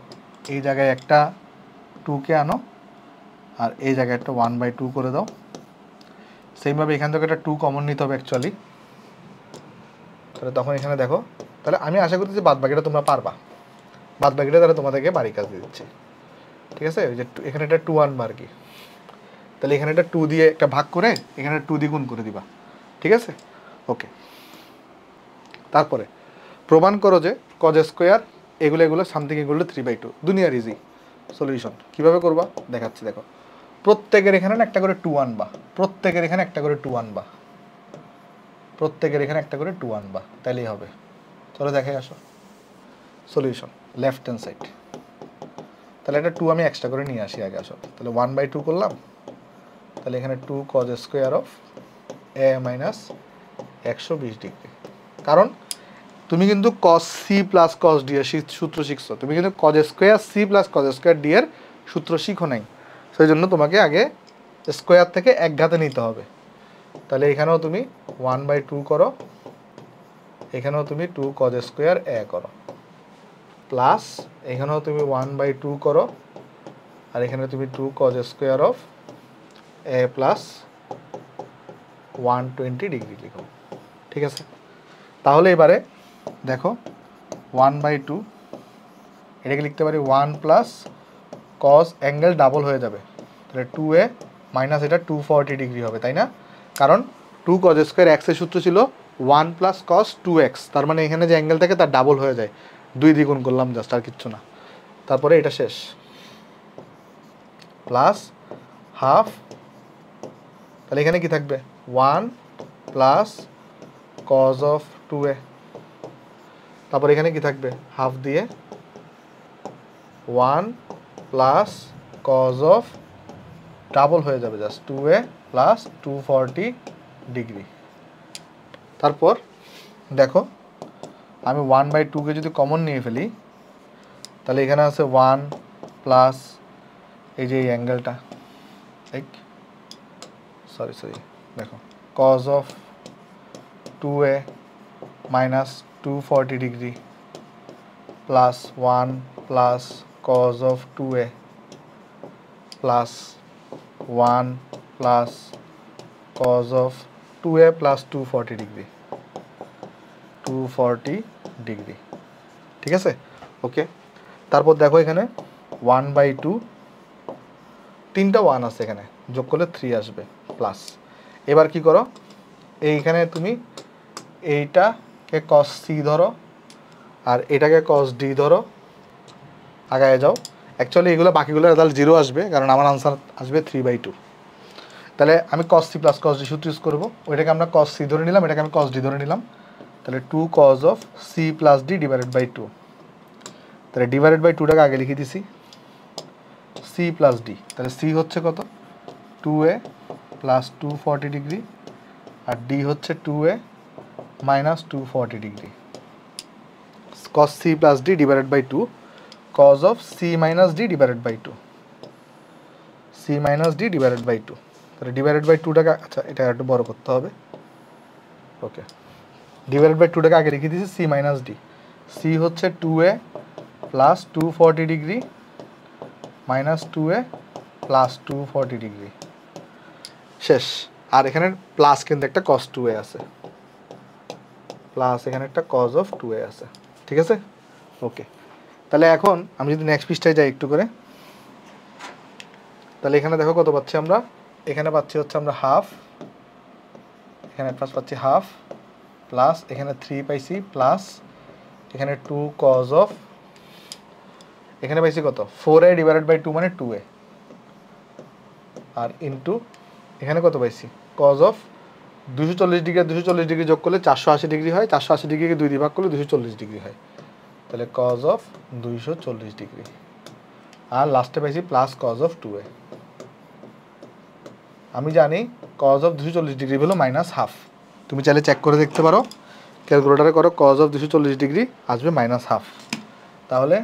এই জায়গায় একটা 2কে আনো, আর এই জায়গায় একটা 1/2 করে দাও। সেইভাবে এখান থেকে একটা 2 কমন নিতে হবে অ্যাকচুয়ালি। তাহলে তখন এখানে দেখো, তাহলে আমি আশা করছি যে বাদ বাকিটা তোমরা পারবা, বাদ বাকিটা তাহলে তোমাদেরকে বাড়ি কাজ দিয়ে দিচ্ছে। ঠিক আছে, ওই যে এখানে একটা 2 আনবা আর কি, তাহলে এখানে একটা 2 দিয়ে একটা ভাগ করে এখানে 2 দিয়ে গুণ করে দিবা। ঠিক আছে, ওকে। তারপরে প্রমাণ করো যে cos স্কোয়ার এগুলো সামথিং ইকুয়াল টু 3/2। দুনিয়ার ইজি সলিউশন। কীভাবে করবা দেখাচ্ছি। দেখো, প্রত্যেকের এখানে একটা করে 2 আনবা, প্রত্যেকের এখানে একটা করে 2 আনবা, প্রত্যেকের এখানে একটা করে 2 আনবা, তাইলেই হবে। চলো দেখে আসো সলিউশন লেফট হ্যান্ড সাইড। তাহলে একটা 2 আমি এক্সট্রা করে নিয়ে আসি আগে। আসো তাহলে 1/2 করলাম, তাহলে এখানে 2 cos square of a minus 120 degree. কারণ তুমি কিন্তু cos c plus cos d এর সূত্র শিখছো, তুমি কিন্তু cos square c plus cos square d এর সূত্র শিখো নাই, সেই জন্য তোমাকে আগে স্কোয়ার থেকে এক ঘাতে নিতে হবে। তাহলে এখানেও তুমি 1/2 করো, এখানেও তুমি 2 cos স্কোয়ার a করো, প্লাস এখানেও তুমি 1/2 করো, আর এখানে তুমি 2 cos square of a plus 120 degree লিখো। ঠিক আছে, তাহলে এবারে দেখো 1/2 এটাকে লিখতে পারি 1 প্লাস cos অ্যাঙ্গেল ডাবল হয়ে যাবে, তাহলে 2a মাইনাস এটা 240 ডিগ্রি হবে, তাই না? কারণ 2 cos স্কোয়ার এক্সের সূত্র ছিল 1 প্লাস cos 2x, তার মানে এখানে যে অ্যাঙ্গেল থাকে তার ডাবল হয়ে যায়, 2 দ্বিগুণ করলাম জাস্ট, আর কিচ্ছু না। তারপরে এটা শেষ, প্লাস হাফ, তাহলে এখানে কি থাকবে 1 প্লাস cos অফ 2a, তারপর এখানে কি থাকবে হাফ দিয়ে 1 প্লাস cos অফ ডাবল হয়ে যাবে জাস্ট 2a প্লাস 240 ডিগ্রি। তারপর দেখো আমি 1/2কে যদি কমন নিয়ে ফেলি, তাহলে এখানে আছে 1 প্লাস এই যে এই অ্যাঙ্গেলটা, সরি দেখো cos of 2a minus 240 degree plus 1 plus cos of 2a plus 1 plus cos of 2a plus 240 degree, 240 degree. ঠিক আছে, ওকে। তারপর দেখো এখানে 1/2, 3টা 1 আছে এখানে, যোগ করলে 3 আসবে, প্লাস এবার কি করো, এইখানে তুমি এইটাকে cos c ধরো আর এটাকে cos d ধরো, আগায় যাও। অ্যাকচুয়ালি এগুলো বাকিগুলো রেজাল্ট 0 আসবে, কারণ আমার আনসার আসবে 3/2। তাহলে আমি cos c plus cos d সূত্র ইউজ করবো, ওইটাকে আমরা cos c ধরে নিলাম, এটাকে আমি cos d ধরে নিলাম, তাহলে 2 cos of c plus d divided by 2, তাহলে ডিভাইডেড বাই 2টাকে আগে লিখে দিছি c প্লাস d, তাহলে c হচ্ছে কত 2a প্লাস 240 ডিগ্রি আর d হচ্ছে 2a minus 240 degree, cos c plus d divided by 2 cos of c minus d divided by 2, c minus d divided by 2, তাহলে divided by 2টাকে, আচ্ছা এটা একটু বড় করতে হবে, ওকে, ডিভাইডেড বাই 2টাকে আগে লিখে দিয়েছি c মাইনাস d, c হচ্ছে 2a plus 240 degree minus 2a plus 240 degree, শেষ। আর এখানে প্লাস কিন্তু একটা cos 2a আছে, প্লাস এখানে একটা cos অফ 2a আছে। ঠিক আছে, ওকে। তাহলে এখন আমি যদি নেক্সট পৃষ্ঠায় যাই একটু করে, তাহলে এখানে দেখো কত পাচ্ছি আমরা, এখানে পাচ্ছি হচ্ছে আমরা হাফ, এখানে প্লাস পাচ্ছি হাফ, প্লাস এখানে 3 পাইছি, প্লাস এখানে 2 cos অফ, এখানে পাইছি কত 4a ডিভাইডেড বাই 2 মানে 2a, আর ইনটু এখানে কত পাইছি cos অফ 240 ডিগ্রি 240 ডিগ্রি যোগ করলে 480 ডিগ্রি হয়, 480 ডিগ্রিকে 2 দিয়ে ভাগ করলে 240 ডিগ্রি হয়, তাহলে cos অফ 240 ডিগ্রি, আর লাস্টে পাইছি প্লাস cos অফ 2a। আমি জানি cos অফ 240 ডিগ্রি হলো মাইনাস হাফ, তুমি চাইলে চেক করে দেখতে পারো, ক্যালকুলেটারে করো cos অফ 240 ডিগ্রি আসবে মাইনাস হাফ। তাহলে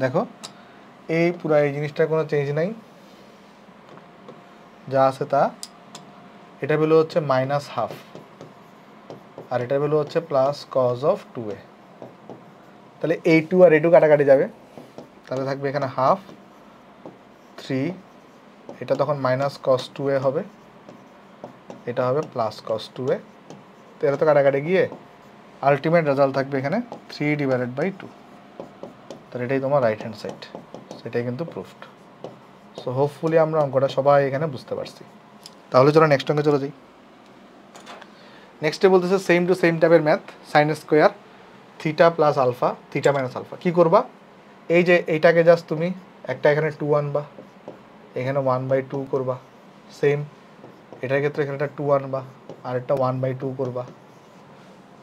দেখো এই পুরো এই জিনিসটার কোনো চেঞ্জ নাই, যা আছে তা, এটা ভ্যালু হচ্ছে মাইনাস হাফ আর এটা ভ্যালু হচ্ছে প্লাস cos অফ 2a, তাহলে এই 2 আর এই 2 কাটাকাটি যাবে, তাহলে থাকবে এখানে হাফ 3, এটা তখন মাইনাস cos 2a হবে, এটা হবে প্লাস cos 2a, তো এটা তো কাটাকাটি গিয়ে আলটিমেট রেজাল্ট থাকবে এখানে 3 ডিভাইডেড বাই 2, তাহলে এটাই তোমার রাইট হ্যান্ড সাইড, সেটাই কিন্তু প্রুফড। সো হোপফুলি আমরা অঙ্কটা সবাই এখানে বুঝতে পারছি। তাহলে চলো নেক্সট অঙ্কে চলে যাই। নেক্সটে বলতেছে সেম টু সেম টাইপের math, sine square theta plus alpha theta minus alpha. কী করবা, এই যে এইটাকে জাস্ট তুমি একটা এখানে 2 আনবা, এখানে 1/2 করবা, সেম এটার ক্ষেত্রে এখানে একটা 2 আনবা আর একটা 1/2 করবা,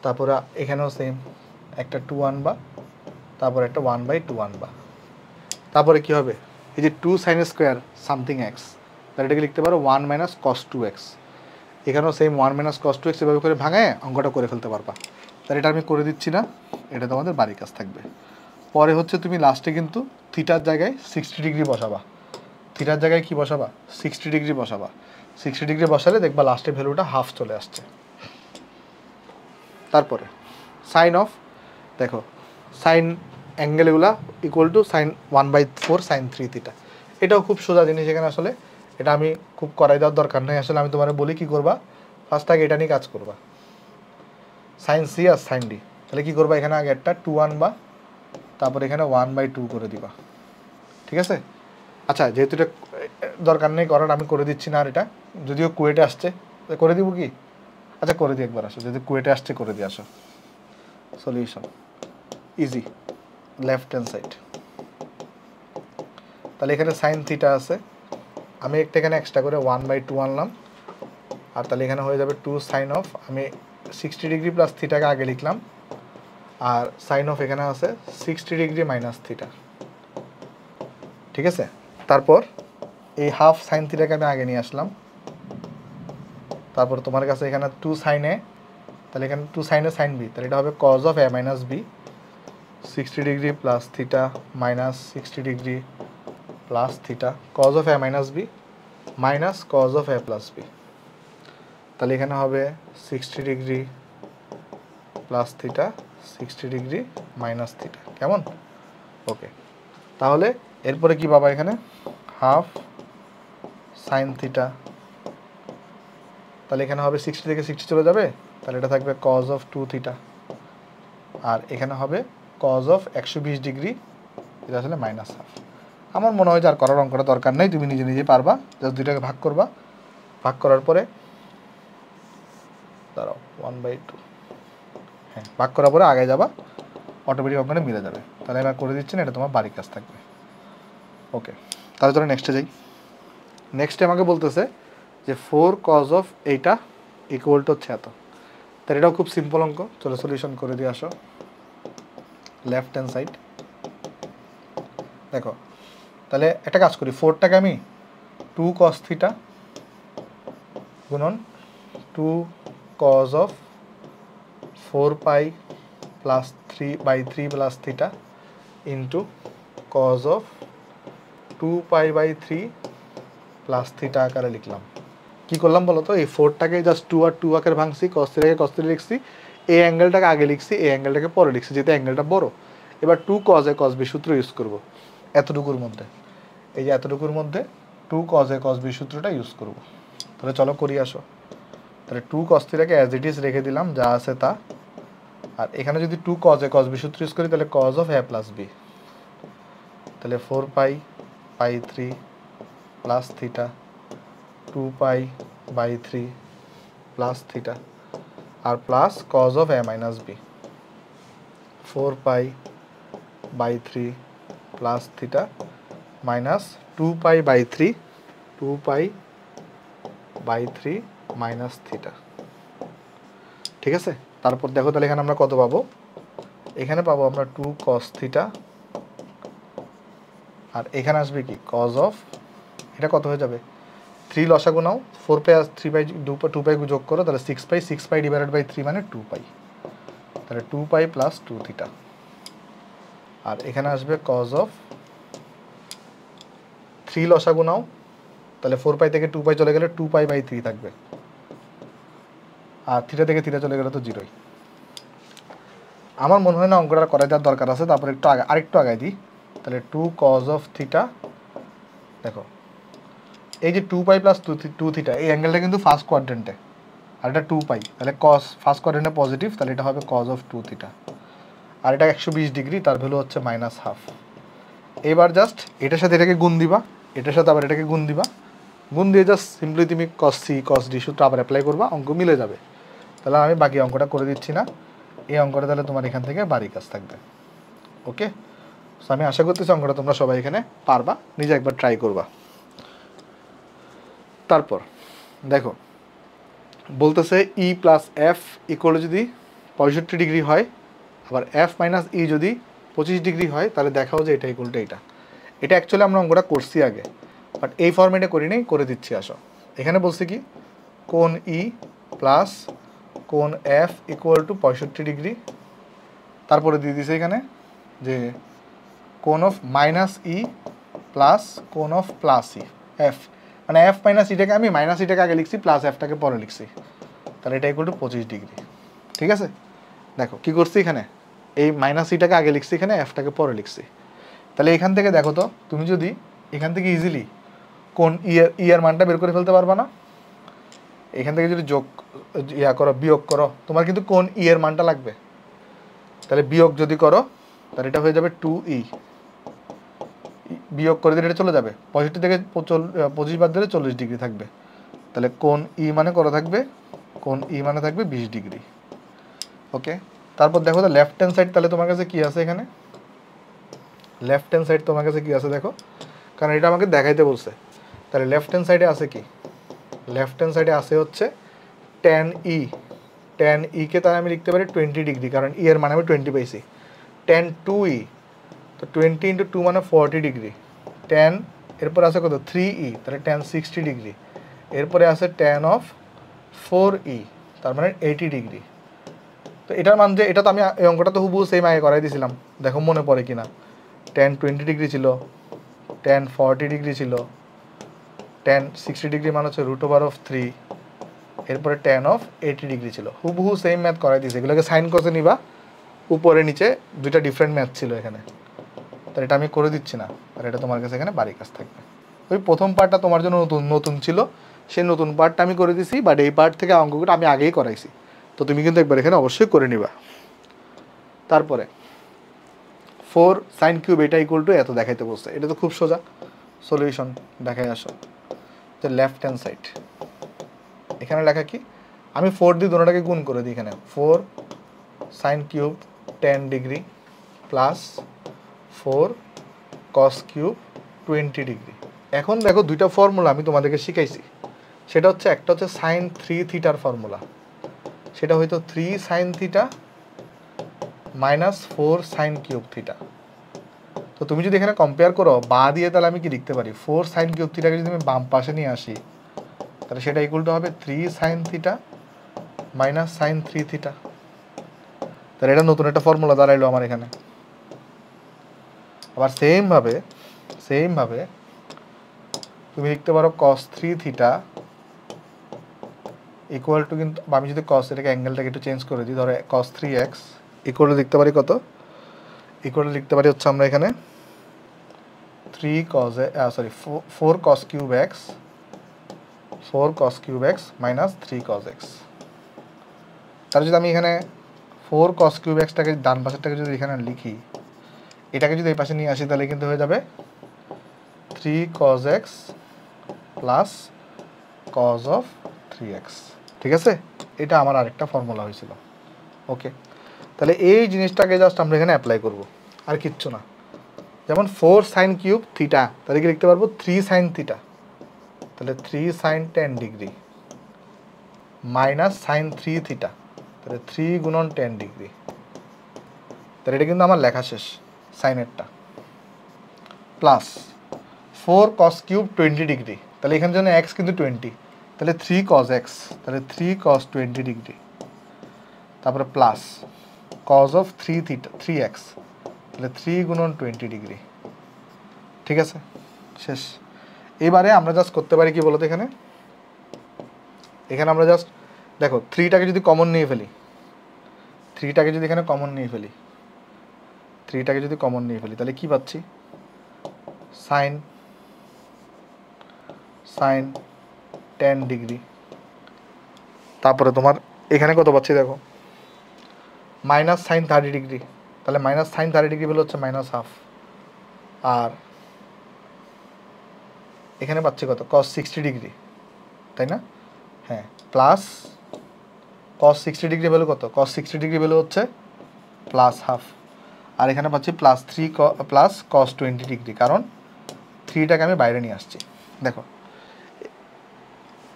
তারপরে এখানেও সেম একটা 2 আনবা, তারপর একটা 1/2 আনবা, তারপরে কি হবে, এই যে 2 সাইন স্কোয়ার সামথিং এক্স, তাহলে এটাকে লিখতে পারো 1 মাইনাস কস 2x। এখানেও সেম 1 মাইনাস কস 2x এভাবে করে ভাঙায় অঙ্কটা করে ফেলতে পারবা। তাহলে এটা আমি করে দিচ্ছি না, এটা তোমাদের বাড়ির কাজ থাকবে। পরে হচ্ছে তুমি লাস্টে কিন্তু থিটার জায়গায় 60 ডিগ্রি বসাবা। থিটার জায়গায় কি বসাবা? 60 ডিগ্রি বসাবা। 60 ডিগ্রি বসালে দেখবা লাস্টে ভ্যালুটা হাফ চলে আসছে। তারপরে সাইন অফ, দেখো সাইন অ্যাঙ্গেল এগুলা equal to sine 1/4 sine 3 theta. এটাও খুব সোজা জিনিস, এখানে আসলে এটা আমি খুব করাই দেওয়ার দরকার নেই। আসলে আমি তোমার বলি কী করবা, ফার্স্ট আগে এটা নিয়ে কাজ করবা, সাইন সি আর সাইন ডি। তাহলে কী করবা, এখানে আগে একটা 2 আনবা, তারপর এখানে 1/2 করে দিবা, ঠিক আছে? আচ্ছা, যেহেতু এটা দরকার নেই করার, আমি করে দিচ্ছি না। আর এটা যদিও কুয়েটে আসছে, করে দিব কি? আচ্ছা করে দিই একবার, আসো যদি কুয়েটে আসছে করে দিয়ে আসো। Solution easy, left hand side. তাহলে এখানে সাইন থিটা আছে, আমি একটা এখানে এক্সট্রা করে 1/2 আনলাম। আর তাহলে এখানে হয়ে যাবে 2 সাইন অফ, আমি 60 ডিগ্রি প্লাস থিটাকে আগে লিখলাম, আর সাইন অফ এখানে আছে 60 ডিগ্রি মাইনাস থিটা, ঠিক আছে? তারপর এই হাফ সাইন থিটাকে আমি আগে নিয়ে আসলাম। তারপর তোমার কাছে এখানে 2 সাইন এ, তাহলে এখানে 2 সাইনে সাইন বি, তাহলে এটা হবে cos of A minus B, 60 degree plus theta minus 60 degree plus theta, cos of A minus B minus cos of A plus B. তাহলে এখানে হবে 60 degree plus theta 60 degree minus theta. কেমন? Okay. তাহলে এরপরে কি পাবা, এখানে হাফ সাইন থিটা, তাহলে এখানে হবে 60 থেকে 60 চলে যাবে, তাহলে এটা থাকবে কজ অফ 2 থিটা, আর এখানে হবে কজ অফ 120 ডিগ্রি, এটা আসলে মাইনাস হাফ। আমার মনে হয় যে আর করার অঙ্কটা দরকার নেই, তুমি নিজে নিজে পারবা। জাস্ট দুইটাকে ভাগ করবা, ভাগ করার পরে দাঁড়াও 1/2, হ্যাঁ ভাগ করার পরে আগে যাবা, অটোমেটিক অঙ্কটা মিলে যাবে। তাহলে আমি করে দিচ্ছি না, এটা তোমার বাড়ির কাজ থাকবে। ওকে, তাহলে চলো নেক্সটে যাই। নেক্সটে আমাকে বলতেছে যে 4 কজ অফ এইটা ইকুয়াল টু হচ্ছে এত। তাহলে এটাও খুব সিম্পল অঙ্ক, চলো সলিউশন করে দিয়ে আসো। লেফট হ্যান্ড সাইড দেখো, তাহলে একটা কাজ করি, 4টাকে আমি 2 কস থিটা গুণন 2 cos of 4 pi plus 3/3 plus theta into cos of 2 পাই/3 প্লাস থিটা আকারে লিখলাম। কী করলাম বলো তো, এই 4টাকে জাস্ট 2 আর 2 আকারে ভাঙছি, কস থিটাকে কস থিটা লিখছি, এই অ্যাঙ্গেলটাকে আগে লিখছি, এই অ্যাঙ্গেলটাকে পরে লিখছি, যেহেতু অ্যাঙ্গেলটা বড়। এবার 2 কজ এ কস বি সূত্র ইউজ করব এতটুকুর মধ্যে, এই যে এতটুকুর মধ্যে 2 কজ এ কস বি সূত্রটা ইউজ করব। তাহলে চলো করি আসো। তাহলে 2 কস থিটাকে অ্যাজ ইট ইজ রেখে দিলাম, যা আছে তা। আর এখানে যদি 2 কজ এ কস বি সূত্র ইউজ করি, তাহলে cos of A plus B, তাহলে 4 পাই/3 প্লাস থিটা 2 পাই/3 প্লাস থিটা, আর plus cos of A minus B 4 পাই/3 প্লাস থিটা মাইনাস 2 পাই/3 2 পাই/3 মাইনাস থিটা, ঠিক আছে? তারপর দেখো তাহলে এখানে আমরা কত পাবো, এখানে পাবো আমরা 2 কস থিটা, আর এখানে আসবে কি কজ অফ, এটা কত হয়ে যাবে 3 লসাগু নাও, 4 পাই আর 3 পাই 2 পাই যোগ করো, তাহলে 6 পাই ডিভাইডেড বাই 3 মানে 2 পাই, তাহলে 2 পাই প্লাস 2 থিটা। আর এখানে আসবে কজ অফ 3 লসাগু নাও, তাহলে 4 পাই থেকে 2 পাই চলে গেলে 2 পাই/3 থাকবে, আর থিটা থেকে থিটা চলে গেলে তো 0ই। আমার মনে হয় না অঙ্কটা করাই দেওয়ার দরকার আছে, তারপর আরেকটু আগায় দিই। তাহলে 2 কজ অফ থিটা, দেখো এই যে 2 পাই প্লাস 2 থিটা, এই অ্যাঙ্গেলটা কিন্তু ফার্স্ট কোয়াড্রেন্টে, আর এটা 2 পাই, তাহলে কস ফার্স্ট কোয়াড্রেন্টে পজিটিভ, তাহলে এটা হবে কজ অফ 2 থিটা। আর এটা 120 ডিগ্রি, তার ভ্যালু হচ্ছে মাইনাস হাফ। এবার জাস্ট এটার সাথে এটাকে গুণ দিবা, এটার সাথে আবার এটাকে গুণ দিবা, গুণ দিয়ে জাস্ট সিম্পলি তুমি কস সি কস ডি সূত্র আবার অ্যাপ্লাই করবা, অঙ্ক মিলে যাবে। তাহলে আমি বাকি অঙ্কটা করে দিচ্ছি না, এই অঙ্কটা তাহলে তোমার এখান থেকে বাড়ি কাজ থাকবে। ওকে, সো আমি আশা করতেছি অঙ্কটা তোমরা সবাই এখানে পারবা, নিজে একবার ট্রাই করবা। তারপর দেখো বলতেছে ই প্লাস এফ ইকুয়াল যদি 65 ডিগ্রি হয়, আবার এফ মাইনাস ই যদি 25 ডিগ্রি হয়, তাহলে দেখাও যে এটা ইকুয়াল টু এটা। এটা অ্যাকচুয়ালি আমরা অঙ্কটা করছি আগে, বাট এই ফর্মেটে করি নেই, করে দিচ্ছি। আসো, এখানে বলছি কি কোণ ই প্লাস কোণ এফ ইকুয়াল টু 65 ডিগ্রি। তারপরে দিয়ে দিছে এখানে যে কোণ অফ মাইনাস ই প্লাস কোণ অফ প্লাস ই এফ, মানে এফ মাইনাস ইটাকে আমি মাইনাস ইটাকে আগে লিখছি, প্লাস এফটাকে পরে লিখছি, তাহলে এটা ইকুয়াল টু 25 ডিগ্রি। ঠিক আছে, দেখো কি করছি এখানে, এই মাইনাস ইটাকে আগে লিখছি, এখানে এফটাকে পরে লিখছি। তাহলে এখান থেকে দেখো তো, তুমি যদি এখান থেকে ইজিলি কোন ইয়ার মানটা বের করে ফেলতে পারবা না? এখান থেকে যদি যোগ করো, বিয়োগ করো, তোমার কিন্তু কোন এর মানটা লাগবে। তাহলে বিয়োগ যদি করো তাহলে এটা হয়ে যাবে 2e, বিয়োগ করে দিলে এটা চলে যাবে 65 থেকে 25 বাদ দিলে 40 ডিগ্রি থাকবে। তাহলে কোন ই মানে কত থাকবে, কোন ই মানে থাকবে 20 ডিগ্রি। ওকে, তারপর দেখো তো লেফট হ্যান্ড সাইড তাহলে তোমার কাছে কি আছে, এখানে লেফট হ্যান্ড সাইড তোমার কাছে কি আছে দেখো, কারণ এটা আমাকে দেখাইতে বলছে। তাহলে লেফট হ্যান্ড সাইডে আছে কি, লেফট হ্যান্ড সাইডে আছে হচ্ছে tan e, tan e কে তাহলে আমি লিখতে পারি 20 ডিগ্রি, কারণ ই এর মানে আমি 20 পাইছি। tan 2e, তো 20 ইন্টু 2 মানে 40 ডিগ্রি। tan এরপর আছে কত 3e, তাহলে tan 60 ডিগ্রি। এরপরে আছে tan অফ 4e, তার মানে 80 ডিগ্রি। তো এটার মান যে, এটা তো আমি এই অঙ্কটা তো হুবহু সেম আগে করাই দিয়েছিলাম, দেখো মনে পড়ে কিনা। tan 20 ডিগ্রি ছিল, tan 40 ডিগ্রি ছিল, tan 60 ডিগ্রি মানে হচ্ছে √3, এরপরে tan অফ 80 ডিগ্রি ছিল। হুবহু সেম ম্যাথ করাই দিয়েছে, এগুলোকে সাইন করতে নিবা, উপরে নিচে দুইটা ডিফারেন্ট ম্যাথ ছিল এখানে। তাহলে এটা আমি করে দিচ্ছি না, আর এটা তোমার কাছে এখানে বাড়ির কাজ থাকবে। ওই প্রথম পার্টটা তোমার জন্য নতুন ছিল, সেই নতুন পার্টটা আমি করে দিছি, বাট এই পার্ট থেকে অঙ্কগুলো আমি আগেই করাইছি, তো তুমি কিন্তু একবার এখানে অবশ্যই করে নিবা। তারপরে 4 sin কিউব এটা ইকুয়াল টু এত দেখাইতে বলছে, এটা তো খুব সোজা, সলিউশন দেখাই আসো। তো লেফট হ্যান্ড সাইড এখানে লেখা কি, আমি 4 দিয়ে দুটোটাকে গুণ করে দিই, এখানে 4 sin cube 10 degree plus 4 cos cube 20 degree. এখন দেখো দুইটা ফর্মুলা আমি তোমাদেরকে শিখাইছি, সেটা হচ্ছে একটা হচ্ছে sin 3 থিটার ফর্মুলা, সেটা হয়তো 3 sin theta minus 4 sin cube theta. তো তুমি যদি এখানে কম্পেয়ার করো বা দিয়ে, তাহলে আমি কি লিখতে পারি 4 sin কিউব থিটাকে যদি আমি বাম পাশে নিয়ে আসি, তাহলে সেটা ইকুয়াল টু হবে 3 sin theta minus sin 3 theta. তাহলে এটা নতুন একটা ফর্মুলা দাঁড়াইলো আমার এখানে। আবার সেমভাবে তুমি লিখতে পারো cos 3 থিটা ইকুয়াল টু, কিন্তু আমি যদি cos এটাকে অ্যাঙ্গেলটাকে একটু চেঞ্জ করে দিই, ধরো cos 3x ইকুয়াল টু লিখতে পারি কত, ইকুয়াল টু লিখতে পারি হচ্ছে আমরা এখানে 4 cos cube x, 4 cos cube x minus 3 cos x। তাহলে যদি আমি এখানে 4 cos কিউব xটাকে ডান পাশেরটাকে যদি এখানে লিখি, এটাকে যদি এই পাশে নিয়ে আসি, তাহলে কিন্তু হয়ে যাবে 3 cos x plus cos of 3x। ঠিক আছে, এটা আমার আরেকটা ফর্মুলা হয়েছিল। ওকে, তাহলে এই জিনিসটাকে জাস্ট আমরা এখানে অ্যাপ্লাই করব, আর কিচ্ছু না। যেমন 4 sin কিউব থিটা, তাহলে কি লিখতে পারবো 3 sin থিটা, তাহলে 3 sin 10 degree minus sin 3 theta, তাহলে 3 গুণন 10 ডিগ্রি। তাহলে এটা কিন্তু আমার লেখা শেষ সাইনেরটা, প্লাস 4 cos কিউব 20 ডিগ্রি, তাহলে এখানে জন্য x কিন্তু 20, তাহলে 3 cos x, তাহলে 3 cos 20 ডিগ্রি, তারপরে প্লাস cos অফ 3x, তাহলে 3 গুণন 20 ডিগ্রি। ঠিক আছে, শেষ। এবারে আমরা জাস্ট করতে পারি কি বলতো, এখানে আমরা জাস্ট দেখো 3টাকে যদি কমন নিয়ে ফেলি, 3টাকে যদি এখানে কমন নিয়ে ফেলি, 3টাকে যদি কমন নিয়ে ফেলি, তাহলে কি পাচ্ছি, সাইন 10 ডিগ্রি, তারপরে তোমার এখানে কত পাচ্ছি দেখো মাইনাস সাইন 30 ডিগ্রি, তাহলে মাইনাস সাইন 30 ডিগ্রি বলে হচ্ছে মাইনাস হাফ, আর এখানে পাচ্ছি কত cos 60 ডিগ্রি, তাই না? হ্যাঁ, প্লাস cos 60 ডিগ্রি ভ্যালু কত, cos 60 ডিগ্রি ভ্যালু হচ্ছে প্লাস হাফ, আর এখানে পাচ্ছি প্লাস 3 প্লাস cos 20 ডিগ্রি, কারণ 3টাকে আমি বাইরে নিয়ে আসছি। দেখো,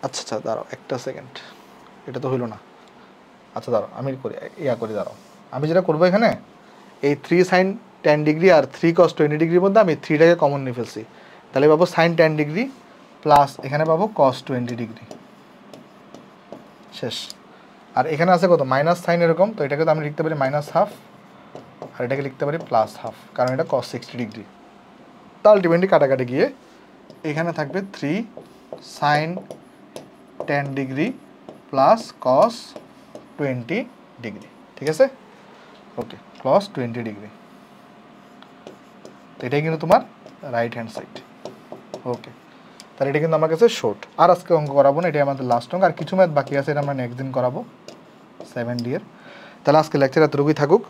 আচ্ছা দাঁড়াও একটা সেকেন্ড, এটা তো হইলো না। আচ্ছা দাঁড়াও আমি করি দাঁড়াও, আমি যেটা করবো এখানে এই 3 sin 10 ডিগ্রি আর 3 cos 20 ডিগ্রির মধ্যে আমি 3টাকে কমন নিয়ে ফেলছি, তাহলে পাবো সাইন 10 ডিগ্রি প্লাস এখানে পাবো কস 20 ডিগ্রি, শেষ। আর এখানে আছে কত মাইনাস সাইন এরকম, তো এটাকে তো আমি লিখতে পারি মাইনাস হাফ, আর এটাকে লিখতে পারি প্লাস হাফ, কারণ এটা কস 60 ডিগ্রি। তা আলটিমেটলি কাটাকাটি গিয়ে এখানে থাকবে 3 sine 10 degree plus cos 20 degree, ঠিক আছে? Okay, plus 20 degree. তো এটাই কিন্তু তোমার রাইট হ্যান্ড সাইড। ওকে, তাহলে এটা কিন্তু আমার কাছে শর্ট। আর আজকে অঙ্ক করাবো না, এটাই আমাদের লাস্ট অঙ্ক। আর কিছু ম্যাথ বাকি আছে, এটা আমরা নেক্সট দিন করাবো 7D এর। তাহলে আজকে লেকচার এতটুকুই থাকুক।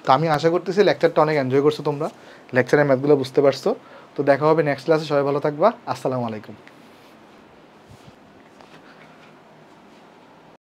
তো আমি আশা করতেছি লেকচারটা অনেক এনজয় করছো তোমরা, লেকচারের ম্যাথগুলো বুঝতে পারছো। তো দেখা হবে নেক্সট ক্লাসে, সবাই ভালো থাকবা, আসসালামু আলাইকুম।